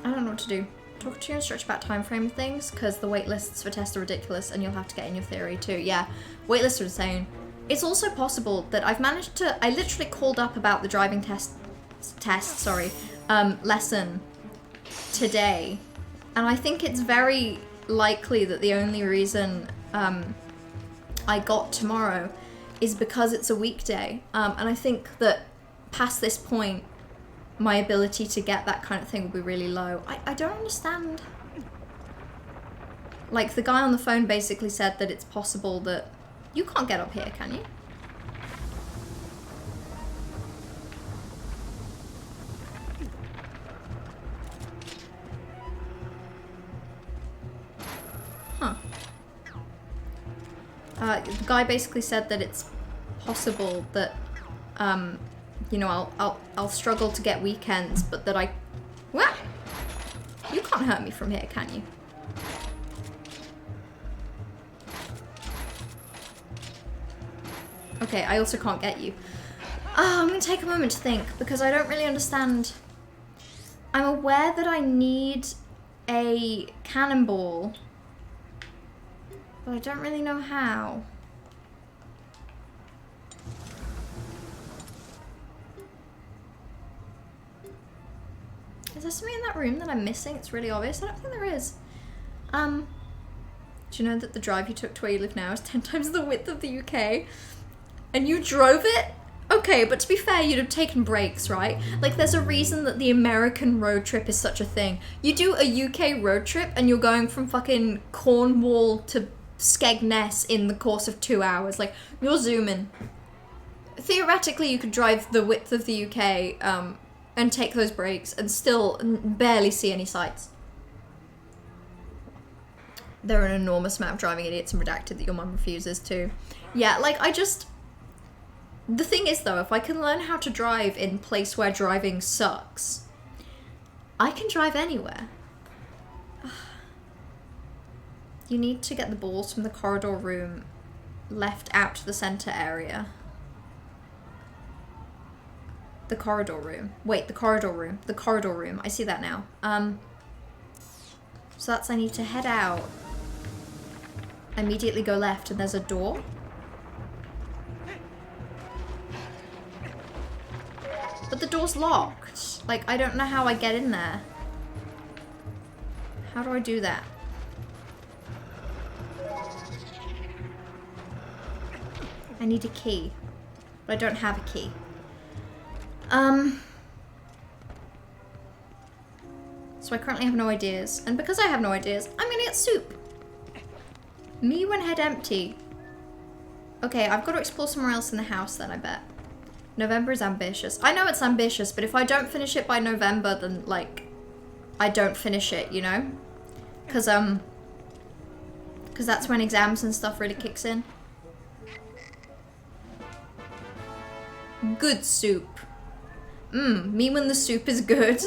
don't know what to do. Talk to your instructor about time frame things, because the wait lists for tests are ridiculous and you'll have to get in your theory too. Yeah, wait lists are insane. It's also possible that I've managed to... I literally called up about the driving lesson today, and I think it's very likely that the only reason I got tomorrow is because it's a weekday, and I think that past this point my ability to get that kind of thing will be really low. I don't understand. Like, the guy on the phone basically said that it's possible that you can't get up here, can you? Huh. The guy basically said that it's possible that, you know, I'll struggle to get weekends, but that I... What? You can't hurt me from here, can you? Okay, I also can't get you. I'm gonna take a moment to think, because I don't really understand. I'm aware that I need a cannonball. But I don't really know how. Is there something in that room that I'm missing? It's really obvious. I don't think there is. Do you know that the drive you took to where you live now is 10 times the width of the UK? And you drove it? Okay, but to be fair, you'd have taken breaks, right? Like, there's a reason that the American road trip is such a thing. You do a UK road trip and you're going from fucking Cornwall to Skegness in the course of 2 hours. Like, you're zooming. Theoretically, you could drive the width of the UK and take those breaks and still barely see any sights. There are an enormous amount of driving idiots and redacted that your mum refuses to. Yeah, like, the thing is, though, if I can learn how to drive in a place where driving sucks, I can drive anywhere. You need to get the balls from the corridor room left out to the center area. The corridor room. Wait, the corridor room. The corridor room. I see that now. So that's I need to head out. Immediately go left and there's a door. But the door's locked. Like, I don't know how I get in there. How do I do that? I need a key. But I don't have a key. So I currently have no ideas. And because I have no ideas, I'm gonna get soup. Me when head empty. Okay, I've got to explore somewhere else in the house then, I bet. November is ambitious. I know it's ambitious, but if I don't finish it by November, then, like, I don't finish it, you know? Because that's when exams and stuff really kicks in. Good soup. Me when the soup is good.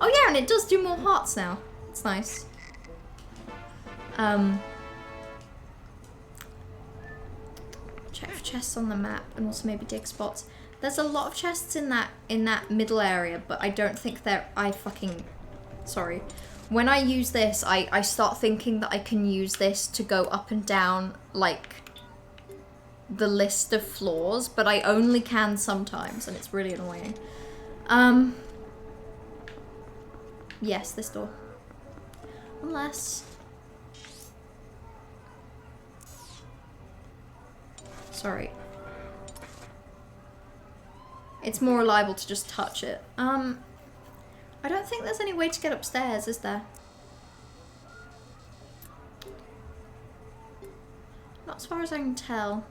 Oh yeah, and it does do more hearts now. It's nice. Check for chests on the map and also maybe dig spots. There's a lot of chests in that middle area, but I don't think sorry. When I use this, I start thinking that I can use this to go up and down, like, the list of floors, but I only can sometimes, and it's really annoying. Yes, this door. Unless... Sorry. It's more reliable to just touch it. I don't think there's any way to get upstairs, is there? Not as far as I can tell.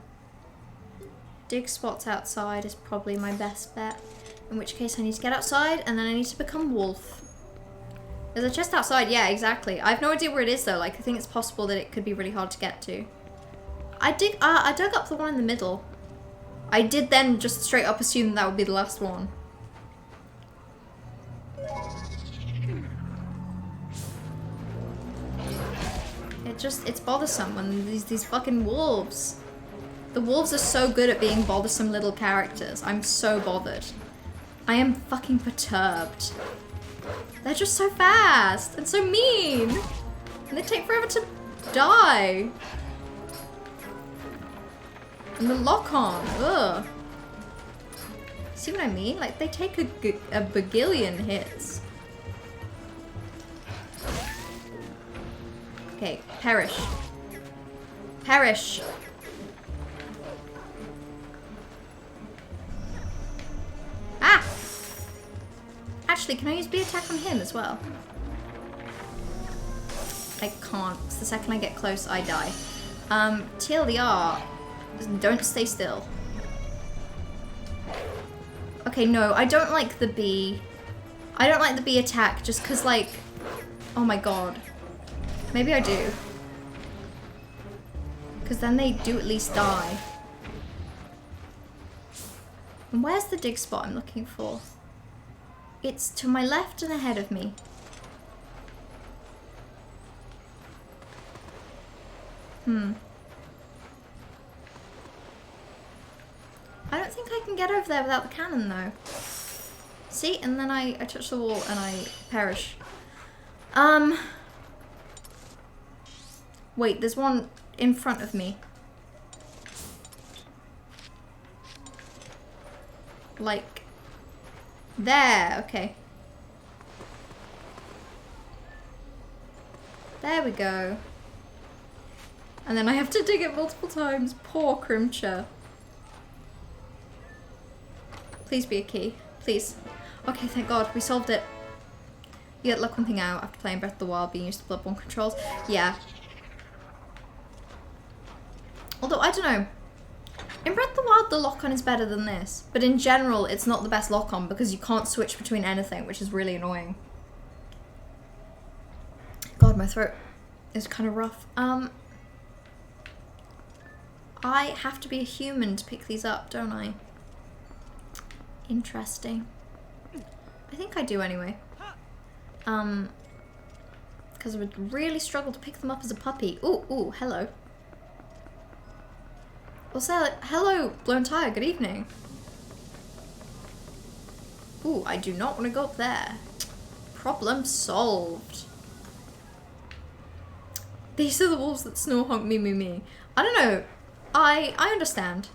Dig spots outside is probably my best bet. In which case I need to get outside and then I need to become wolf. There's a chest outside, yeah, exactly. I have no idea where it is though, like I think it's possible that it could be really hard to get to. I dug up the one in the middle. I did then just straight up assume that would be the last one. It's bothersome when these fucking wolves. The wolves are so good at being bothersome little characters. I'm so bothered. I am fucking perturbed. They're just so fast and so mean. And they take forever to die. And the lock-on, ugh. See what I mean? Like, they take a bagillion hits. Okay, perish. Perish. Ah! Actually, can I use B attack on him as well? I can't, because the second I get close, I die. TLDR, don't stay still. Okay, no, I don't like the B. I don't like the B attack, just because, like, oh my god. Maybe I do. Because then they do at least die. And where's the dig spot I'm looking for? It's to my left and ahead of me. I don't think I can get over there without the cannon though. See, and then I touch the wall and I perish. Wait, there's one in front of me. Like, there, okay. There we go. And then I have to dig it multiple times. Poor Crimcher. Please be a key. Please. Okay, thank God. We solved it. You get luck one thing out after playing Breath of the Wild, being used to Bloodborne controls. Yeah. Although, I don't know. In Breath of the Wild, the lock-on is better than this. But in general, it's not the best lock-on because you can't switch between anything, which is really annoying. God, my throat is kind of rough. I have to be a human to pick these up, don't I? Interesting. I think I do anyway. Because I would really struggle to pick them up as a puppy. Ooh, ooh, hello. Well, say hello, Blown Tire, good evening. Ooh, I do not want to go up there. Problem solved. These are the wolves that snore honk me me me. I don't know. I understand.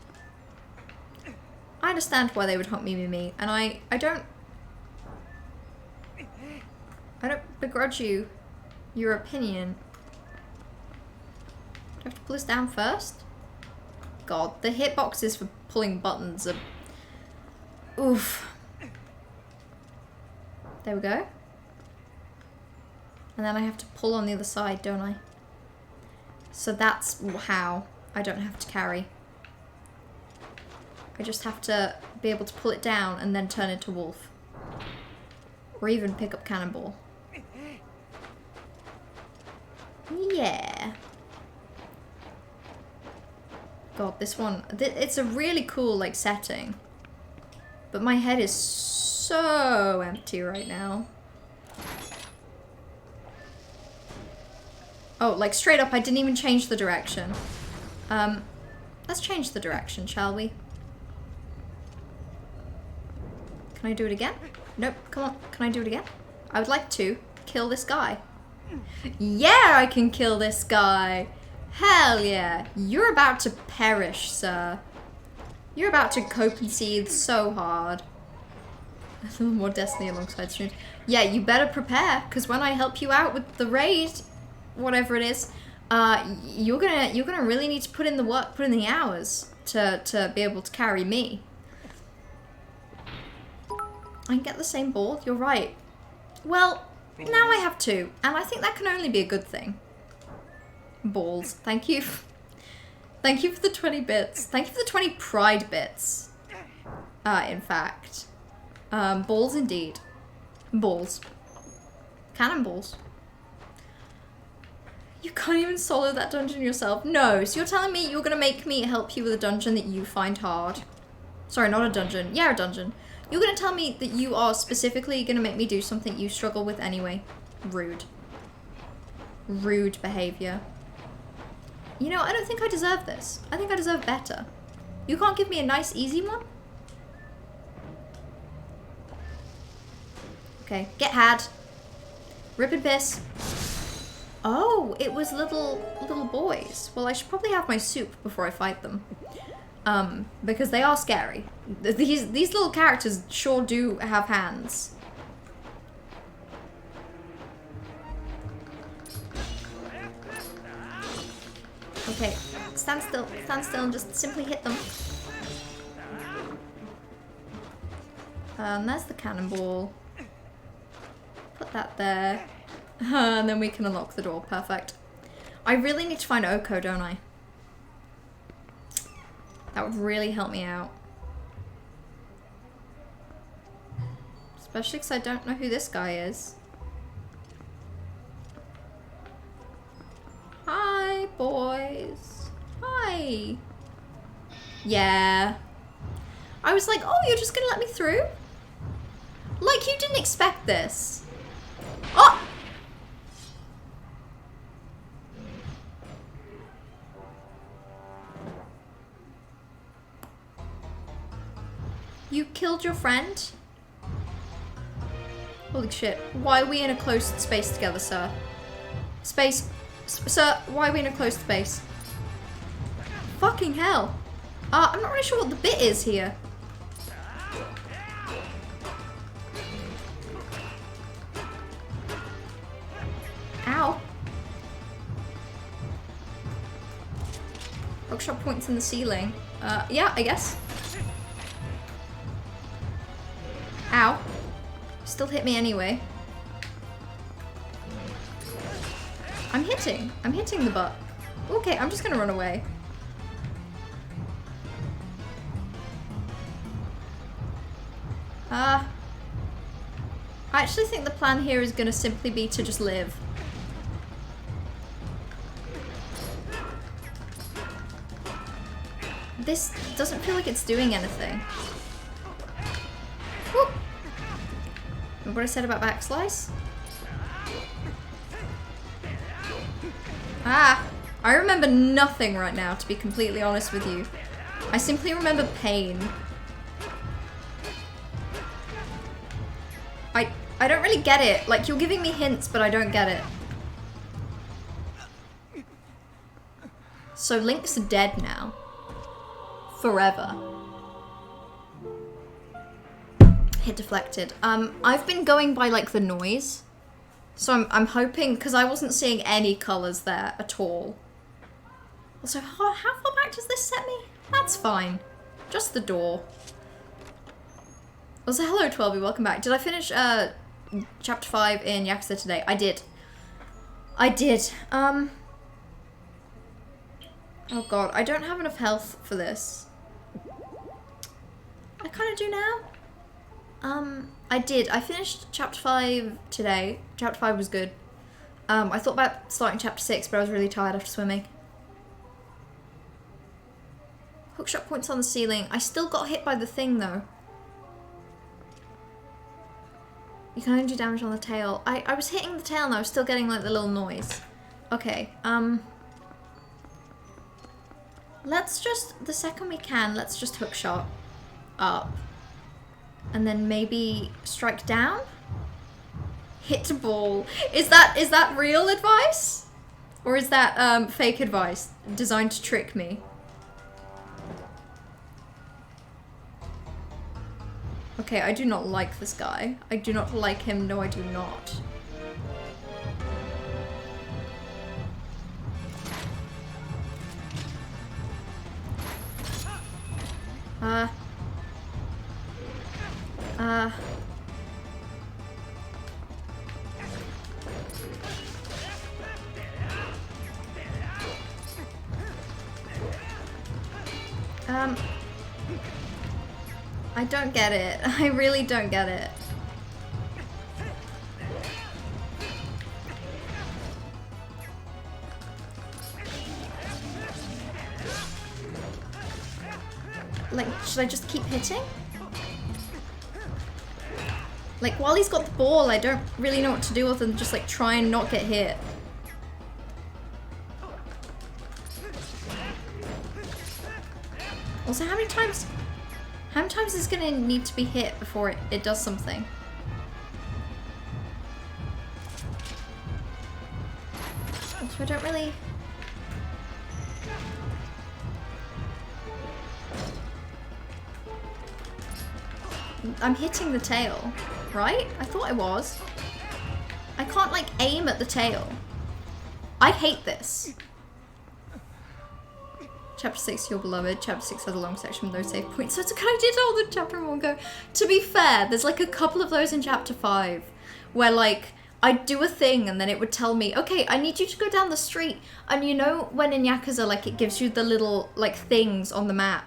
I understand why they would honk me me me, and I don't begrudge you your opinion. Do I have to pull this down first? God, the hitboxes for pulling buttons are... Oof. There we go. And then I have to pull on the other side, don't I? So that's how I don't have to carry. I just have to be able to pull it down and then turn into wolf. Or even pick up cannonball. Yeah. God, this one, it's a really cool, like, setting. But my head is so empty right now. Oh, like, straight up, I didn't even change the direction. Let's change the direction, shall we? Can I do it again? Nope, come on, can I do it again? I would like to kill this guy. Yeah, I can kill this guy! Hell yeah! You're about to perish, sir. You're about to cope and seethe so hard. A little more Destiny alongside streams. Yeah, you better prepare, because when I help you out with the raid, whatever it is, you're gonna really need to put in the work, put in the hours to be able to carry me. I can get the same ball, you're right. Well, now I have two, and I think that can only be a good thing. Balls, thank you. Thank you for the 20 bits. Thank you for the 20 pride bits. In fact. Balls indeed. Balls. Cannonballs. You can't even solo that dungeon yourself. No, so you're telling me you're gonna make me help you with a dungeon that you find hard. Sorry, not a dungeon. Yeah, a dungeon. You're gonna tell me that you are specifically gonna make me do something you struggle with anyway. Rude. Rude behavior. You know, I don't think I deserve this. I think I deserve better. You can't give me a nice, easy one? Okay, get had. Rip and piss. Oh, it was little boys. Well, I should probably have my soup before I fight them. Because they are scary. These little characters sure do have hands. Okay, stand still and just simply hit them. There's the cannonball. Put that there. And then we can unlock the door. Perfect. I really need to find Oko, don't I? That would really help me out. Especially because I don't know who this guy is. Hi, boys. Hi. Yeah. I was like, oh, you're just gonna let me through? Like, you didn't expect this. Oh! You killed your friend? Holy shit. Why are we in a closed space together, sir? Sir, why are we in a closed space? Fucking hell. I'm not really sure what the bit is here. Ow. Hookshot points in the ceiling. Yeah, I guess. Ow. Still hit me anyway. I'm hitting the butt. Okay, I'm just gonna run away. I actually think the plan here is gonna simply be to just live. This doesn't feel like it's doing anything. Whoop. Remember what I said about backslice? I remember nothing right now, to be completely honest with you. I simply remember pain. I don't really get it. Like, you're giving me hints, but I don't get it. So Link's dead now. Forever. Hit deflected. I've been going by, like, the noise. So I'm hoping, because I wasn't seeing any colours there at all. Also, how far back does this set me? That's fine. Just the door. Also, hello 12y, welcome back. Did I finish chapter 5 in Yakuza today? I did. I did. Oh god, I don't have enough health for this. I kind of do now. I did. I finished chapter 5 today. Chapter 5 was good. I thought about starting chapter 6, but I was really tired after swimming. Hookshot points on the ceiling. I still got hit by the thing though. You can only do damage on the tail. I was hitting the tail and I was still getting like the little noise. Okay, let's just, the second we can, let's just hookshot up. And then maybe strike down? Hit a ball. Is that real advice? Or is that fake advice designed to trick me? Okay, I do not like this guy. I do not like him. No, I do not. I don't get it. I really don't get it. Like, should I just keep hitting? Like, while he's got the ball, I don't really know what to do other than just, like, try and not get hit. Also, how many times is it gonna need to be hit before it does something? Also, I don't really... I'm hitting the tail, right? I thought I was. I can't, like, aim at the tail. I hate this. Chapter 6, Your Beloved. Chapter 6 has a long section with no save points, so it's okay, I did all the chapter in one go. To be fair, there's like a couple of those in chapter 5 where like I'd do a thing and then it would tell me, okay, I need you to go down the street. And you know when in Yakuza, like, it gives you the little like things on the map?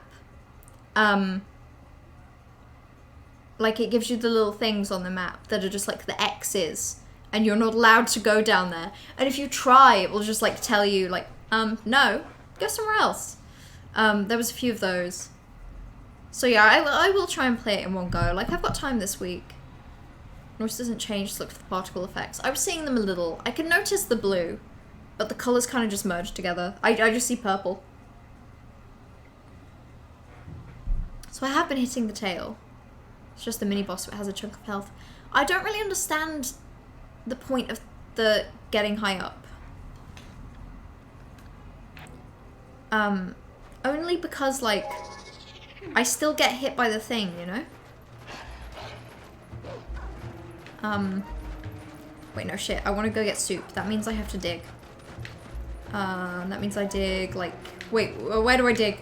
Like, it gives you the little things on the map that are just like the X's and you're not allowed to go down there. And if you try, it will just like tell you like, no, go somewhere else. There was a few of those. So yeah, I will try and play it in one go. Like, I've got time this week. Noise doesn't change to look for the particle effects. I was seeing them a little. I can notice the blue, but the colours kind of just merge together. I just see purple. So I have been hitting the tail. It's just the mini boss, so it has a chunk of health. I don't really understand the point of the getting high up. Only because, like, I still get hit by the thing, you know? Wait, no, shit. I want to go get soup. That means I have to dig. That means I dig, like... Wait, where do I dig?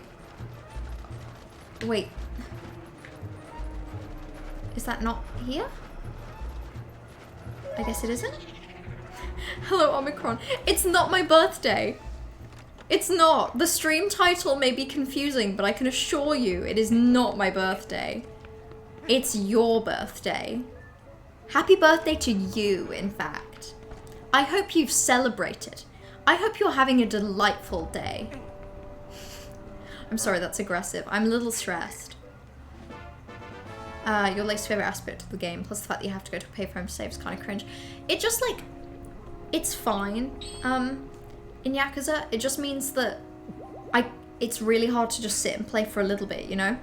Wait. Is that not here? I guess it isn't? Hello, Omicron. It's not my birthday. It's not. The stream title may be confusing, but I can assure you it is not my birthday. It's your birthday. Happy birthday to you, in fact. I hope you've celebrated. I hope you're having a delightful day. I'm sorry, that's aggressive. I'm a little stressed. Your least favorite aspect of the game, plus the fact that you have to go to a payphone to save is kind of cringe. It just, like, it's fine. In Yakuza, it just means that it's really hard to just sit and play for a little bit, you know?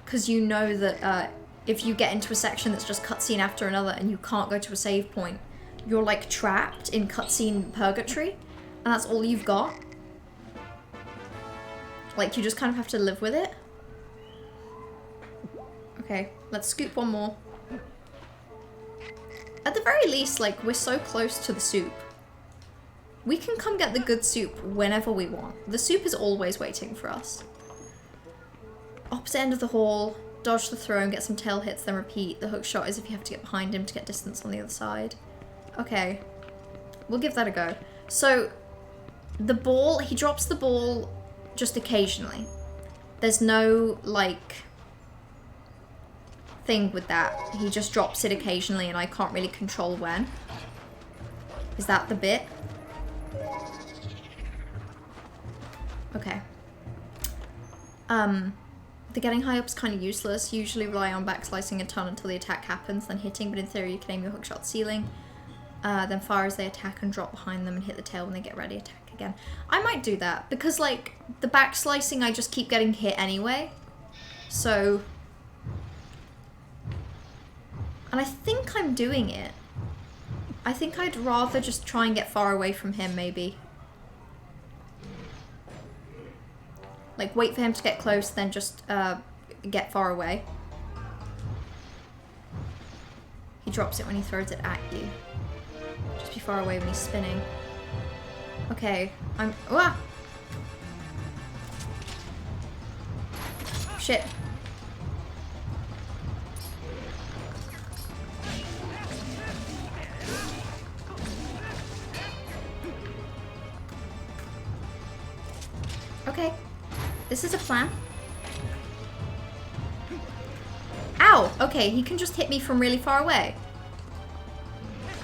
Because you know that if you get into a section that's just cutscene after another and you can't go to a save point, you're like trapped in cutscene purgatory, and that's all you've got. Like, you just kind of have to live with it. Okay, let's scoop one more. At the very least, like, we're so close to the soup. We can come get the good soup whenever we want. The soup is always waiting for us. Opposite end of the hall, dodge the throw and get some tail hits, then repeat. The hook shot is if you have to get behind him to get distance on the other side. Okay, we'll give that a go. So, the ball, he drops the ball just occasionally. There's no, like, thing with that. He just drops it occasionally and I can't really control when. Is that the bit? Okay. The getting high up's kind of useless. You usually rely on backslicing a ton until the attack happens, then hitting, but in theory you can aim your hookshot ceiling. Then fire as they attack and drop behind them and hit the tail when they get ready, attack again. I might do that, because, like, the backslicing I just keep getting hit anyway. So... And I think I'm doing it. I think I'd rather just try and get far away from him, maybe. Like, wait for him to get close, then just get far away. He drops it when he throws it at you. Just be far away when he's spinning. Okay, I'm... Ah! Shit. Okay. This is a plan. Ow! Okay, he can just hit me from really far away.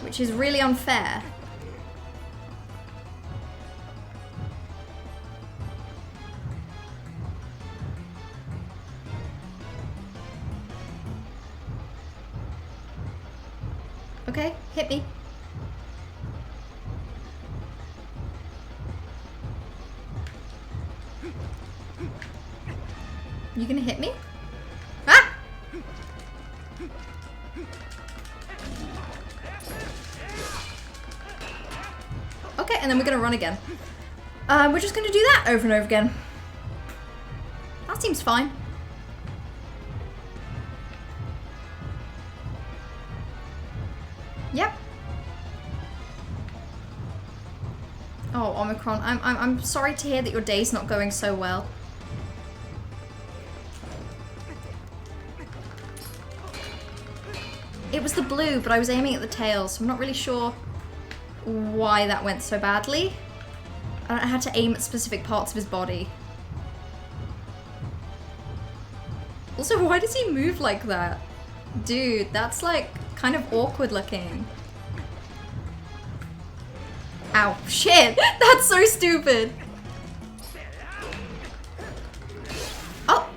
Which is really unfair. Okay, hit me. You gonna hit me? Ah! Okay, and then we're gonna run again. We're just gonna do that over and over again. That seems fine. Yep. Oh, Omicron, I'm sorry to hear that your day's not going so well. It was the blue, but I was aiming at the tail, so I'm not really sure why that went so badly. I had to aim at specific parts of his body. Also, why does he move like that? Dude, that's like kind of awkward looking. Ow, shit, that's so stupid. Oh.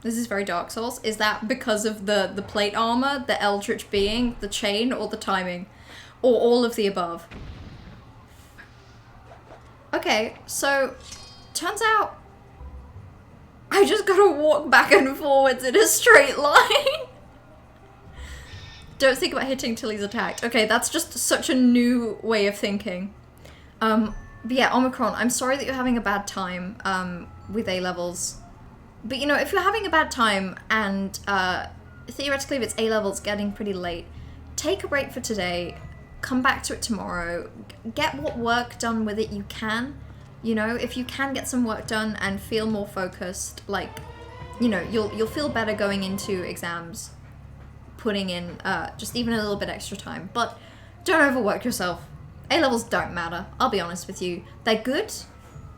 This is very Dark Souls. Is that because of the plate armor, the eldritch being, the chain, or the timing? Or all of the above? Okay, so turns out just gotta walk back and forwards in a straight line. Don't think about hitting till he's attacked. Okay, that's just such a new way of thinking. But yeah, Omicron, I'm sorry that you're having a bad time with A-levels. But you know, if you're having a bad time and theoretically if it's A-levels getting pretty late, take a break for today, come back to it tomorrow, get what work done with it you can. You know, if you can get some work done and feel more focused, like, you know, you'll feel better going into exams, putting in just even a little bit extra time. But don't overwork yourself. A-levels don't matter, I'll be honest with you. They're good,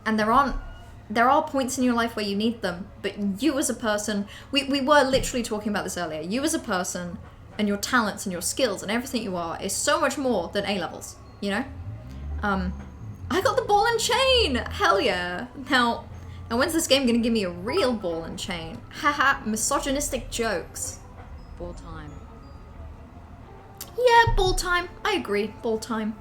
and there are points in your life where you need them, but you as a person, we were literally talking about this earlier, you as a person, and your talents and your skills and everything you are is so much more than A-levels, you know? I got the ball and chain! Hell yeah! Now when's this game gonna give me a real ball and chain? Haha, misogynistic jokes. Ball time. Yeah, ball time. I agree, ball time.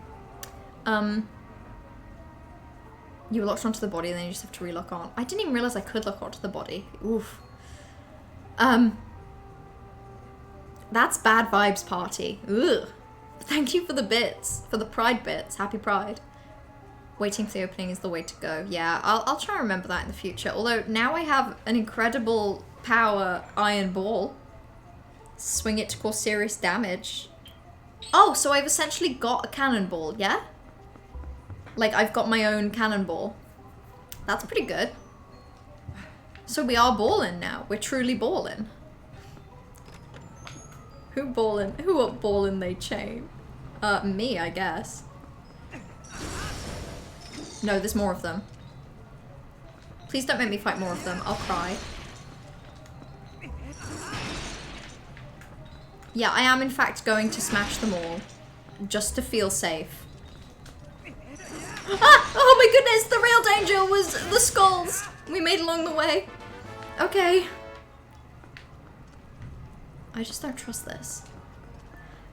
You were locked onto the body and then you just have to re-lock on. I didn't even realize I could lock onto the body. Oof. That's bad vibes party. Ugh. Thank you for the bits. For the pride bits. Happy pride. Waiting for the opening is the way to go. Yeah, I'll try and remember that in the future. Although now I have an incredible power iron ball. Swing it to cause serious damage. Oh, so I've essentially got a cannonball, yeah? Like, I've got my own cannonball. That's pretty good. So we are ballin' now. We're truly ballin'. Who ballin'? Who up ballin' they chain? Me, I guess. No, there's more of them. Please don't make me fight more of them. I'll cry. Yeah, I am in fact going to smash them all. Just to feel safe. Ah! Oh my goodness! The real danger was the skulls we made along the way. Okay. I just don't trust this.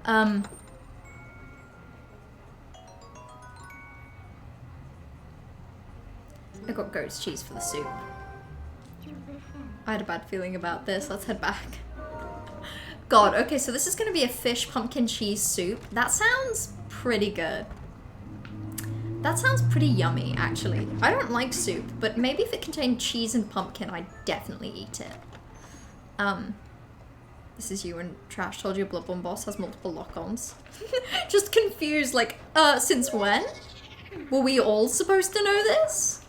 I got goat's cheese for the soup. I had a bad feeling about this. Let's head back. God, okay, so this is gonna be a fish pumpkin cheese soup. That sounds pretty good. That sounds pretty yummy, actually. I don't like soup, but maybe if it contained cheese and pumpkin, I'd definitely eat it. This is you and Trash told you Bloodborne boss has multiple lock-ons. Just confused, like, since when? Were we all supposed to know this?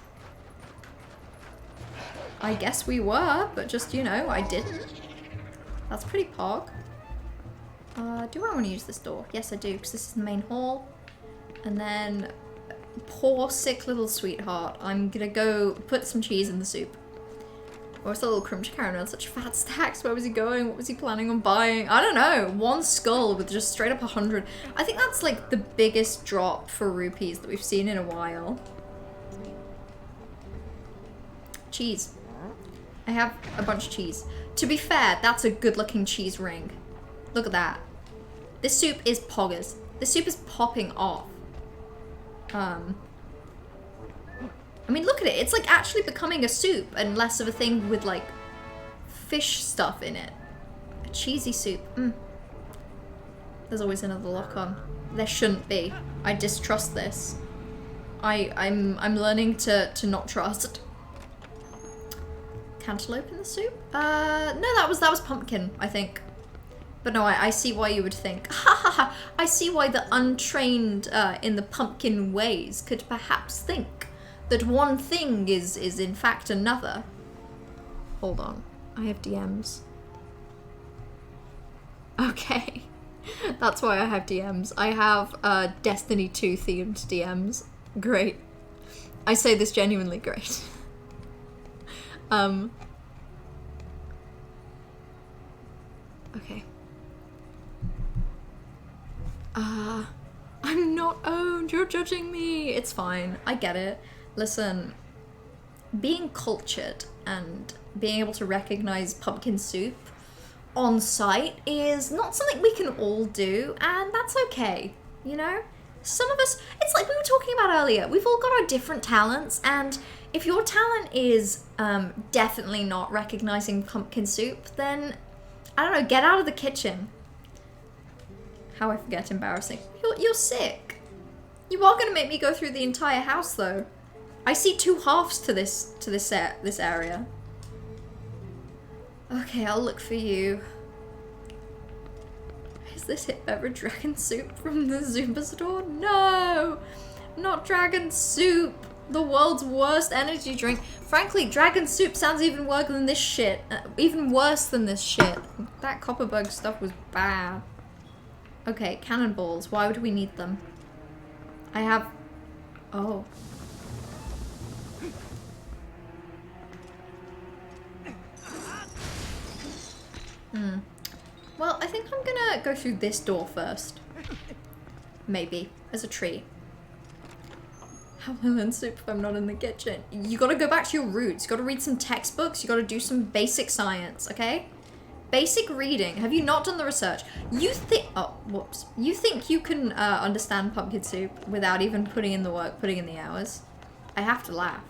I guess we were, but just, you know, I didn't. That's pretty pog. Do I want to use this door? Yes, I do, because this is the main hall. And then, poor sick little sweetheart. I'm gonna go put some cheese in the soup. What was the little crunch carrying around such fat stacks? Where was he going? What was he planning on buying? I don't know. One skull with just straight up 100. I think that's like the biggest drop for rupees that we've seen in a while. Cheese. I have a bunch of cheese. To be fair, that's a good looking cheese ring. Look at that. This soup is poggers. This soup is popping off. I mean, look at it. It's like actually becoming a soup and less of a thing with like fish stuff in it. A cheesy soup. There's always another lock on. There shouldn't be. I distrust this. I'm learning to not trust. Cantaloupe in the soup? No, that was pumpkin, I think. But no, I see why you would think. Ha ha ha! I see why the untrained in the pumpkin ways could perhaps think that one thing is in fact another. Hold on. I have DMs. Okay. That's why I have DMs. I have Destiny 2 themed DMs. Great. I say this genuinely great. Okay. I'm not owned. You're judging me. It's fine. I get it. Listen, being cultured and being able to recognize pumpkin soup on site is not something we can all do, and that's okay, you know? Some of us, it's like we were talking about earlier, we've all got our different talents, and if your talent is definitely not recognizing pumpkin soup, then I don't know, get out of the kitchen. How I forget, embarrassing. You're sick. You are gonna make me go through the entire house though. I see two halves to this area. Okay, I'll look for you. Is this hit beverage dragon soup from the Zumba store? No! Not dragon soup! The world's worst energy drink. Frankly, dragon soup sounds even worse than this shit. Even worse than this shit. That copperbug stuff was bad. Okay, cannonballs. Why would we need them? I have... Oh. Well, I think I'm gonna go through this door first. Maybe, as a treat. How will I learn soup if I'm not in the kitchen? You gotta go back to your roots. You gotta read some textbooks. You gotta do some basic science, okay? Basic reading. Have you not done the research? You think... Oh, whoops. You think you can understand pumpkin soup without even putting in the work, putting in the hours? I have to laugh.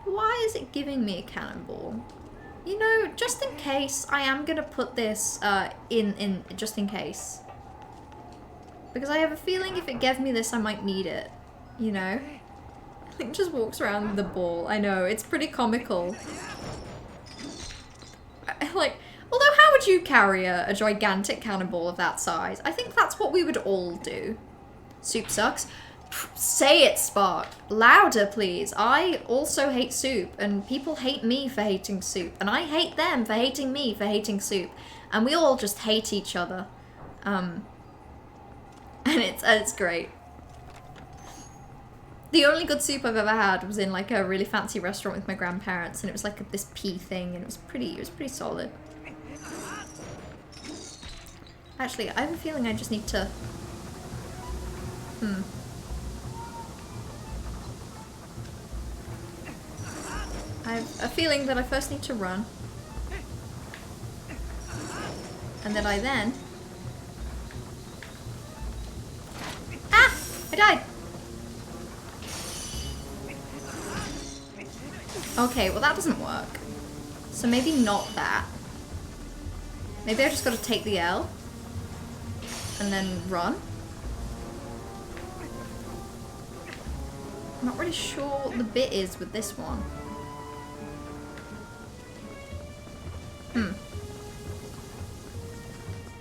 Why is it giving me a cannonball? You know, just in case, I am gonna put this in just in case. Because I have a feeling if it gave me this, I might need it. You know? I think it just walks around with the ball. I know, it's pretty comical. Like, although how would you carry a gigantic cannonball of that size? I think that's what we would all do. Soup sucks. Say it, Spark. Louder, please. I also hate soup, and people hate me for hating soup, and I hate them for hating me for hating soup, and we all just hate each other. And it's great. The only good soup I've ever had was in like a really fancy restaurant with my grandparents, and it was like this pea thing, and it was pretty solid. Actually, I have a feeling I just need to... I have a feeling that I first need to run. And that I then... Ah! I died! Okay, well that doesn't work. So maybe not that. Maybe I just gotta take the L. And then run. I'm not really sure what the bit is with this one.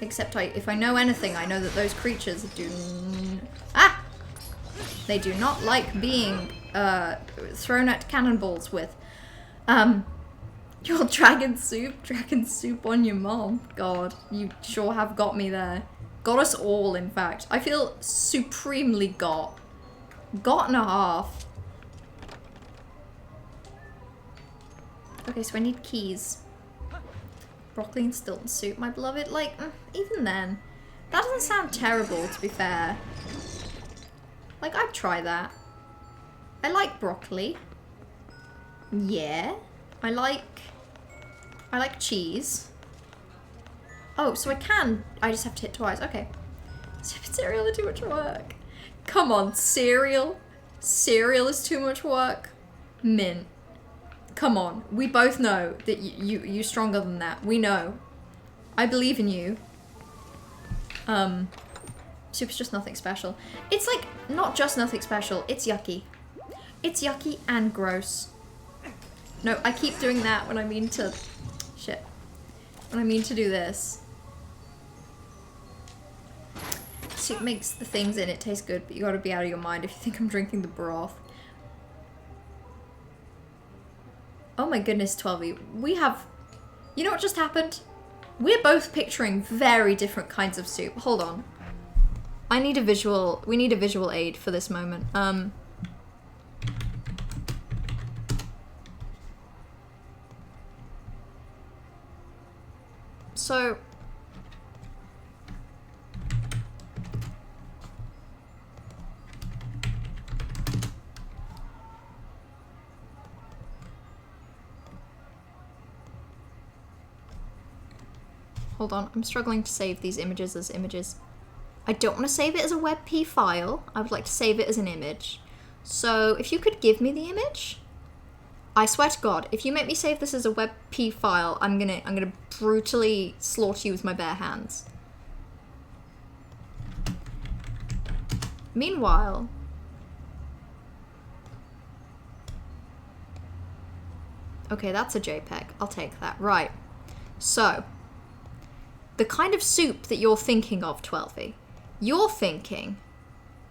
Except if I know anything, I know that those creatures they do not like being thrown at cannonballs with. Your dragon soup on your mom. God, you sure have got me there. Got us all, in fact. I feel supremely got. Got and a half. Okay, so I need keys. Broccoli and Stilton soup, my beloved. Like, even then. That doesn't sound terrible, to be fair. Like, I'd try that. I like broccoli. Yeah. I like cheese. Oh, so I just have to hit twice. Okay. Cereal is too much work. Come on, cereal. Cereal is too much work. Mint. Come on. We both know that you're stronger than that. We know. I believe in you. Soup's just nothing special. It's like, not just nothing special. It's yucky. It's yucky and gross. No, I keep doing that when I mean to... Shit. When I mean to do this. Soup makes the things in it taste good, but you gotta be out of your mind if you think I'm drinking the broth. Oh my goodness, 12E. We have... You know what just happened? We're both picturing very different kinds of soup. Hold on. I need a visual... We need a visual aid for this moment. So... Hold on, I'm struggling to save these images as images. I don't want to save it as a WebP file. I would like to save it as an image. So if you could give me the image, I swear to God, if you make me save this as a WebP file, I'm gonna brutally slaughter you with my bare hands. Meanwhile, okay, that's a JPEG. I'll take that. Right. So, the kind of soup that you're thinking of, 12y, you're thinking,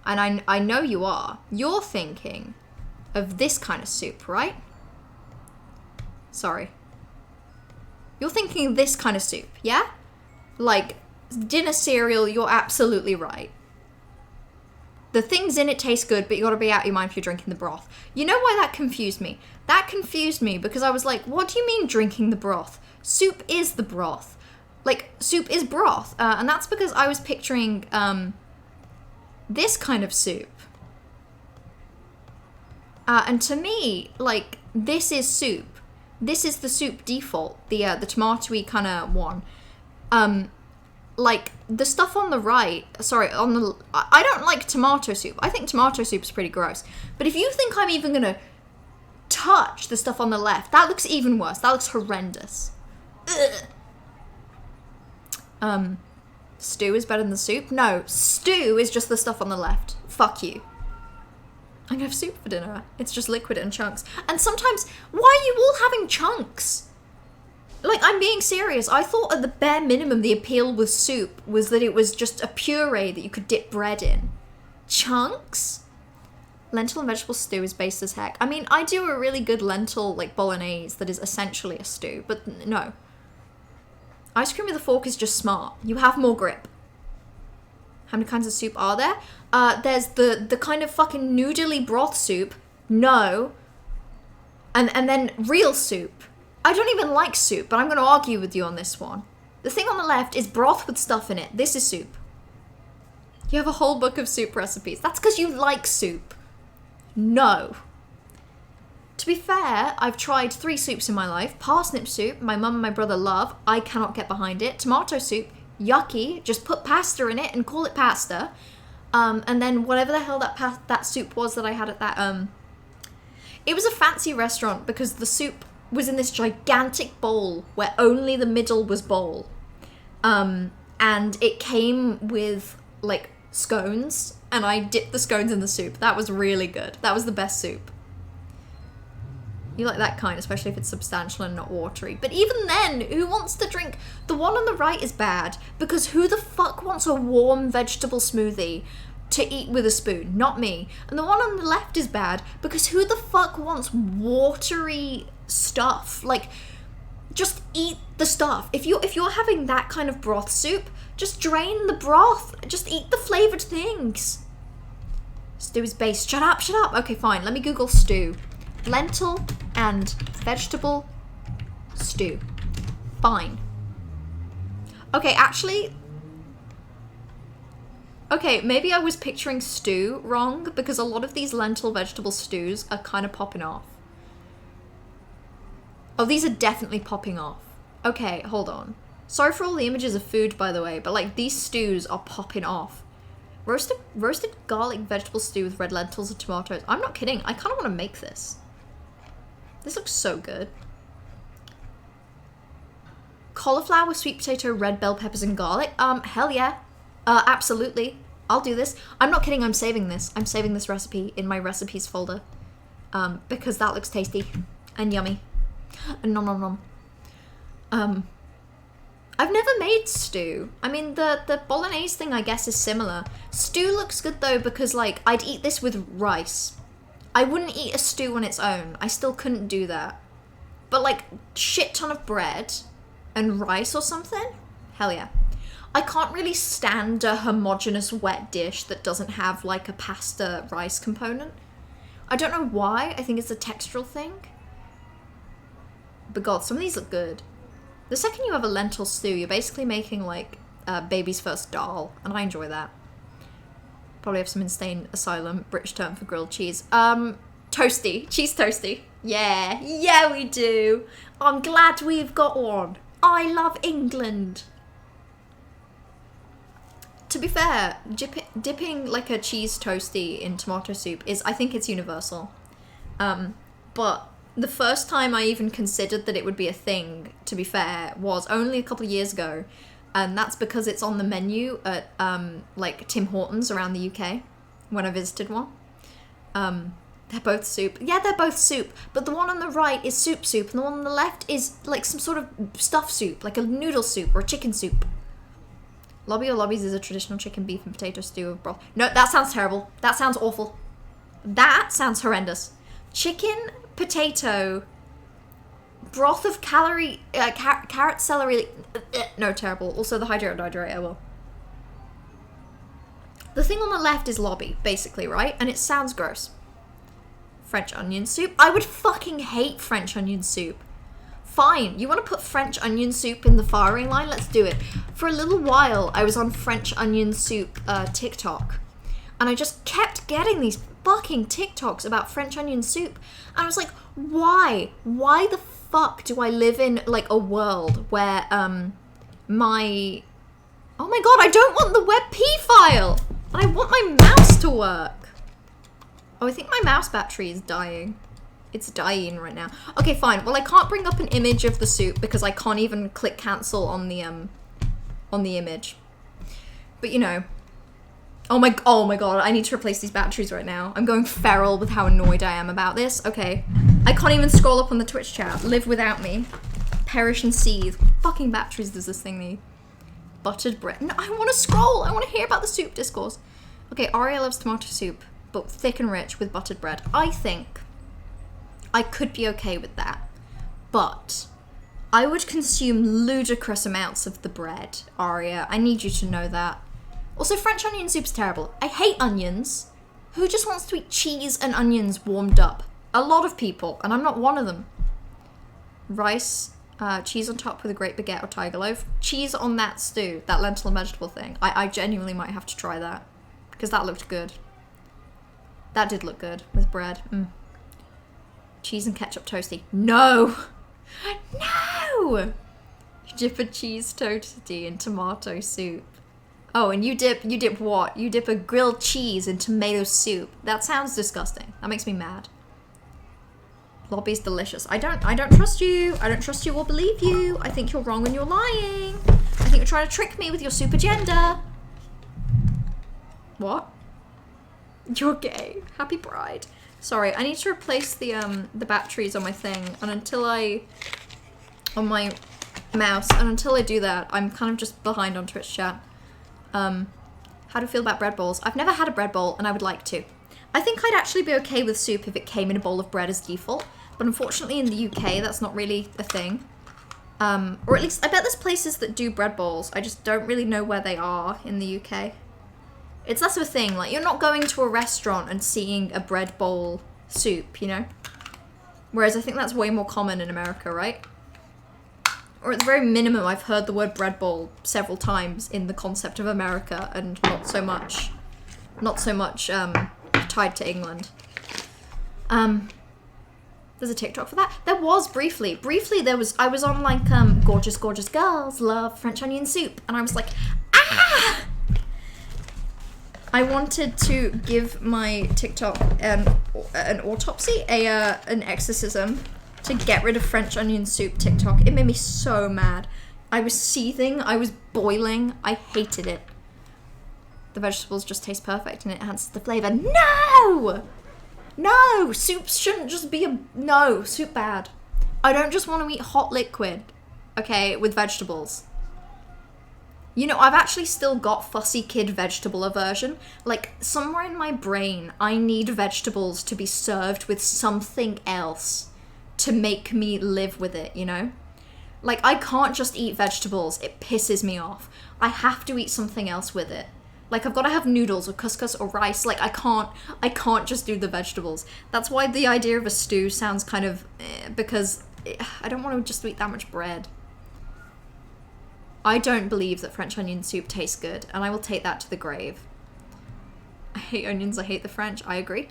and I know you are, you're thinking of this kind of soup, right? Sorry. You're thinking of this kind of soup, yeah? Like, dinner cereal, you're absolutely right. The things in it taste good, but you gotta be out of your mind if you're drinking the broth. You know why that confused me? That confused me because I was like, what do you mean drinking the broth? Soup is the broth. Like, soup is broth. And that's because I was picturing this kind of soup. And to me, like, this is soup. This is the soup default, the tomatoey kind of one. Like, the stuff on the right, sorry, I don't like tomato soup. I think tomato soup's pretty gross. But if you think I'm even gonna touch the stuff on the left, that looks even worse. That looks horrendous. Ugh. Stew is better than the soup? No, stew is just the stuff on the left. Fuck you. I'm gonna have soup for dinner. It's just liquid and chunks. And sometimes, why are you all having chunks? Like, I'm being serious. I thought at the bare minimum the appeal with soup was that it was just a puree that you could dip bread in. Chunks? Lentil and vegetable stew is based as heck. I mean, I do a really good lentil, like, bolognese that is essentially a stew, but no. Ice cream with a fork is just smart. You have more grip. How many kinds of soup are there? There's the kind of fucking noodly broth soup. No. And then real soup. I don't even like soup, but I'm going to argue with you on this one. The thing on the left is broth with stuff in it. This is soup. You have a whole book of soup recipes. That's because you like soup. No. To be fair, I've tried 3 soups in my life. Parsnip soup, my mum and my brother love. I cannot get behind it. Tomato soup, yucky. Just put pasta in it and call it pasta. And then whatever the hell that soup was that I had at that... It was a fancy restaurant because the soup was in this gigantic bowl where only the middle was bowl. And it came with, like, scones, and I dipped the scones in the soup. That was really good. That was the best soup. You like that kind, especially if it's substantial and not watery. But even then, who wants to drink... The one on the right is bad, because who the fuck wants a warm vegetable smoothie to eat with a spoon? Not me. And the one on the left is bad, because who the fuck wants watery stuff? Like, just eat the stuff. If you're having that kind of broth soup, just drain the broth. Just eat the flavored things. Stew is based. Shut up, shut up. Okay, fine. Let me Google stew. Lentil and vegetable stew. Fine. Okay, actually... Okay, maybe I was picturing stew wrong, because a lot of these lentil vegetable stews are kind of popping off. Oh, these are definitely popping off. Okay, hold on. Sorry for all the images of food, by the way, but, like, these stews are popping off. Roasted garlic vegetable stew with red lentils and tomatoes. I'm not kidding. I kind of want to make this. This looks so good. Cauliflower, sweet potato, red bell peppers, and garlic. Hell yeah. Absolutely. I'll do this. I'm not kidding. I'm saving this. I'm saving this recipe in my recipes folder. Because that looks tasty and yummy. Nom nom nom. I've never made stew. I mean, the bolognese thing, I guess, is similar. Stew looks good, though, because, like, I'd eat this with rice. I wouldn't eat a stew on its own. I still couldn't do that. But, like, shit ton of bread and rice or something? Hell yeah. I can't really stand a homogeneous wet dish that doesn't have, like, a pasta rice component. I don't know why. I think it's a textural thing. But God, some of these look good. The second you have a lentil stew, you're basically making, like, baby's first dal, and I enjoy that. Probably have some insane asylum British term for grilled cheese. Toasty. Cheese toasty. Yeah. Yeah, we do. I'm glad we've got one. I love England. To be fair, dipping, like, a cheese toasty in tomato soup is, I think it's universal. But the first time I even considered that it would be a thing, to be fair, was only a couple of years ago. And that's because it's on the menu at, like, Tim Hortons around the UK, when I visited one. They're both soup. Yeah, they're both soup, but the one on the right is soup, and the one on the left is, like, some sort of stuffed soup, like a noodle soup or a chicken soup. Lobby or Lobbies is a traditional chicken, beef, and potato stew with broth. No, that sounds terrible. That sounds awful. That sounds horrendous. Chicken, potato, broth of carrot, celery. No, terrible. Also, the hydrate, well. The thing on the left is Lobby, basically, right? And it sounds gross. French onion soup. I would fucking hate French onion soup. Fine, you want to put French onion soup in the firing line? Let's do it. For a little while, I was on French onion soup TikTok. And I just kept getting these fucking TikToks about French onion soup. And I was like, why? Why the fuck do I live in, like, a world where, oh my god, I don't want the WebP file! I want my mouse to work. Oh, I think my mouse battery is dying. It's dying right now. Okay, fine. Well, I can't bring up an image of the soup because I can't even click cancel on the image. But, you know. Oh my god, I need to replace these batteries right now. I'm going feral with how annoyed I am about this. Okay. I can't even scroll up on the Twitch chat. Live without me. Perish and seethe. Fucking batteries does this thing need. Buttered bread. No, I want to scroll. I want to hear about the soup discourse. Okay, Aria loves tomato soup, but thick and rich with buttered bread. I think I could be okay with that, but I would consume ludicrous amounts of the bread, Aria. I need you to know that. Also, French onion soup's terrible. I hate onions. Who just wants to eat cheese and onions warmed up? A lot of people, and I'm not one of them. Rice, cheese on top with a great baguette or tiger loaf. Cheese on that stew, that lentil and vegetable thing. I genuinely might have to try that, because that looked good. That did look good with bread. Cheese and ketchup toasty. No! No! You dip a cheese toasty in tomato soup. Oh, and you dip what? You dip a grilled cheese in tomato soup. That sounds disgusting. That makes me mad. Lobby's delicious. I don't trust you. I don't trust you or believe you. I think you're wrong and you're lying. I think you're trying to trick me with your soup agenda. What? You're gay. Happy Pride. Sorry, I need to replace the batteries on my thing, and on my mouse, and until I do that, I'm kind of just behind on Twitch chat. How do you feel about bread bowls? I've never had a bread bowl, and I would like to. I think I'd actually be okay with soup if it came in a bowl of bread as default, but unfortunately in the UK, that's not really a thing. Or at least, I bet there's places that do bread bowls. I just don't really know where they are in the UK. It's less of a thing, like, you're not going to a restaurant and seeing a bread bowl soup, you know? Whereas I think that's way more common in America, right? Or at the very minimum, I've heard the word bread bowl several times in the concept of America, and not so much tied to England. There's a TikTok for that? There was briefly. I was on, like, gorgeous girls love French onion soup, and I was like, ah! I wanted to give my TikTok an autopsy, an exorcism, to get rid of French onion soup TikTok. It made me so mad. I was seething, I was boiling, I hated it. The vegetables just taste perfect and it enhances the flavour. No! No! Soup shouldn't just be no, soup bad. I don't just want to eat hot liquid, okay, with vegetables. You know, I've actually still got fussy kid vegetable aversion. Like, somewhere in my brain, I need vegetables to be served with something else to make me live with it, you know? Like, I can't just eat vegetables. It pisses me off. I have to eat something else with it. Like, I've got to have noodles or couscous or rice. Like, I can't just do the vegetables. That's why the idea of a stew sounds kind of because I don't want to just eat that much bread. I don't believe that French onion soup tastes good, and I will take that to the grave. I hate onions, I hate the French, I agree.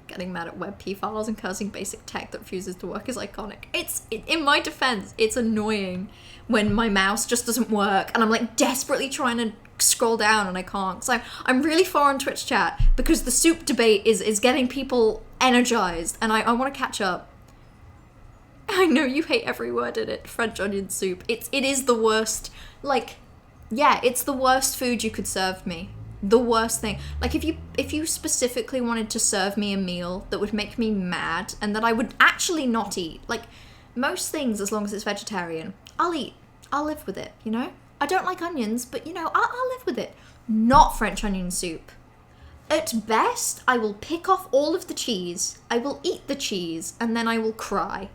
Getting mad at WebP files and cursing basic tech that refuses to work is iconic. In my defense, it's annoying when my mouse just doesn't work, and I'm like desperately trying to scroll down and I can't. So I'm really far on Twitch chat because the soup debate is getting people energized, and I want to catch up. I know you hate every word in it. French onion soup. It is the worst. Like, yeah, it's the worst food you could serve me. The worst thing. Like, if you specifically wanted to serve me a meal that would make me mad and that I would actually not eat, like, most things, as long as it's vegetarian, I'll eat. I'll live with it, you know? I don't like onions, but, you know, I'll live with it. Not French onion soup. At best, I will pick off all of the cheese, I will eat the cheese, and then I will cry.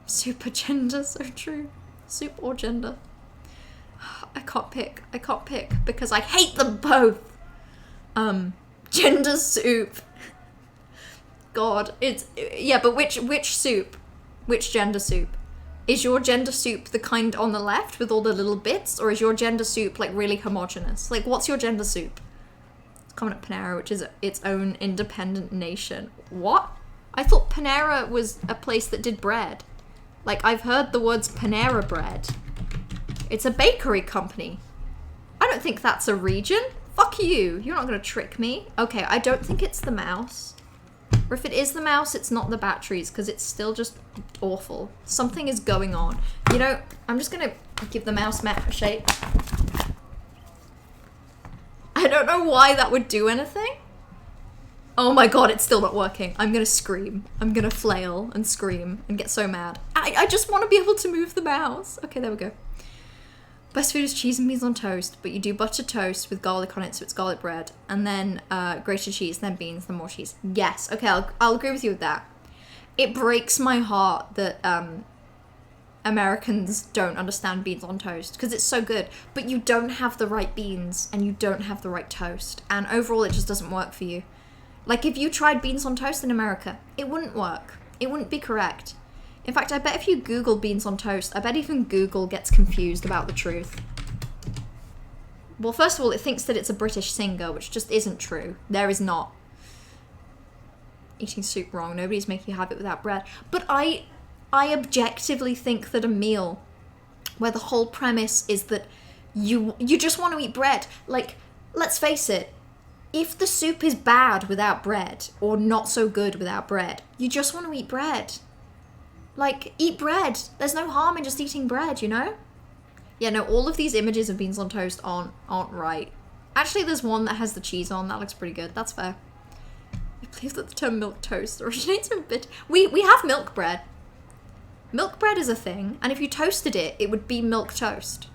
Soup or gender, so true. Soup or gender. I can't pick because I hate them both. Gender soup. God, yeah, but which soup? Which gender soup? Is your gender soup the kind on the left with all the little bits, or is your gender soup like really homogenous? Like, what's your gender soup? It's coming up Panera, which is its own independent nation. What? I thought Panera was a place that did bread. Like, I've heard the words Panera bread. It's a bakery company. I don't think that's a region. Fuck you. You're not gonna trick me. Okay, I don't think it's the mouse. Or if it is the mouse, it's not the batteries, because it's still just awful. Something is going on. You know, I'm just gonna give the mouse a shake. I don't know why that would do anything. Oh my god, it's still not working. I'm gonna scream. I'm gonna flail and scream and get so mad. I just want to be able to move the mouse. Okay, there we go. Best food is cheese and beans on toast, but you do buttered toast with garlic on it, so it's garlic bread, and then grated cheese, then beans, then more cheese. Yes, okay, I'll agree with you with that. It breaks my heart that Americans don't understand beans on toast, because it's so good, but you don't have the right beans, and you don't have the right toast, and overall it just doesn't work for you. Like, if you tried beans on toast in America, it wouldn't work. It wouldn't be correct. In fact, I bet if you Google beans on toast, I bet even Google gets confused about the truth. Well, first of all, it thinks that it's a British singer, which just isn't true. There is not. Eating soup wrong. Nobody's making you have it without bread. But I objectively think that a meal where the whole premise is that you just want to eat bread. Like, let's face it. If the soup is bad without bread, or not so good without bread, you just want to eat bread. Like, eat bread. There's no harm in just eating bread, you know? Yeah, no, all of these images of beans on toast aren't right. Actually, there's one that has the cheese on. That looks pretty good. That's fair. I believe that the term milk toast originates from we have milk bread. Milk bread is a thing, and if you toasted it, it would be milk toast.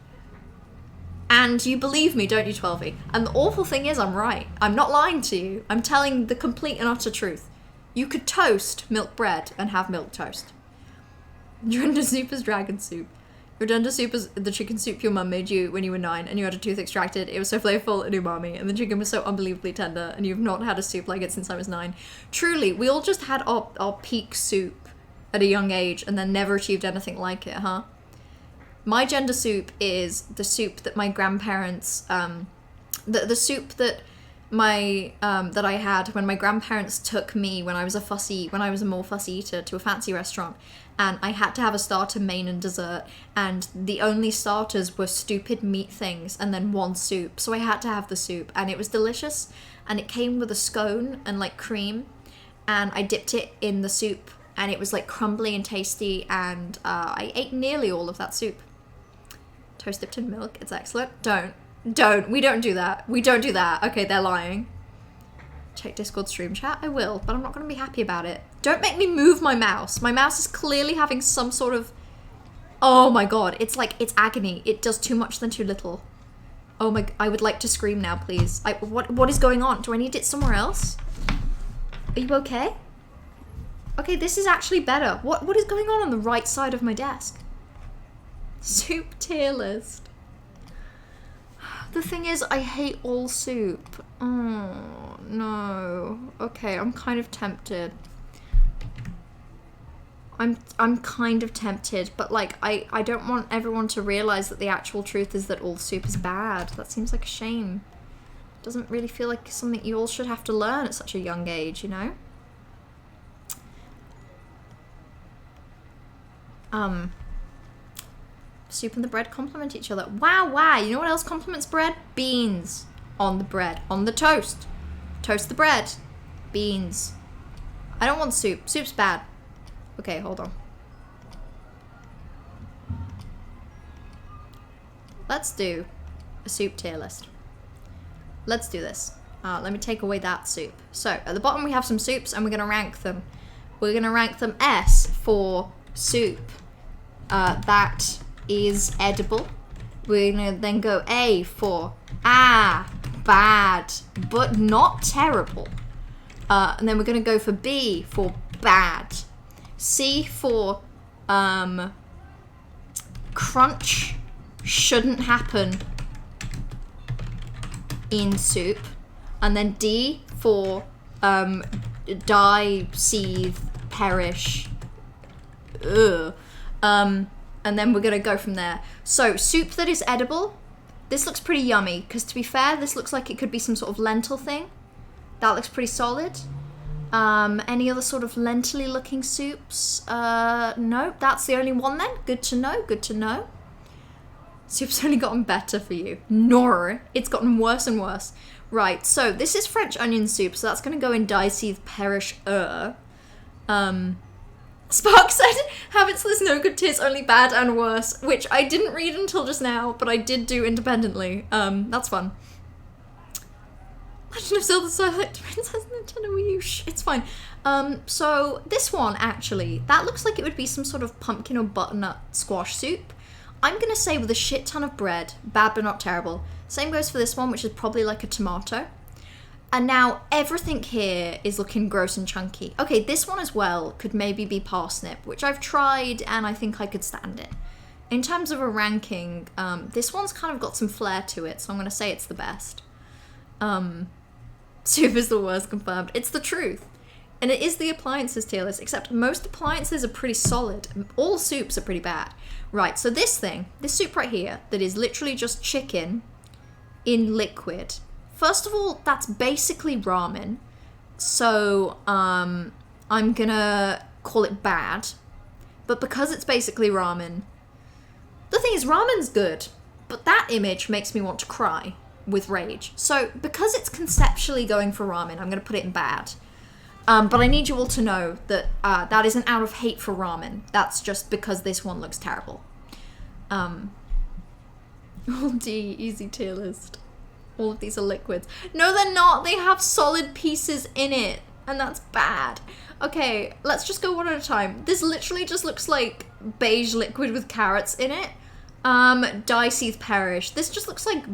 And you believe me, don't you, 12e? And the awful thing is, I'm right. I'm not lying to you. I'm telling the complete and utter truth. You could toast milk bread and have milk toast. Your gender soup is dragon soup. Your gender soup is the chicken soup your mum made you when you were 9 and you had a tooth extracted. It was so flavorful and umami, and the chicken was so unbelievably tender, and you've not had a soup like it since I was 9. Truly, we all just had our peak soup at a young age and then never achieved anything like it, huh? My gender soup is the soup that my grandparents, the soup that that I had when my grandparents took me when I was a more fussy eater to a fancy restaurant, and I had to have a starter, main, and dessert, and the only starters were stupid meat things and then one soup, so I had to have the soup, and it was delicious, and it came with a scone and like cream, and I dipped it in the soup, and it was like crumbly and tasty, and I ate nearly all of that soup. Toast dipped in milk, it's excellent. We don't do that. Okay, they're lying. Check Discord stream chat. I will, but I'm not going to be happy about it. Don't make me move my mouse. My mouse is clearly having some sort of... Oh my god, it's agony. It does too much than too little. Oh my... I would like to scream now, please. What is going on? Do I need it somewhere else? Are you okay? Okay, this is actually better. What is going on the right side of my desk? Soup tier list. The thing is, I hate all soup. Oh, no. Okay, I'm kind of tempted. I'm kind of tempted, but like, I don't want everyone to realize that the actual truth is that all soup is bad. That seems like a shame. Doesn't really feel like something you all should have to learn at such a young age, you know? Soup and the bread complement each other. Wow. You know what else complements bread? Beans. On the bread. On the toast. Toast the bread. Beans. I don't want soup. Soup's bad. Okay, hold on. Let's do a soup tier list. Let's do this. Let me take away that soup. So, at the bottom we have some soups and we're going to rank them. We're going to rank them S for soup that is edible. We're going to then go A for bad, but not terrible. And then we're going to go for B for bad. C for crunch shouldn't happen in soup. And then D for die, seethe, perish. Ugh. And then we're gonna go from there. So, soup that is edible. This looks pretty yummy, because to be fair, this looks like it could be some sort of lentil thing. That looks pretty solid. Any other sort of lentil-y looking soups? No, that's the only one then. Good to know, good to know. Soup's only gotten better for you. No, it's gotten worse and worse. Right, so this is French onion soup, so that's gonna go in die, seethe, perish, Spark said, habits list no good tiers, only bad and worse, which I didn't read until just now, but I did do independently. That's fun. Legend of Zelda Twilight Princess Nintendo Wii U, it's fine. So this one, actually, that looks like it would be some sort of pumpkin or butternut squash soup. I'm gonna say with a shit ton of bread, bad but not terrible. Same goes for this one, which is probably like a tomato. And now everything here is looking gross and chunky. Okay, this one as well could maybe be parsnip, which I've tried and I think I could stand it. In terms of a ranking, this one's kind of got some flair to it, so I'm gonna say it's the best. Soup is the worst, confirmed. It's the truth. And it is the appliances tier list, except most appliances are pretty solid. All soups are pretty bad. Right, so this soup right here, that is literally just chicken in liquid. First of all, that's basically ramen. So, I'm gonna call it bad. But because it's basically ramen, the thing is, ramen's good, but that image makes me want to cry with rage. So, because it's conceptually going for ramen, I'm gonna put it in bad. But I need you all to know that that isn't out of hate for ramen. That's just because this one looks terrible. All D, easy tier list. All of these are liquids. No, they're not. They have solid pieces in it. And that's bad. Okay, let's just go one at a time. This literally just looks like beige liquid with carrots in it. Die, seethe, perish. This just looks like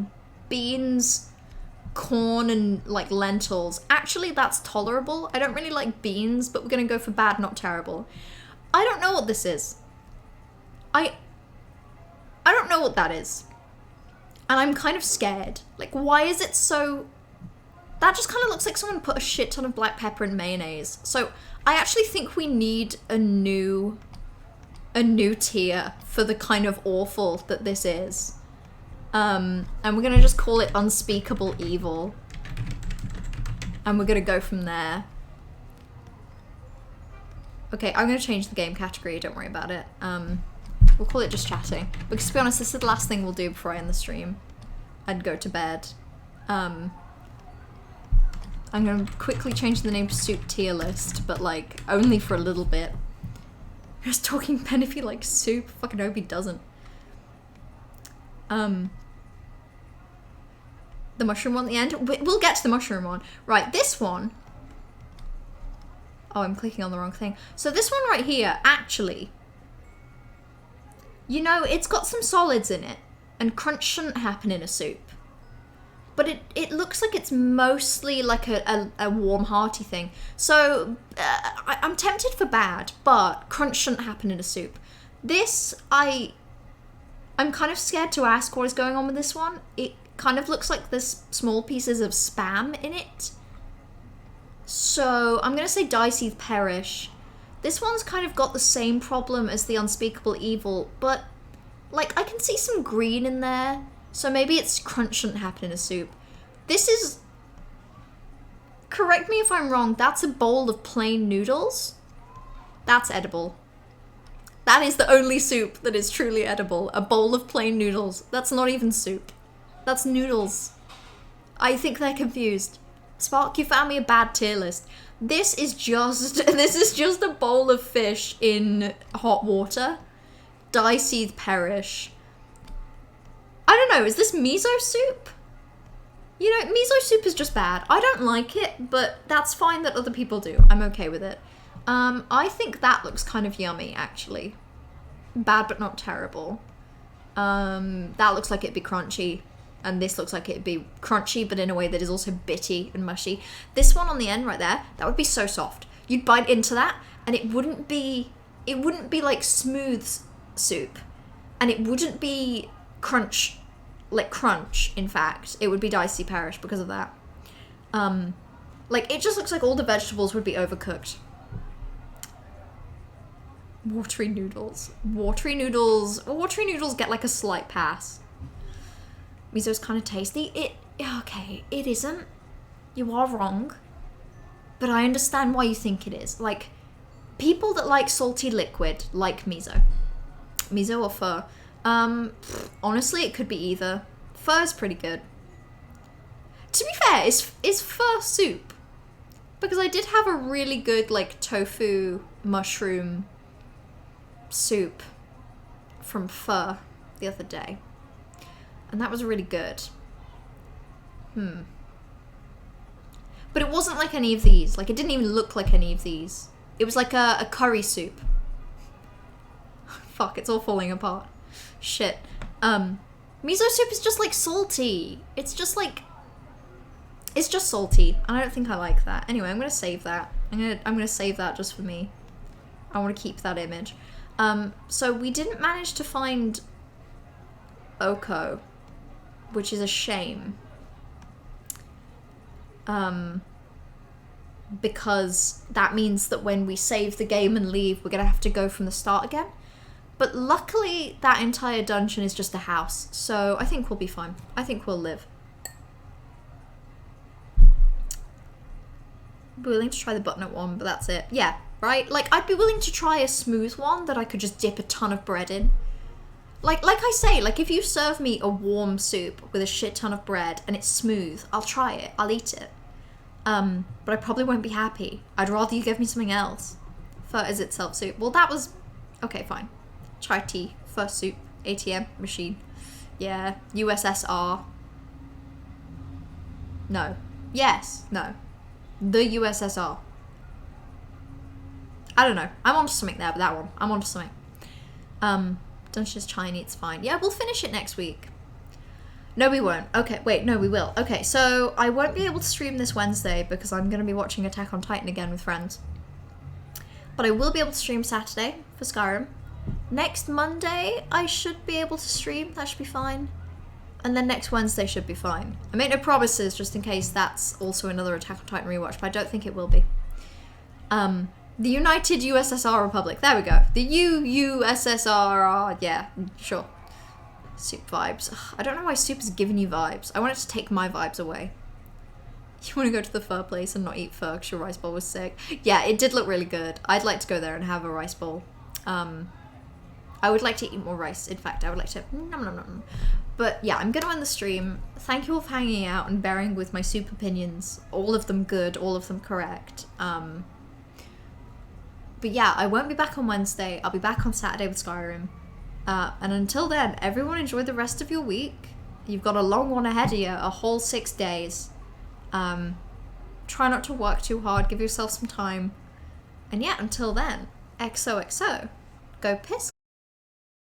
beans, corn, and like lentils. Actually, that's tolerable. I don't really like beans, but we're gonna go for bad, not terrible. I don't know what this is. I don't know what that is. And I'm kind of scared. Like, why is it so... That just kind of looks like someone put a shit ton of black pepper and mayonnaise. So, I actually think we need a new tier for the kind of awful that this is. And we're gonna just call it unspeakable evil. And we're gonna go from there. Okay, I'm gonna change the game category, don't worry about it. We'll call it just chatting. Because to be honest, this is the last thing we'll do before I end the stream. I'd go to bed. I'm gonna quickly change the name to soup tier list, but like, only for a little bit. Just talking pen if he likes soup. Fucking hope he doesn't. The mushroom one at the end? We'll get to the mushroom one. Right, this one. Oh, I'm clicking on the wrong thing. So this one right here, actually, you know, it's got some solids in it, and crunch shouldn't happen in a soup. But it looks like it's mostly like a warm, hearty thing. So, I'm tempted for bad, but crunch shouldn't happen in a soup. This, I'm kind of scared to ask what is going on with this one. It kind of looks like there's small pieces of spam in it. So, I'm gonna say die, seethe, perish. This one's kind of got the same problem as the unspeakable evil, but, like, I can see some green in there, so maybe it's crunch shouldn't happen in a soup. This is... Correct me if I'm wrong, that's a bowl of plain noodles? That's edible. That is the only soup that is truly edible. A bowl of plain noodles. That's not even soup. That's noodles. I think they're confused. Spark, you found me a bad tier list. This is just a bowl of fish in hot water. Die, seethe, perish. I don't know, is this miso soup? You know, miso soup is just bad. I don't like it, but that's fine that other people do. I'm okay with it. I think that looks kind of yummy, actually. Bad but not terrible. That looks like it'd be crunchy. And this looks like it'd be crunchy, but in a way that is also bitty and mushy. This one on the end right there, that would be so soft. You'd bite into that, and it wouldn't be like smooth soup. And it wouldn't be crunch, in fact. It would be dicey perish because of that. Like, it just looks like all the vegetables would be overcooked. Watery noodles. Watery noodles get like a slight pass. Miso's kind of tasty. Okay, it isn't. You are wrong. But I understand why you think it is. Like, people that like salty liquid like miso. Miso or pho. Honestly, it could be either. Pho is pretty good. To be fair, is pho soup? Because I did have a really good, like, tofu mushroom soup from pho the other day. And that was really good. But it wasn't like any of these. Like, it didn't even look like any of these. It was like a curry soup. Fuck, it's all falling apart. Shit. Miso soup is just like salty. It's just salty. And I don't think I like that. Anyway, I'm gonna save that. I'm gonna save that just for me. I want to keep that image. So we didn't manage to find Oko, which is a shame. Because that means that when we save the game and leave, we're gonna have to go from the start again. But luckily, that entire dungeon is just a house, so I think we'll be fine. I think we'll live. Be willing to try the butternut one, but that's it. Yeah, right? Like, I'd be willing to try a smooth one that I could just dip a ton of bread in. Like I say, like, if you serve me a warm soup with a shit ton of bread and it's smooth, I'll try it. I'll eat it. But I probably won't be happy. I'd rather you give me something else. Pho is itself soup. Well, that was... Okay, fine. Chai tea. Pho soup. ATM machine. Yeah. USSR. No. Yes. No. The USSR. I don't know. I'm onto something there, but that one. I'm onto something. Dungeon's Chinese, it's fine. Yeah, we'll finish it next week. No, we won't. Okay, wait, no, we will. Okay, so I won't be able to stream this Wednesday because I'm going to be watching Attack on Titan again with friends. But I will be able to stream Saturday for Skyrim. Next Monday, I should be able to stream. That should be fine. And then next Wednesday should be fine. I make no promises just in case that's also another Attack on Titan rewatch, but I don't think it will be. The United USSR Republic. There we go. The USSR. Yeah, sure. Soup vibes. Ugh, I don't know why soup is giving you vibes. I want it to take my vibes away. You want to go to the pho place and not eat pho because your rice bowl was sick. Yeah, it did look really good. I'd like to go there and have a rice bowl. I would like to eat more rice. In fact, I would like to... Nom, nom, nom. But yeah, I'm going to end the stream. Thank you all for hanging out and bearing with my soup opinions. All of them good, all of them correct. But yeah, I won't be back on Wednesday. I'll be back on Saturday with Skyrim. And until then, everyone enjoy the rest of your week. You've got a long one ahead of you, a whole 6 days. Try not to work too hard, give yourself some time. And yeah, until then, XOXO. Go piss